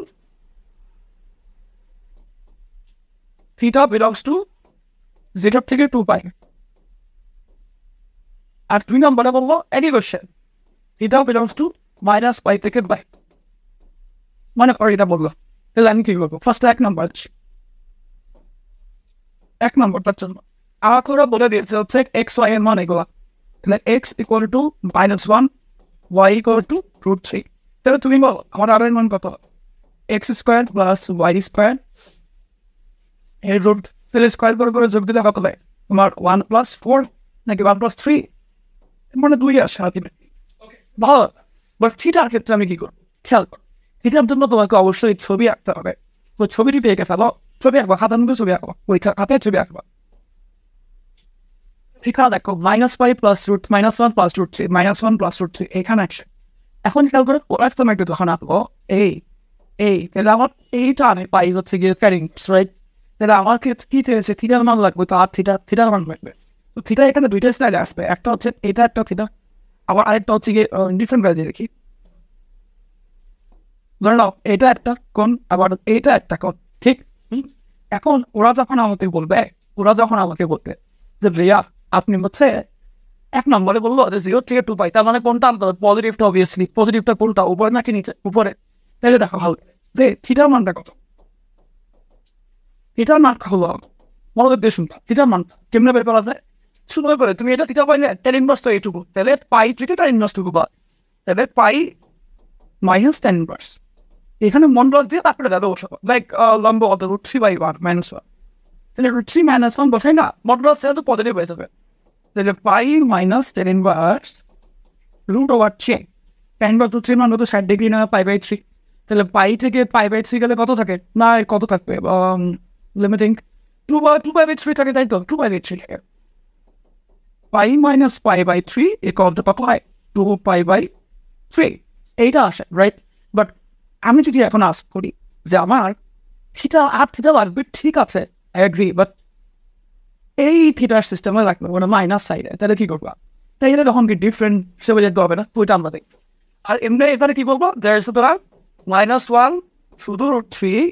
থিটা বিলংস টু 0 থেকে 2π, আর 2 নম্বরে বলবো একই কোশ্চেন, থিটা বিলংস টু -π থেকে π। মানে করে এটা বললো, তাহলে আমি কি করবো? ফার্স্ট 1 নম্বরটার জন্য আমাকে ওরা বলে দিয়েছে হচ্ছে x, y এর মান এগুলা, তাহলে x = -1, y = √3। তাহলে তুমি বলো আমার আর এর মান কত? x² + y² এর রুট, তাহলে স্কোয়ার করে যোগ দিলে কত হয়? তোমার 1 + 4 নাকি 1 + 3, মানে 2 আসে আলটিমেটলি। ভালো, বাট থিটার ক্ষেত্রে আমি কি করবো খেয়াল করো। থিটার জন্য তোমাকে অবশ্যই ছবি আঁকতে হবে, তো ছবিটি পেয়ে ফেলো, ছবি আঁকবো, হাতার মধ্যে ছবি আঁকবো, পরীক্ষা খাতায় ছবি আঁকবো। ঠিক আছে, দেখো -π + √1 + √3, -1 + √3 এখানে আসে। এখন খেয়াল করে ওরা তোমাকে তখন আঁকবো তাহলে আমার এইটা আমি পাই হচ্ছে গিয়ে প্যারিংস, রাইট? তাহলে আমার কি চেয়েছে? থিটার মান লাগবে, তো আর থিটার মান লাগবে। তো থিটা এখানে দুইটা স্টাইলে আসবে, একটা হচ্ছে এটা একটা থিটা, আবার আরেকটা হচ্ছে গিয়ে ডিফারেন্ট করে দিয়ে দেখি। ধরে নাও এটা একটা কোণ, আবার এইটা একটা কোণ, ঠিক? এখন ওরা যখন আমাকে বলবে যে ভাইয়া আপনি হচ্ছে 1 নম্বরে বললো যে 0 থেকে 2π, তার মানে কোনটা? পজিটিভটা, অবভিয়াসলি পজিটিভটা কোনটা, উপরে নাকি নিচে? উপরে। তাহলে দেখো ভালো যে থিটার মানটা কত, থিটার মান হলো মনে দিয়ে শুনবা, থিটার মান কেমনে বের করা যায়? সুন্দর করে তুমি এটা থিটা পাইলে tan ইনভার্স তো এইটুকু, তাহলে পাই থেকে tan ইনভার্স টুকু পাই, তাহলে পাই -tan ইনভার্স। এখানে মন্ডল দিয়ে তারপরে দাদা বসাবো, লাইক লম্ব কত? √3/1 -1, তাহলে √3 - 1 বসাই না, মন্ডল তো পজিটিভ হয়ে যাবে, তাহলে পাই -tan ইনভার্স √3। tan ইনভার্স 3 মান হতো 60 ডিগ্রি না π/3, তাহলে পাই থেকে π/3 গেলে কত থাকে? না কত থাকবে? let me think, 2π/3 থাকে, তাই তো? 2π/3 থাকে, পাই - π/3 কত হয়? 2π/3 এইটা আসে, রাইট? বাট আমি যদি এখন আস্ক করি যে আমার থিটা লাগবে, ঠিক আছে আই এগ্রি, বাট এই থিটার সিস্টেমে লাগবে মানে মাইনাস সাইডে, তাহলে কি করবা? তাই এটা তখন কি ডিফারেন্ট হিসেবে যেতে হবে না? তো এটা আমরা দেখবো। আর এমনি এখানে কি বলবো? সুতরাং -1 শুধু √3,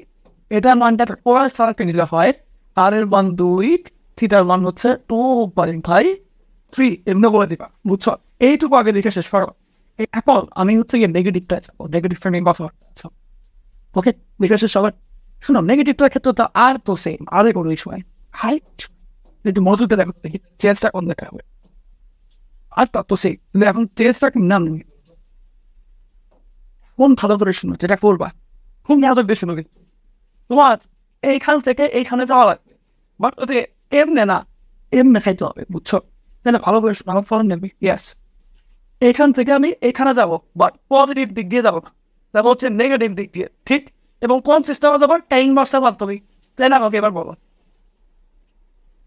এটার মানটা পরের সারাকে নিলে হয়, আর এর মান 2, থিটার মান হচ্ছে 2.3, এমনি বলে দিবা, বুঝছো? এইটুকু আগে লিখে শেষ করো। এখন আমি হচ্ছে গিয়ে নেগেটিভটা নেগেটিভটা নিয়ে কথা বলছি, ওকে? লিখে শেষ সবার। শুনো, নেগেটিভটার ক্ষেত্রে তো আর তো সেম, আরে কোনো ইস্যু নাই। হাইট একটু মজুরটা দেখো, দেখি চেঞ্জটা কোন দেখা হবে। আর তো সেই এখন চেঞ্জটা নাম কোন ভালো করে শুনো, যেটা করবা খুব মনোযোগ দিয়ে শুনো, কিন্তু তোমার এইখান থেকে এইখানে যাওয়া লাগবে, বাট ওতে এমনে না, এমনে খাইতে হবে, বুঝছো? তাহলে ভালো করে শোনো, আমার ফলন নেবে। ইয়েস, এইখান থেকে আমি এইখানে যাবো, বাট পজিটিভ দিক দিয়ে যাবো না, তারপর হচ্ছে নেগেটিভ দিক দিয়ে, ঠিক? এবং কোন সিস্টেমে যাবো? tan ইনভার্সের মাধ্যমে। তাই না? আমাকে এবার বলো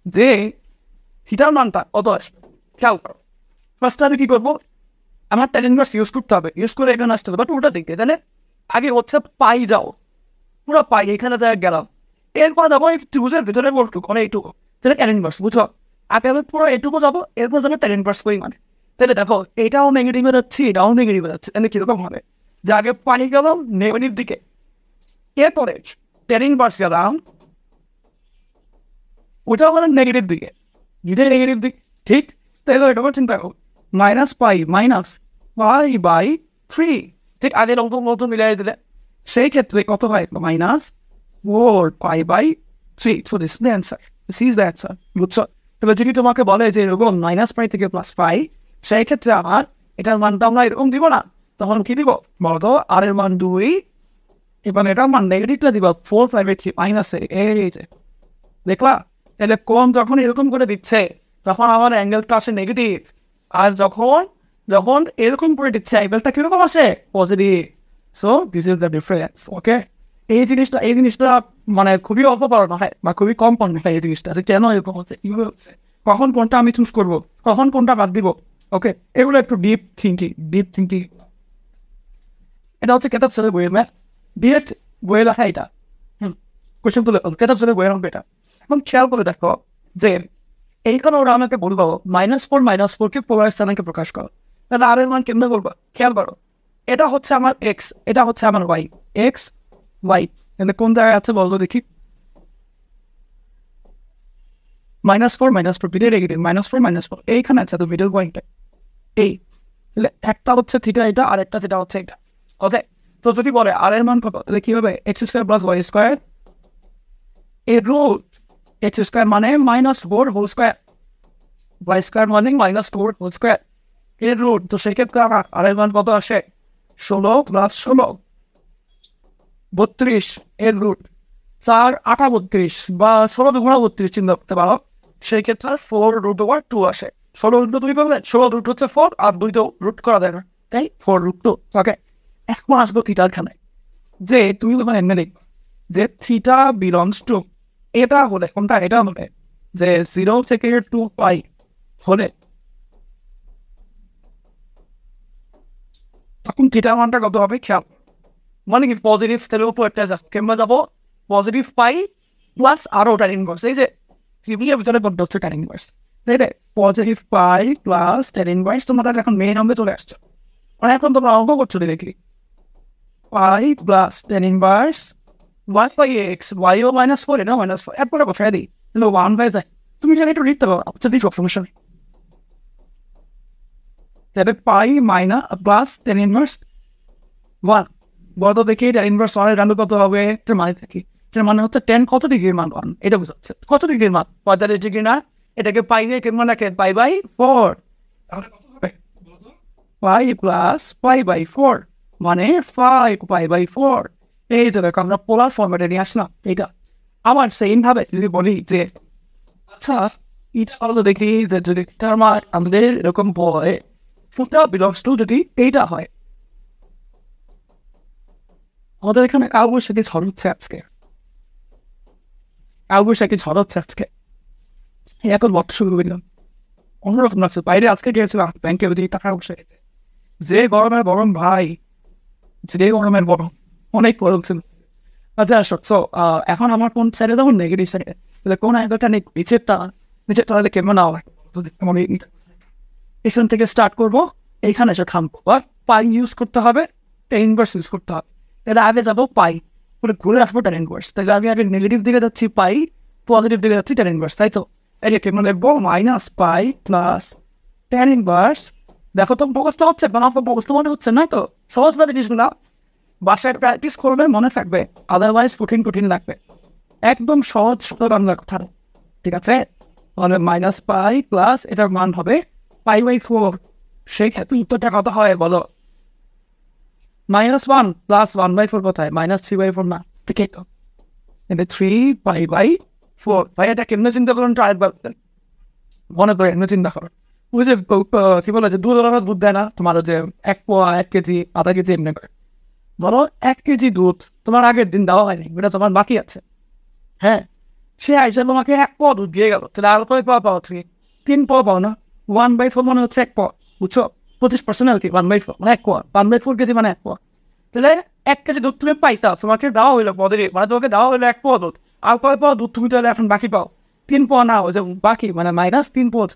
যে থিটার মানটা কত আসবে, খেয়াল করো। ফার্স্ট আমি কি করবো, আমার tan ইনভার্স ইউজ করতে হবে, ইউজ করে এখানে আসতে হবে, বাট ওটা দিক দিয়ে, তাহলে আগে হচ্ছে পাই যাও, পুরো পাই এখানে যায় গেলাম, এরপর যাবো এই ত্রিভুজের ভিতরে বলটুকু, মানে এইটুকু, তাহলে tan ইনভার্স, বুঝছো? আগে আমি পুরো এটুকু যাবো, এরপর যাবে tan ইনভার্স পরিমাণে। তাহলে দেখো এটাও নেগেটিভে যাচ্ছে, এটাও নেগেটিভে যাচ্ছে, তাহলে কিরকম হবে যে আগে পানি গেলাম নেগেটিভ দিকে, এরপরে tan ইনভার্স গেলাম ওটাও গেলাম নেগেটিভ দিকে, দুইটাই নেগেটিভ দিক, ঠিক? তাহলে এটা চিন্তা করো, -পাই/3, ঠিক আগের অঙ্ক মতো মিলাই দিলে সেই ক্ষেত্রে কত হয়, -4π/3। So this is the answer, বুঝছো? তবে যদি তোমাকে বলে যে এরকম -পাই থেকে +পাই, সেই ক্ষেত্রে আমার এটার মানটা আমরা এরকম দিব না, তখন কি দিব বলতো, আর এর মান 2, এবং এটার মান নেগেটিভটা দিবা 4π/3 মাইনাসে, এই যে দেখলা? তাহলে কোণ যখন এরকম করে দিচ্ছে তখন আমার অ্যাঙ্গেলটা আসে নেগেটিভ, আর যখন যখন এরকম করে দিচ্ছে অ্যাঙ্গেলটা কিরকম আসে, positive. So this is the difference, okay? এই জিনিসটা মানে খুবই অল্প পড়ানো হয় বা খুবই কম পড়ানো হয় এই জিনিসটা, যে কেন এরকম হচ্ছে, কীভাবে হচ্ছে, কখন কোনটা আমি চুজ করবো, কখন কোনটা বাদ দিব, ওকে? এগুলো একটু ডিপ থিঙ্কিং। এটা হচ্ছে কেতাব ছেলে বইয়ের ম্যাথ, ডিএড বইয়ে লেখা এটা, কোয়েশ্চেন তুলে কেতাব ছেলে বইয়ের অঙ্ক এটা। এখন খেয়াল করে দেখো যে এইখানে ওরা আমাকে বলবো -4 কে পোলার স্থানাঙ্কে প্রকাশ করো, তাহলে আর এর মান কেমনে বলবো, খেয়াল করো। এটা হচ্ছে আমার এক্স, এটা হচ্ছে আমার ওয়াই, এক্স ওয়াই, তাহলে কোন জায়গায় আছে বলতো দেখি, -4 বিটের নেগেটিভ, -4 এইখানে আছে, তো মিডল পয়েন্টটা এই, তাহলে একটা হচ্ছে থিটা এটা, আর একটা যেটা হচ্ছে এটা, ওকে? তো যদি বলে আর এর মান কত, তাহলে কি হবে, x² + y² এর রুট, x² মানে -4 হোল স্কোয়ার, y² মানে -4 হোল স্কোয়ার এর রুট। তো সেক্ষেত্রে আমার আর এর মান কত আসে, 16 + 16 32 এর রুট, 4 8 32 বা 16 2 32 চিন্তা করতে পারো। সেই ক্ষেত্রে 4√2 আসে, 16√2 করলে 16 রুট হচ্ছে 4, আর 2 তো রুট করা যায় না, তাই 4√2, ওকে? এখন আসবো থিটার খানে, যে তুমি যখন এমনি দেখবে যে থিটা বিলংস টু, এটা হলে কোনটা, এটা হলে যে 0 থেকে 2π হলে তখন থিটার মানটা কত হবে, খেয়াল মানে কি পজিটিভ, তাহলে উপর একটা কেমন যাবো, পজিটিভ পাই প্লাস আরও tan ইনভার্স, এই যে ত্রিভুজের ভিতরে কোনটা হচ্ছে tan ইনভার্স, তাই রে? পজিটিভ পাই প্লাস tan ইনভার্স, তোমাদের এখন মেইন অঙ্কে চলে আসছো, মানে এখন তোমরা অঙ্ক করছো ডিরেক্টলি, পাই plus tan inverse y/x, y ও -4, এটা -4, একবারে বসায় দিই, তাহলে 1 হয়ে যায়। তুমি জানি একটু লিখতে পারো, আচ্ছা দিচ্ছ সমস্যা নেই। তাহলে পাই প্লাস tan ইনভার্স 1, বলতো দেখি tan ইনভার্স 1 এর ভ্যালু কত হবে, এটার মানে দেখি, এটার মানে হচ্ছে 10 কত ডিগ্রির মান 1, এটা বুঝাচ্ছে কত ডিগ্রির মান, 45 ডিগ্রি না? এটাকে পাই দিয়ে কেমন রাখে, π/4, তাহলে কত হবে, পাই প্লাস π/4 মানে 5π/4। এই যে দেখো আমরা পোলার ফরম্যাটে নিয়ে আসলাম এইটা। আবার সেম ভাবে যদি বলি যে আচ্ছা এটা বলতো দেখি যে যদি আমার আমাদের এরকম বয় ফুটা বিলংস টু যদি এইটা হয়, আমাদের এখানে কালবৈশাখী ঝড় হচ্ছে আজকে, আজকে এখন বর্ত শুরু করলাম, অন্যরকম লাগছে। বাইরে আজকে গিয়েছিলাম ব্যাংকে, ওদিকে টাকা বসে যে গরমের গরম ভাই, যে গরমের গরম, অনেক গরম ছিল। আচ্ছা সো এখন আমার কোন সাইডে যাবো, নেগেটিভ সাইডে, তাহলে কোন অ্যাঙ্গেলটা নিচেরটা তাহলে কেমন না হয়, এখান থেকে স্টার্ট করবো, এইখানে এসে থামবো, বা পাই ইউজ করতে হবে, tan ইনভার্স ইউজ করতে হবে। তাহলে আগে যাবো পাই, পুরো ঘুরে আসবো tan ইনভার্স, তাহলে আমি আগে নেগেটিভ দিকে যাচ্ছি পাই, পজিটিভ দিকে যাচ্ছি tan ইনভার্স, তাই তো? এই যে কেমন দেখবো, -পাই প্লাস tan ইনভার্স, দেখো তো মুখস্থ হচ্ছে, মুখস্থ মনে হচ্ছে না তো, সহজ না জিনিসগুলো, বাসায় প্র্যাকটিস করবে মনে থাকবে, আদারওয়াইজ কঠিন লাগবে। একদম সহজ বাংলা কথা, ঠিক আছে? তাহলে -পাই প্লাস এটার মান হবে π/4, সেই ক্ষেত্রে উত্তরটা কত হয় বলো, -1 প্লাস 1/4 কোথায়, -3/4 না, ঠিক তো? 3π/4, ভাই এটা কেমনে চিন্তা করুন, ট্রাই মনে করে এমনি চিন্তা করো, ওই যে কি বলে যে দুধ দেয় না তোমার, যে 1 পোয়া 1 কেজি আধা কেজি এমনি করে, ধরো 1 কেজি দুধ তোমার আগের দিন দেওয়া হয়নি, এটা তোমার বাকি আছে। হ্যাঁ, সে আইসা তোমাকে 1 পোয়া দুধ দিয়ে গেল, তাহলে আর কয় পোয়া পাও তুমি? 3 পোয়া পাও না? 1/4 মানে হচ্ছে 1 পোয়া, বুঝছো? 25% আর কি, 1/4 মানে 1 পোয়া, 1/4 কেজি মানে 1 পোয়া। তাহলে 1 কেজি দুধ তুমি পাইতা, তোমাকে দেওয়া হইলো পদের, মানে তোমাকে দেওয়া হইলো 1 পোয়া দুধ, আর কয় পোয়া দুধ তুমি তাহলে এখন বাকি পাও? 3 পোয়া না, ওই যে বাকি মানে -3 পোয়া।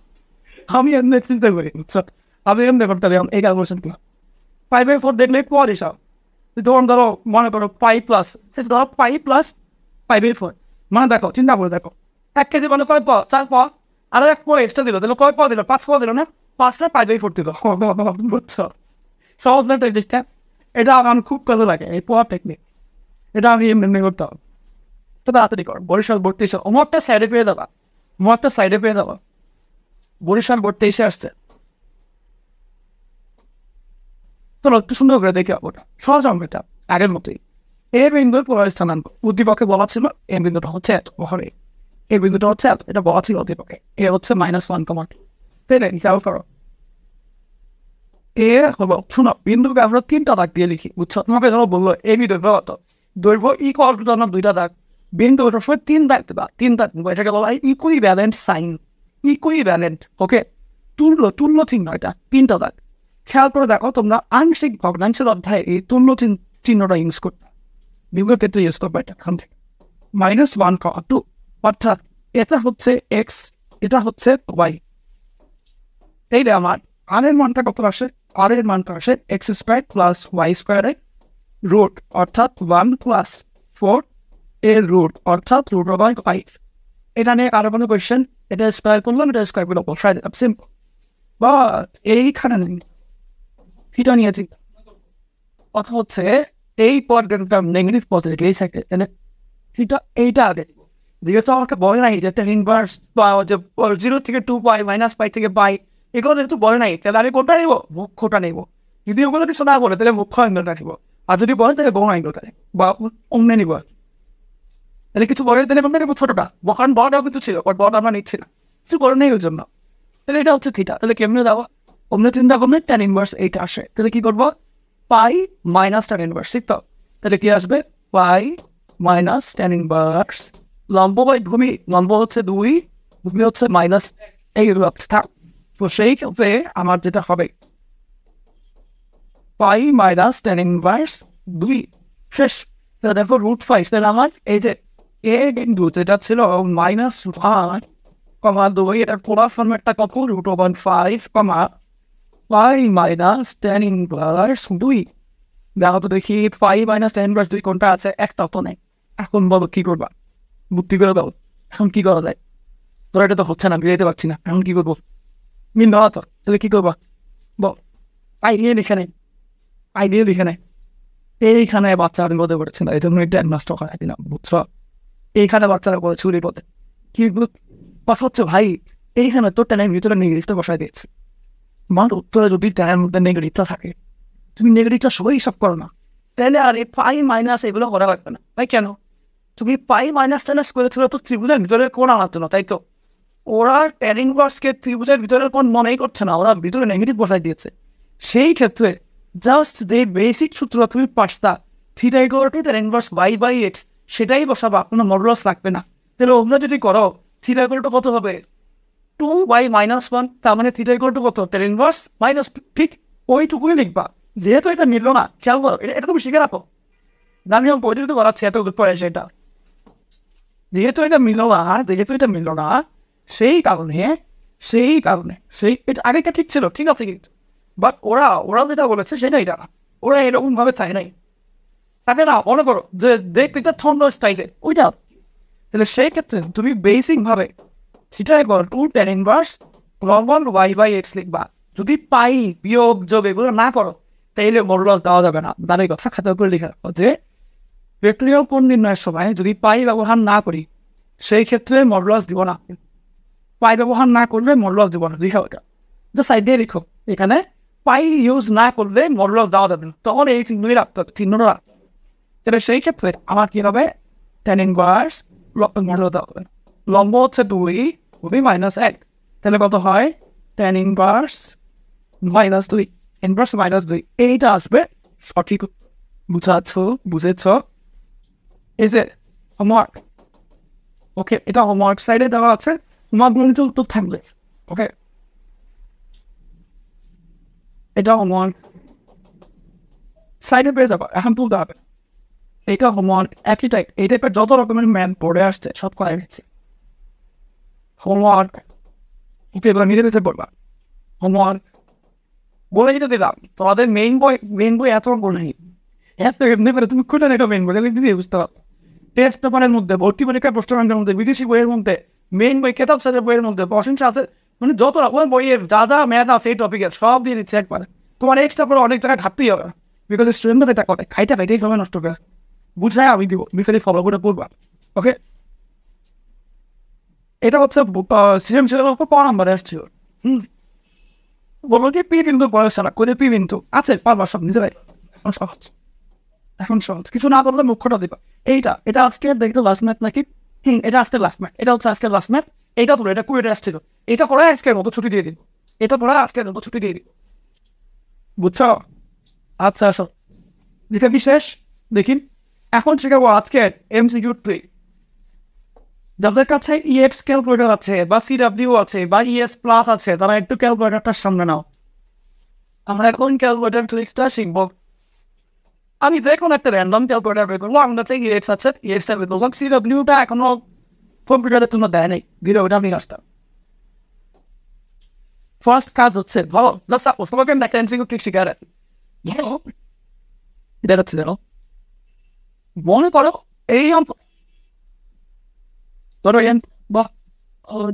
আমি এমনি চিন্তা করি, বুঝছো? আমি এমনি করতে পারি এই ক্যালকুলেশন কি 5/4 দেখলে পোয়া হিসাব। তখন ধরো মনে করো পাই প্লাস, ধরো পাই প্লাস 5/4, মানে দেখো চিন্তা করে দেখো 1 কেজি মানে কয় পোয়া? 4 পোয়া। আরো 1 পোয়া এক্সট্রা দিল, তাহলে কয় পোয়া দিল? 5 পোয়া দিল না? 5টা 5/4 দিল। বুঝছো? সহজ না টেকনিকটা? এটা আমার খুব কাজে লাগে, এই পোয়া টেকনিক। এটা আমি এমনি করতে হবে। তো তাড়াতাড়ি কর, বরিশাল ভর্তি এসে অমরটা সাইডে পেয়ে যাবা, অমরটা সাইডে পেয়ে যাবা, বরিশাল ভর্তি এসে আসছে। চলো একটু সুন্দর করে দেখে ওটা সহজ অঙ্কটা আগের মতোই। এ বিন্দুর পরের স্থানাঙ্ক উদ্দীপকে বলা ছিল এই বিন্দুটা হচ্ছে এত বহরে, এই বিন্দুটা হচ্ছে এটা বলা ছিল উদ্দীপকে, এ হচ্ছে -1,2, তাই না? খেয়াল করো, এ হলো শোনো বিন্দুকে আমরা 3টা দাগ দিয়ে লিখি, বুঝছো? তোমাকে ধরো বললো এই বিন্দু কত দৈর্ঘ্য, ইকুয়াল টু আমরা 2টা দাগ, বিন্দু ওটার সময় 3 দাগ দেবা, 3 দাগ দেবো, এটাকে বলা হয় ইকুইভ্যালেন্ট সাইন, ইকুইভ্যালেন্ট। ওকে, তুল্য চিহ্ন, এটা 3টা দাগ। খেয়াল করে দেখো তোমরা আংশিক ভগ্নাংশের অধ্যায়ে এই তুল্য চিহ্নটা ইউজ করতে, বিন্দুর ক্ষেত্রে ইউজ করবে এটা এখান থেকে। -1,2, অর্থাৎ এটা হচ্ছে এক্স, এটা হচ্ছে ওয়াই। এইটা আমার আর এর মানটা কত আসে? আর এর মানটা আসে x² + y² রুট, অর্থাৎ 1 + 4 এর রুট, অর্থাৎ √5। এটা নিয়ে কারো কোনো কোয়েশ্চেন? এটা স্কোয়ার করলাম, এটা স্কোয়ার করলাম, বসাই দিলাম, সিম্পল। বা এইখানে থিটা নিয়েছি, কথা হচ্ছে এই পদটা নেগেটিভ পজিটিভ এই সাইডে, তাহলে থিটা এইটা আগে দিব। যেহেতু আমাকে বলে নাই যে tan ইনভার্স বা 0 থেকে 2 পাই, -π থেকে পাই, এগুলো যেহেতু বলে নাই, তাহলে আমি কোনটা নেবো? মুখ্যটা নেবো। যদি ওগুলো কিছু না বলে তাহলে মুখ্য অ্যাঙ্গেলটা নিব, আর যদি বলে তাহলে বড় অ্যাঙ্গেলটা নেব, বা অন্য নিব। তাহলে কিছু বলে তাহলে আমরা নেবো ছোটটা, কারণ বড়টাও কিন্তু ছিল, বাট বড়টা আমরা নিচ্ছি না, কিছু বলে নেই ওর জন্য। তাহলে এটা হচ্ছে থিটা, তাহলে কেমনে দেওয়া? অন্য চিন্তা করলে tan ইনভার্স এইটা আসে, তাহলে কি করবো? পাই মাইনাস tan ইনভার্স, ঠিক তো? তাহলে কি আসবে? পাই মাইনাস tan ইনভার্স, লম্ব বাই ভূমি, লম্ব হচ্ছে 2, ভূমি হচ্ছে মাইনাস, এই থাক। তো সেই ক্ষেত্রে আমার যেটা হবে পাই মাইনাস tan ইনভার্স 2 শেষ। তাহলে দেখো √5, তাহলে আমার এই যে এ বিন্দু যেটা ছিল -1,2, এটার পুরো ফর্মেটটা কত? √5, পাই মাইনাস tan ইনভার্স 2। দেখো তো দেখি পাই মাইনাস tan ইনভার্স 2 কোনটা আছে? একটাও তো নেই। এখন বলো কি করবা? বুদ্ধি করে দাও, এখন কি করা যায়? তোরা এটা তো হচ্ছে না, বেরোতে পারছি না, এখন কি করবো? মিন না তো, তাহলে কি করবা? বল, আইডিয়া লিখে নেই, আইডিয়া লিখে নেই। এইখানে বাচ্চারা বিপদে পড়েছে না, এই জন্য এটা নষ্ট করা দিলাম, বুঝছো? এইখানে বাচ্চারা করে চুরি পথে কি কথা হচ্ছে ভাই, এইখানে তোর ট্যানের ভিতরে নেগেটিভটা বসায় দিয়েছে। মান উত্তরে যদি ট্যানের মধ্যে নেগেটিভটা থাকে, তুমি নেগেটিভটা সবাই হিসাব করো না, তাহলে আর এই পাই মাইনাস এগুলো করা লাগবে না। ভাই কেন? তুমি পাই মাইনাস টাইনাস করেছিল তো ত্রিভুজের ভিতরে কোন আনতো না, তাই তো? ওরা ট্যান ইনভার্সকে ত্রিভুজের ভিতরে কোন মনেই করছে না, ওরা ভিতরে নেগেটিভ বসাই দিয়েছে। সেই ক্ষেত্রে জাস্ট যে বেসিক সূত্র তুমি পাঁচটা theta equal to tan inverse y/x সেটাই বসাবা, কোনো মডুলাস লাগবে না। তাহলে ওগুলো যদি করো থিটা ইকুয়াল টু কত হবে? 2y-1, তার মানে থিটা ইকুয়াল টু কত? tan ইনভার্স -2, ঠিক ওইটুকুই লিখবা। যেহেতু এটা মিললো না, খেয়াল করো, এটা তুমি শিখে রাখো, আমি পরিচিত করাচ্ছি এত পরে সেটা। যেহেতু এটা মিললো না, সেই কারণে এটা আগেটা ঠিক ছিল, ঠিক আছে, কিন্তু বাট ওরা যেটা বলেছে সেটা এটা না, ওরা এরকম ভাবে চায় নাই। তাকে না মনে করো যে দেখতে একটা ছন্দ স্টাইলে ওইটা, তাহলে সেই ক্ষেত্রে তুমি বেসিক ভাবে সেটাই করো 2 tan ইনভার্স y/x লিখবা। যদি পাই বিয়োগ যোগ এগুলো না করো তাইলে মডুলাস দেওয়া যাবে না। দাঁড়িয়ে কথা খাতা করে লিখে রাখো যে ভেক্টরিয়াল কোণ নির্ণয়ের সময় যদি পাই ব্যবহার না করি সেই ক্ষেত্রে মডুলাস দিব না, পাই ব্যবহার না করলে মডুলাস দিব না, লিখো এটা জাস্ট সাইড দিয়ে লিখো। এখানে পাই ইউজ না করলে মডুলাস দেওয়া যাবে না, তখন এই চিহ্নই রাখতে হবে, চিহ্নটা রাখতে হবে। তাহলে সেই ক্ষেত্রে আমার কি হবে? tan ইনভার্স মডুলাস দেওয়া হবে, লম্ব হচ্ছে 2, ভূমি -1, তাহলে কত হয়? tan ইনভার্স -2, ইনভার্স -2, এইটা আসবে সঠিক। বুঝেছ? এই যে হোমওয়ার্ক, ওকে, এটা হোমওয়ার্ক সাইডে দেওয়া আছে, তোমার নিচে উত্তর থাকবে, ওকে, এটা হোমওয়ার্ক সাইডে পেয়ে যাবো, এখন তুলতে হবে। এটা হোমওয়ার্ক একই টাইপ, এই টাইপের যত রকমের ম্যাথ বোর্ডে আসছে সব করাই নিচ্ছে। হোমওয়ার্ক ওকে, এবার নিজে নিজে করবা। হোমওয়ার্ক বলে যেতে দিলাম, তোমাদের মেইন বই এত বড় নেই, এত এমনি করে তুমি খুলে নেটো মেইন বই, নিজে বুঝতে পারো। টেস্ট পেপারের মধ্যে, ভর্তি পরীক্ষার প্রশ্ন ব্যাংকের মধ্যে, বিদেশি বইয়ের মধ্যে, মেইন বই, কেতাব সালের বইয়ের মধ্যে, প্রশংসা আছে, মানে যত রকমের বইয়ের যা যা ম্যাথ আছে এই টপিকের সব দিয়ে দিচ্ছে একবারে। তোমার এক্সট্রা করে অনেক জায়গায় ঘাটতেই হবে, বিকজ স্টুডেন্টরা এটা করে খাইটাই সময় নষ্ট করে। বুঝায় আমি দিব, বিকেলে ফলো করে পড়বা, ওকে। এটা হচ্ছে সৃজনশীলের উপর ক নাম্বারে আসছিল। বললো যে পি বিন্দু বয়স ছাড়া করে পি বিন্দু আছে, পারবা সব নিজেরাই। এখন সহজ, কিছু না বললে মুখ্যটা দিবা। এটা আজকে দেখতো লাস্ট ম্যাথ নাকি, এটা আজকে লাস্ট ম্যাথ, এটা হচ্ছে আজকে লাস্ট ম্যাথ, এইটা পুরো এটা কুয়েটে আসছিল, এটা পড়ে আজকের মতো ছুটি দিয়ে দিন, এটা পড়ে আজকের মতো ছুটি দিয়ে দিন, বুঝছো? আচ্ছা আসো, লিখা কি শেষ? দেখিন এখন শেখাবো আজকে MCQ 3। যাদের কাছে EX ক্যালকুলেটর আছে বা CW আছে বা ES প্লাস আছে, তারা একটু ক্যালকুলেটরটার সামনে নাও। আমরা এখন ক্যালকুলেটর ট্রিক্সটা শিখবো। আমি যে কোনো একটা র্যান্ডম ক্যালকুলেটর বের করবো, আমার কাছে EX আছে, EX টা বের করলাম, CWটা এখনো কম্পিউটারের জন্য দেয় নেই, দিলে ওটা আমি আসতাম। ফার্স্ট কাজ হচ্ছে ভালো, জাস্ট তোমাকে একটা MCQ ট্রিক শিখার ভালো দেখাচ্ছি, জানো, মনে করো এই অঙ্ক, ধরো বা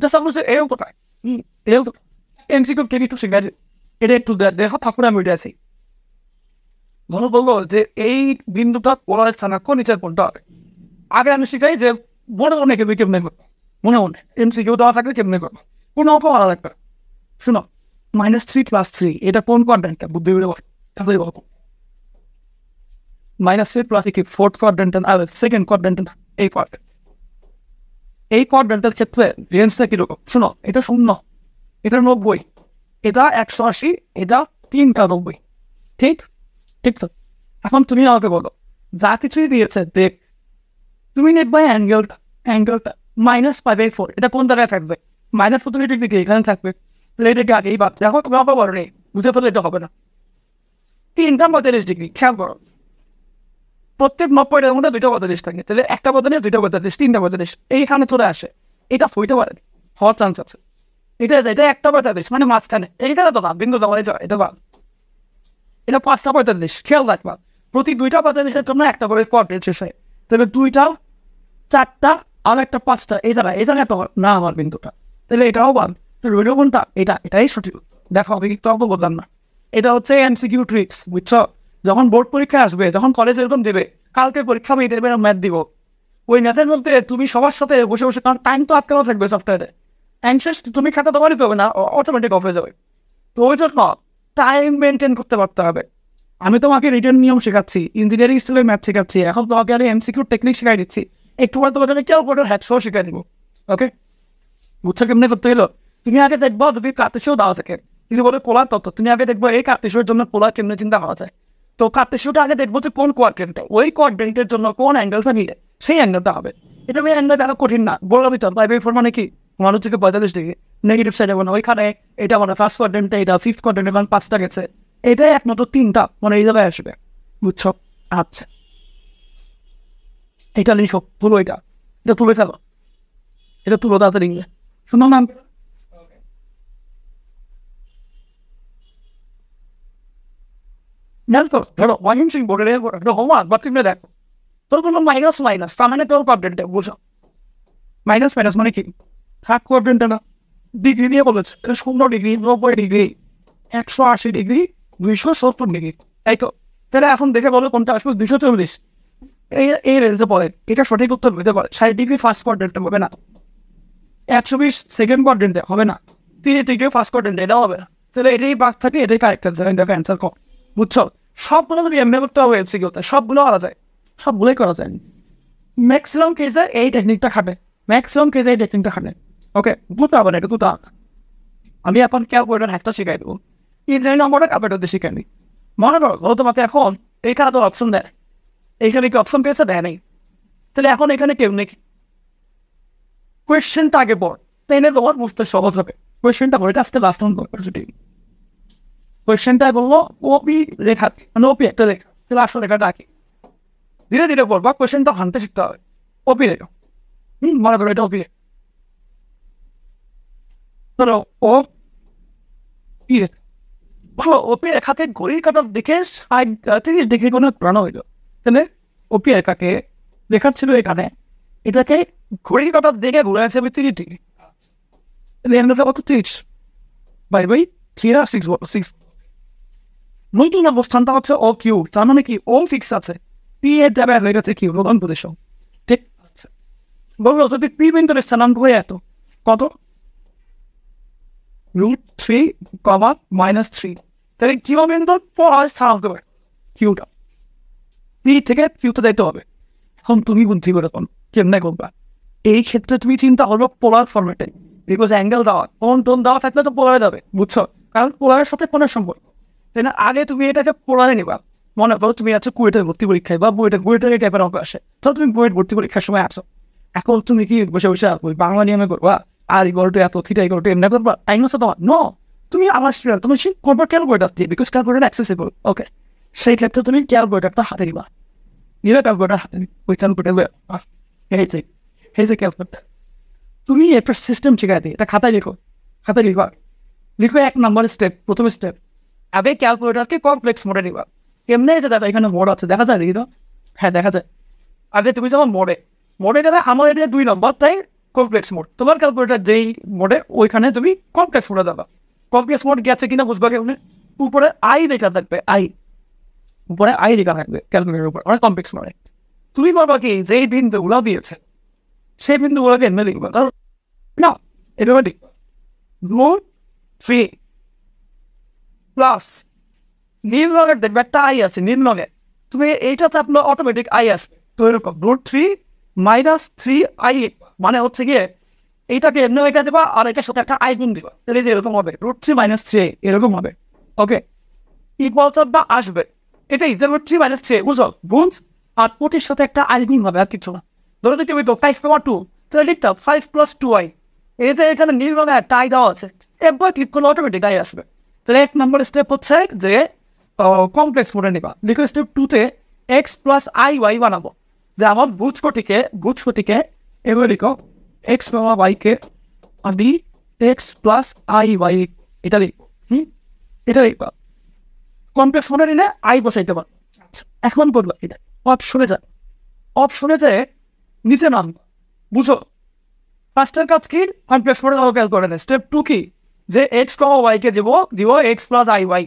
জাস্ট এই অঙ্কটায় এই অঙ্ক MCQ ট্রিক একটু শিখার, এটা একটু দেখো, ঠাকুর আমি উঠে আছি। ধরো বলবো যে এই বিন্দুটা পোলারের স্থানাঙ্ক নিচের কোনটা হবে, আগে আমি শিখাই যে মনে মনে কেমনে করবো, মনে MCQ দেওয়া থাকলে কেমনে করবো, কোনো অঙ্ক ভালো লাগবে। শুনো, -3 + 3 এটা কোন কোয়াড্রেন্টটা বুদ্ধি করে বলো, -3 + কি ফোর্থ কোয়াড্রেন্ট আর সেকেন্ড কোয়াড্রেন্ট, এই কোয়াড্রেন্ট, এই কোয়াড্রেন্টের ক্ষেত্রে রেঞ্জটা কিরকম? শুনো, এটা 0, এটা 90, এটা 180, এটা 390, ঠিক ঠিক তো। এখন তুমি আমাকে বলো, যা কিছুই দিয়েছে দেখ, তুমি দেখবা অ্যাঙ্গেলটা -π/4, এটা কোন জায়গায় থাকবে? -45 ডিগ্রি এখানে থাকবে, তাহলে এটাকে আগেই বাদ। দেখো তুমি আমাকে বলো নেই, বুঝে ফেলে এটা হবে না। 345 ডিগ্রি, খেয়াল করো, প্রত্যেক 90-এর মধ্যে 2টা 45 থাকে, তাহলে একটা 45, 2টা 45, 3টা 45 এইখানে চলে আসে, এটা হইতে পারে, হওয়ার চান্স আছে। এটা একটা 45, মানে মাঝখানে, এইখানে তো না, বিন্দু দেওয়া যায়, এটা বাদ। এটা 5টা 45, খেয়াল রাখবা, প্রতি 2টা 45-এর জন্য একটা করে কোয়াড্রেন্ট শেষ হয়, তাহলে 2টা 4টা আর একটা 5টা, এই জায়গায় তো না আমার বিন্দুটা, তাহলে এটাও বাদ। রইল কোনটা? এটাই সঠিক। দেখো আমি কিন্তু অঙ্ক বললাম না, এটা হচ্ছে MCQ ট্রিক্স, বুঝছো? যখন বোর্ড পরীক্ষা আসবে, যখন কলেজ এরকম দেবে, কালকে পরীক্ষা আমি এটা ম্যাথ দিব, ওই ম্যাথের মধ্যে তুমি সবার সাথে বসে বসে, কারণ টাইম তো আটকানো থাকবে সফটওয়্যারে, অ্যাংশাস তুমি খাতা তোমারই তো হবে না, অটোমেটিক অফ হয়ে যাবে। তো ওই জন্য টাইম মেনটেন করতে পারতে হবে। আমি তোমাকে রিটার্ন নিয়ম শেখাচ্ছি, ইঞ্জিনিয়ারিং স্কুলের ম্যাথ শেখাচ্ছি, এখন তোমাকে আমি MCQ টেকনিক শেখাই দিচ্ছি, একটু পরে তোমাকে আমি ক্যালকুলেটর হ্যাকসও শিখাই দিব, ওকে? বুঝছো কেমনে করতে গেলো? তুমি আগে দেখবো যদি কার্তেশীয় দেওয়া থাকে, যদি বলে পোলার তত্ত্ব, তুমি আগে দেখবো এই কার্তেশীয়ের জন্য পোলার কেমনে চিন্তা করা যায়। তো কার্তেশীয়টা আগে দেখবো যে কোন কোয়াড্রেন্টে, ওই কোয়াড্রেন্টের জন্য কোন অ্যাঙ্গেলটা নিলে সেই অ্যাঙ্গেলটা হবে। এটা আমি অ্যাঙ্গেল দেখা কঠিন না, বললামই তো, 5/4 মানে কি, আমার হচ্ছে 45 ডিগ্রি, নেগেটিভ সাইডে মানে ওইখানে, এটা মানে ফার্স্ট কোয়াড্রেন্টে, এটা ফিফথ কোয়াড্রেন্টে, মানে 5টা গেছে, এটাই একমাত্র 3টা মানে এই জায়গায় আসবে, বুঝছো? আচ্ছা, এটা লিখো, তুলো, এটা তুলে ফেলো, এটা তুলো তাড়াতাড়ি, শুনো না, ধরো ওয়াইন বোর্ডে হোমওয়ার্ক বা তুমি দেখো, তোর কোনো মাইনাস, তার মানে তোর কোয়াড্রেন্টে, বুঝো? মাইনাস মানে কি? থার্ড কোয়াড্রেন্টে না, ডিগ্রি দিয়ে বলেছে, 0 ডিগ্রি, 90 ডিগ্রি, 180 ডিগ্রি, 270 ডিগ্রি, তাই তো। তাহলে এখন দেখে বলো কোনটা আসবে? 240, এই রেঞ্জে পড়ে, এটা সঠিক উত্তর হতে পারে। 60 ডিগ্রি ফার্স্ট কোয়াড্রেন্টে হবে না, 120 সেকেন্ড কোয়াড্রেন্টে হবে না, 30 ডিগ্রি ফার্স্ট কোয়াড্রেন্টে, এটা হবে না। তাহলে এটাই বাদ থাকে, এটাই কারেক্ট অ্যান্সার কম, বুঝছো? সবগুলো যদি এমনি করতে হবে MCQতে, সবগুলো করা যায়, সবগুলোই করা যায়। ম্যাক্সিমাম কেসে এই টেকনিকটা খাটে, ওকে? বুঝতে হবে না, এটা বুঝতে হবে। আমি এখন ক্যালকুলেটর হ্যাকটা শিখাই দেবো, ইঞ্জিনিয়ারিং নম্বরটা ক্যালকুলেটর দিয়ে শিখাই নি। মনে করো তোমাকে এখন এইখানে তো অপশন দেয় এইখানে কি অপশন পেয়েছে? দেয় নাই। তাহলে এখন এখানে কেউ নেই, কোয়েশ্চেনটা আগে পড়, তাই না? তোমার বুঝতে সহজ হবে। কোয়েশ্চেনটা পড়ে আসতে লাস্ট অন করবে। যদি কোয়েশ্চেনটা বললো ওপি রেখা, মানে ওপি একটা রেখা, তাহলে আসল রেখাটা আঁকি। ধীরে ধীরে পড়বা, কোয়েশ্চেনটা ভাঙতে শিখতে হবে। ওপি রেখা, মনে করো এটা ওপি রেখা, ধরো ও পি রেখা। ভালো, ওপি রেখাকে ঘড়ির কাঁটার দিকে 30 ডিগ্রি কোনো ঘোরানো হইলো। তাহলে ওপি রেখাকে রেখা ছিল এখানে, এটাকে ঘড়ির কাঁটার দিকে ঘুরেছে 30 ডিগ্রি। কত? 30 বাই 3 আর 6 বলো, 6। নতুন অবস্থানটা হচ্ছে ও কিউ, তার মানে কি ও ফিক্স আছে, পি এর জায়গায় হয়ে গেছে কিউ, নতুন পজিশন। ঠিক আছে, বললো যদি পি বিন্দুর স্থানাঙ্ক হয়ে এত কত? √3, -3। তাহলে কিউ বিন্দুর পর স্থানাঙ্ক হবে কিউটা, পি থেকে কিউতে যাইতে হবে। এখন তুমি বুদ্ধি করে কোন কেমনে করবা? এই ক্ষেত্রে তুমি চিন্তা করবো পোলার ফরম্যাটে, বিকজ অ্যাঙ্গেল দেওয়া, কোন টোন দেওয়া থাকলে তো পোলারে যাবে, বুঝছো? কারণ পোলারের সাথে কোনের সম্পর্ক, তাই না? আগে তুমি এটাকে পোলারে নিবা। মনে করো তুমি আছো কুয়েটের ভর্তি পরীক্ষায়, বা বুয়েটের এই টাইপের অঙ্ক আসে, তো তুমি বুয়েট ভর্তি পরীক্ষার সময় আছো। এখন তুমি কি বসে বসে ওই বাংলা নিয়মে করবা, আর ইগোটা এত থিটা ইগোটা এমনি করবা? টাইম আছে তোমার? নো, তুমি আমার স্টুডেন্ট, তুমি করবা ক্যালকুলেটার দিয়ে, বিকজ ক্যালকুলেটার অ্যাক্সেসিবল। ওকে, সেই ক্ষেত্রে তুমি ক্যালকুলেটারটা হাতে নিবা, নিলে ক্যালকুলেটার হাতে নিবে, ওই ক্যালকুলেটার হেজে ক্যালকুলেটার। তুমি একটা সিস্টেম শিখাই দিই, এটা খাতায় লিখো, খাতায় লিখবা। লিখো 1 নম্বর স্টেপ, প্রথম স্টেপ, আগে ক্যালকুলেটারকে কমপ্লেক্স মোডে নিবা। কেমনে? যে দাদা এখানে মোড আছে, দেখা যায় দেখি তো? হ্যাঁ দেখা যায়। আগে তুমি যেমন মোডে গেলে আমার এটা 2 নম্বর, তাই কমপ্লেক্স মোড। তোমার ক্যালকুলেটার যেই মোডে, ওইখানে তুমি কমপ্লেক্স মোডে যাবা। কমপ্লেক্স মোড গেছে কিনা বুঝবা কেমনে? উপরে আই লেখা থাকবে, উপরে আই লেখা থাকবে ক্যালকুলেটারের উপর, মানে কমপ্লেক্স মোডে। তুমি বলবা কি যেই বিন্দুগুলো দিয়েছে সেই বিন্দুগুলোকে এমনি লিখবা, কারণ না এভাবে লিখবা √3 প্লাস নীল রঙের দেখবে একটা আই আছে, নীল রঙের, তুমি এইটা চাপলে অটোমেটিক আই আসবে। তো এরকম √3 -3 আই, মানে হচ্ছে গিয়ে এইটাকে এমনি এটা দেবা, আর এটার সাথে একটা আই গুণ দিবা, তাহলে এরকম হবে √3 -3 এরকম হবে। ওকে, ইকুয়াল চাপটা আসবে, এটাই √3 -3, বুঝো? গুণ আর কোটির সাথে একটা আই গুণ হবে, আর কিছু না। ধরো যদি তুমি তো 5/2, তাহলে লিখতাম 5 + 2i। এই যে এখানে নীল রঙের একটা আই দেওয়া আছে, একবার ক্লিক করলে অটোমেটিক আই আসবে। তাহলে 1 নম্বর স্টেপ হচ্ছে যে কমপ্লেক্স মোডে নিবা। লিখো স্টেপ 2-তে x + iy বানাবো, যে আমার বুঝকটিকে এবার লিখো x y কে আমি x + iy, এটা লিখবো। এটা লিখবা, কমপ্লেক্স মোডে নিলে আই বসাইতে পারো। এখন বলবো এটা অপশনে যায় নিচে নাম, বুঝো? ফার্স্টের কাজ কি? কমপ্লেক্স মোডে ক্যাল করে নেয়। স্টেপ 2 কি? যে x, y কে দিব x + iy।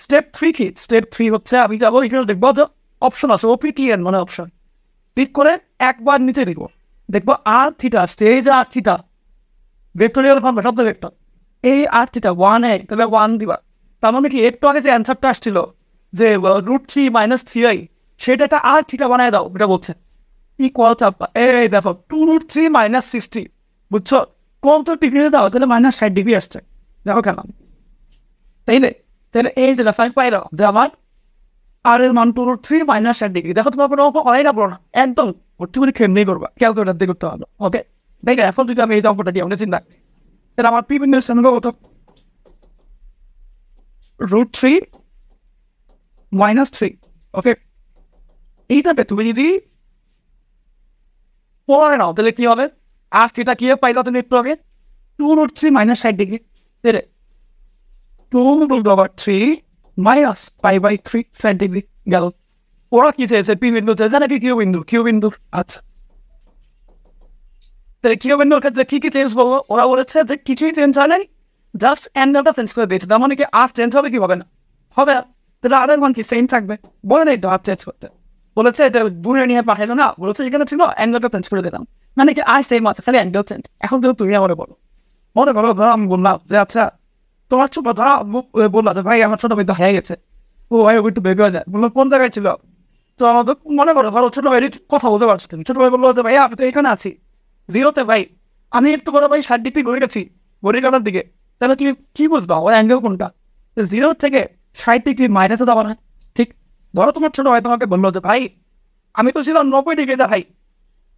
স্টেপ 3 কি? স্টেপ 3 হচ্ছে আমি যাবো এখানে দেখবো যে অপশন আছে, OPTN মানে অপশন, ক্লিক করে একবার নিচে দিব, দেখবো আর থিটা আসছে। এই যে আর থিটা ভেক্টরিয়াল ফর্ম, শব্দ ভেক্টর, এই আর থিটা 1 তাহলে 1 দিবা। তার মানে কি একটু আগে যে অ্যান্সারটা আসছিল যে √3 - 3i, সেটা একটা আর থিটা বানায় দাও, এটা বলছে ইকুয়াল চাপা। এই দেখো 2√3 - 60, বুঝছো? কোন তো ডিগ্রি দাও, তাহলে -60 ডিগ্রি আসছে, দেখো কেন? তাইলে এই যে ফাইভ পাইলো যে আমার আর এর মান 2√3 - 60 ডিগ্রি। দেখো তোমার কোনো হয় না, না একদম ভর্তি করে খেমনি করবা, ক্যালকুলেটার দিয়ে করতে হবে। ওকে, দেখে এখন যদি আমি এই অঙ্কটা দিই, আমাকে চিন্তা তাহলে আমার পি বিন্দুর স্থানাঙ্ক কত? √3 - 3। ওকে, এইটাকে তুমি যদি পরে নাও তাহলে কি হবে? আর সেটা কি পাইলো তুমি একটু আগে? 2√3 - 60 ডিগ্রি, তাহলে 2√3 - π/3 60 ডিগ্রি গেল। ওরা কি চেয়েছে? পি বিন্দু চেয়েছে নাকি কিউ বিন্দু? আচ্ছা, তাহলে কিউ বিন্দুর ক্ষেত্রে কি চেঞ্জ বলবো? ওরা বলেছে যে কিছুই চেঞ্জ হয় নাই, জাস্ট অ্যাঙ্গেলটা চেঞ্জ করে দিয়েছে। তার মানে কি আর চেঞ্জ হবে কি? হবে না, হবে না। তাহলে আর এর মান কি সেম থাকবে? বলে নেই তো আর চেঞ্জ করতে, বলেছে যে দূরে নিয়ে পাঠালো না, বলেছে এখানে ছিল অ্যাঙ্গেলটা চেঞ্জ করে দিলাম, মানে কি আর সেম আছে, খালি অ্যাঙ্গেল চেঞ্জ। এখন কিন্তু তুমি আমার বলো, মনে করো ধরো আমি বললাম যে আচ্ছা তোমার ছোট ধরা বললো যে ভাই আমার ছোট ভাই তো হয়ে গেছে, ও ভাই একটু বেবি হয়ে যায়। বললো কোন জায়গায় ছিল? তো আমাদের মনে করো ধরো ছোট ভাই কথা বলতে পারছো তুমি, ছোট ভাই বললো যে ভাই আমি তো এখানে আছি 0-তে, ভাই আমি একটু করে ভাই 60 ডিগ্রি ঘুরে গেছি ঘড়ির কাটার দিকে। তাহলে তুমি কি বুঝবা ওই অ্যাঙ্গেল কোনটা? 0 থেকে 60 ডিগ্রি মাইনাসে যাবো না, ঠিক? ধরো তোমার ছোট ভাই তোমাকে বললো যে ভাই আমি তো ছিলাম 90 ডিগ্রিতে ভাই,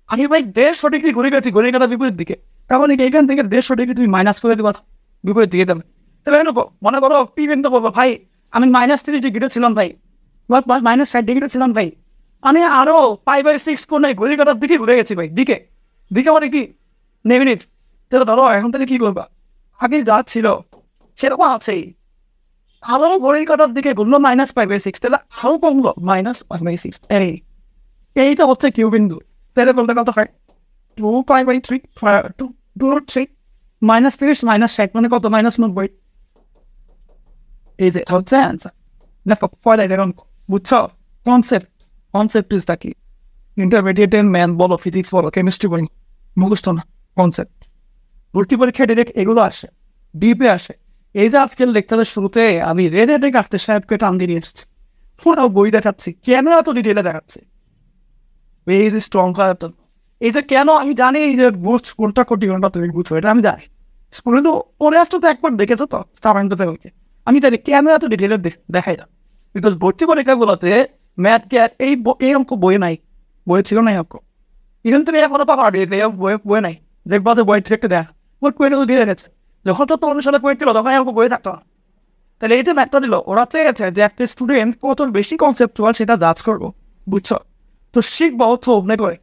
আমি ভাই 150 ডিগ্রি ঘুরে গেছি ঘুরে কাটা বিপরীত দিকে। কারণ এখান থেকে 150 ডিগ্রি তুমি মাইনাস করে দেবা বিপরীত দিকে যাবে। তাহলে মনে করো কিন্তু বলবো ভাই আমি -30 ডিগ্রিতে ছিলাম ভাই, -60 ডিগ্রিতে ছিলাম ভাই, আমি আরো 5/6 কোণে ঘুরে কাটার দিকে ঘুরে গেছি ভাই, দিকে দিকে মানে কি নেগেটিভ। তাহলে ধরো এখন থেকে কি করবা, আগে যা ছিল সেরকম আছেই, আরো ঘড়ির কাটার দিকে ঘুরলো -5/6, তাহলে আরো কমলো -5/6। এইটা হচ্ছে কিউ বিন্দু। তাহলে বলতে কত হয় 2π/3 2√3 -30 -60 মানে কত -90। এই যে হচ্ছে অ্যান্সার। দেখো পয়লা এরকম বুঝছো কনসেপ্ট ইজটা কি, ইন্টারমিডিয়েটের ম্যাথ বলো ফিজিক্স বলো কেমিস্ট্রি বলো মুখস্থ না, কনসেপ্ট। ভর্তি পরীক্ষা ডিরেক্ট এগুলো আসে, ডিপে আসে। এই যে আজকের লেকচারের শুরুতে আমি রেডে কাটতে সাহেবকে টান দিয়ে এসেছি, পুরো বই দেখাচ্ছি, কেন এত ডিটেলে দেখাচ্ছি এই যে স্ট্রং করার জন্য। এই যে কেন আমি জানি এই যে বুঝ কোনটা কোটি কোনটা তুমি বুঝছো, এটা আমি জানি, স্কুলে তো পরে আসতো তো একবার দেখেছো তো তার আমি জানি কেন এত ডিটেলে দেখাই না। বিকজ ভর্তি পরীক্ষাগুলোতে ম্যাথ ক্যাট এই অঙ্ক বই নাই, বই ছিল না এই অঙ্ক। ইভেন তুমি এখনো পাবা বই নাই, দেখবা যে বই থেকে দেখ ওর বইটা তো দিয়ে গেছে, যখন তো অনুসারে বই ছিল তখন অঙ্ক বই থাকতো না। তাহলে এই যে ম্যাথটা দিল ওরা চেয়েছে যে একটা স্টুডেন্ট কত বেশি কনসেপ্টুয়াল সেটা জাজ করবো, বুঝছো? তো শিখবো হচ্ছে অভিনয় করে,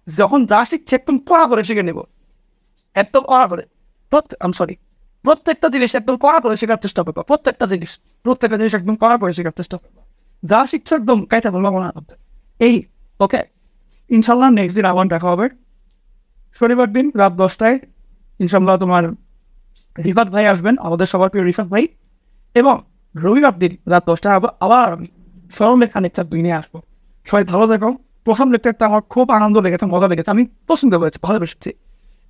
যখন যা শিখছে একদম কড়া করে শিখে নেবো, একদম কড়া করে প্রত্যেকটা জিনিস একদম কড়া করে শেখার চেষ্টা করবো, প্রত্যেকটা জিনিস একদম কড়া করে শেখার চেষ্টা করবো, যা শিখছো একদম কাইতে বলবো মনে করতে। এই ওকে, ইনশাল্লাহ নেক্সট দিন আবার দেখা হবে শনিবার দিন রাত 10টায়। ইনশাল্লাহ তোমার রিফাত ভাই আসবেন, আমাদের সবার প্রিয় রিফাত ভাই। এবং রবিবার দিন রাত 10টায় আবার আমি সরলরেখা লেকচার 2 নিয়ে আসবো। সবাই ভালো থাকো। প্রথম লেকচারটা আমার খুব আনন্দ লেগেছে, মজা লেগেছে, আমি পছন্দ করেছি, ভালোবেসেছি।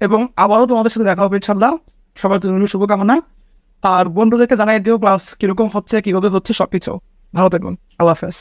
এবং আবারও তোমাদের সাথে দেখা হবে ইনশাল্লাহ। সবার জন্য শুভকামনা। আর বন্ধুদেরকে জানাই দিও ক্লাস কিরকম হচ্ছে, কীভাবে হচ্ছে সব কিছু। ভালো থাকবেন, আল্লাহ হাফেজ।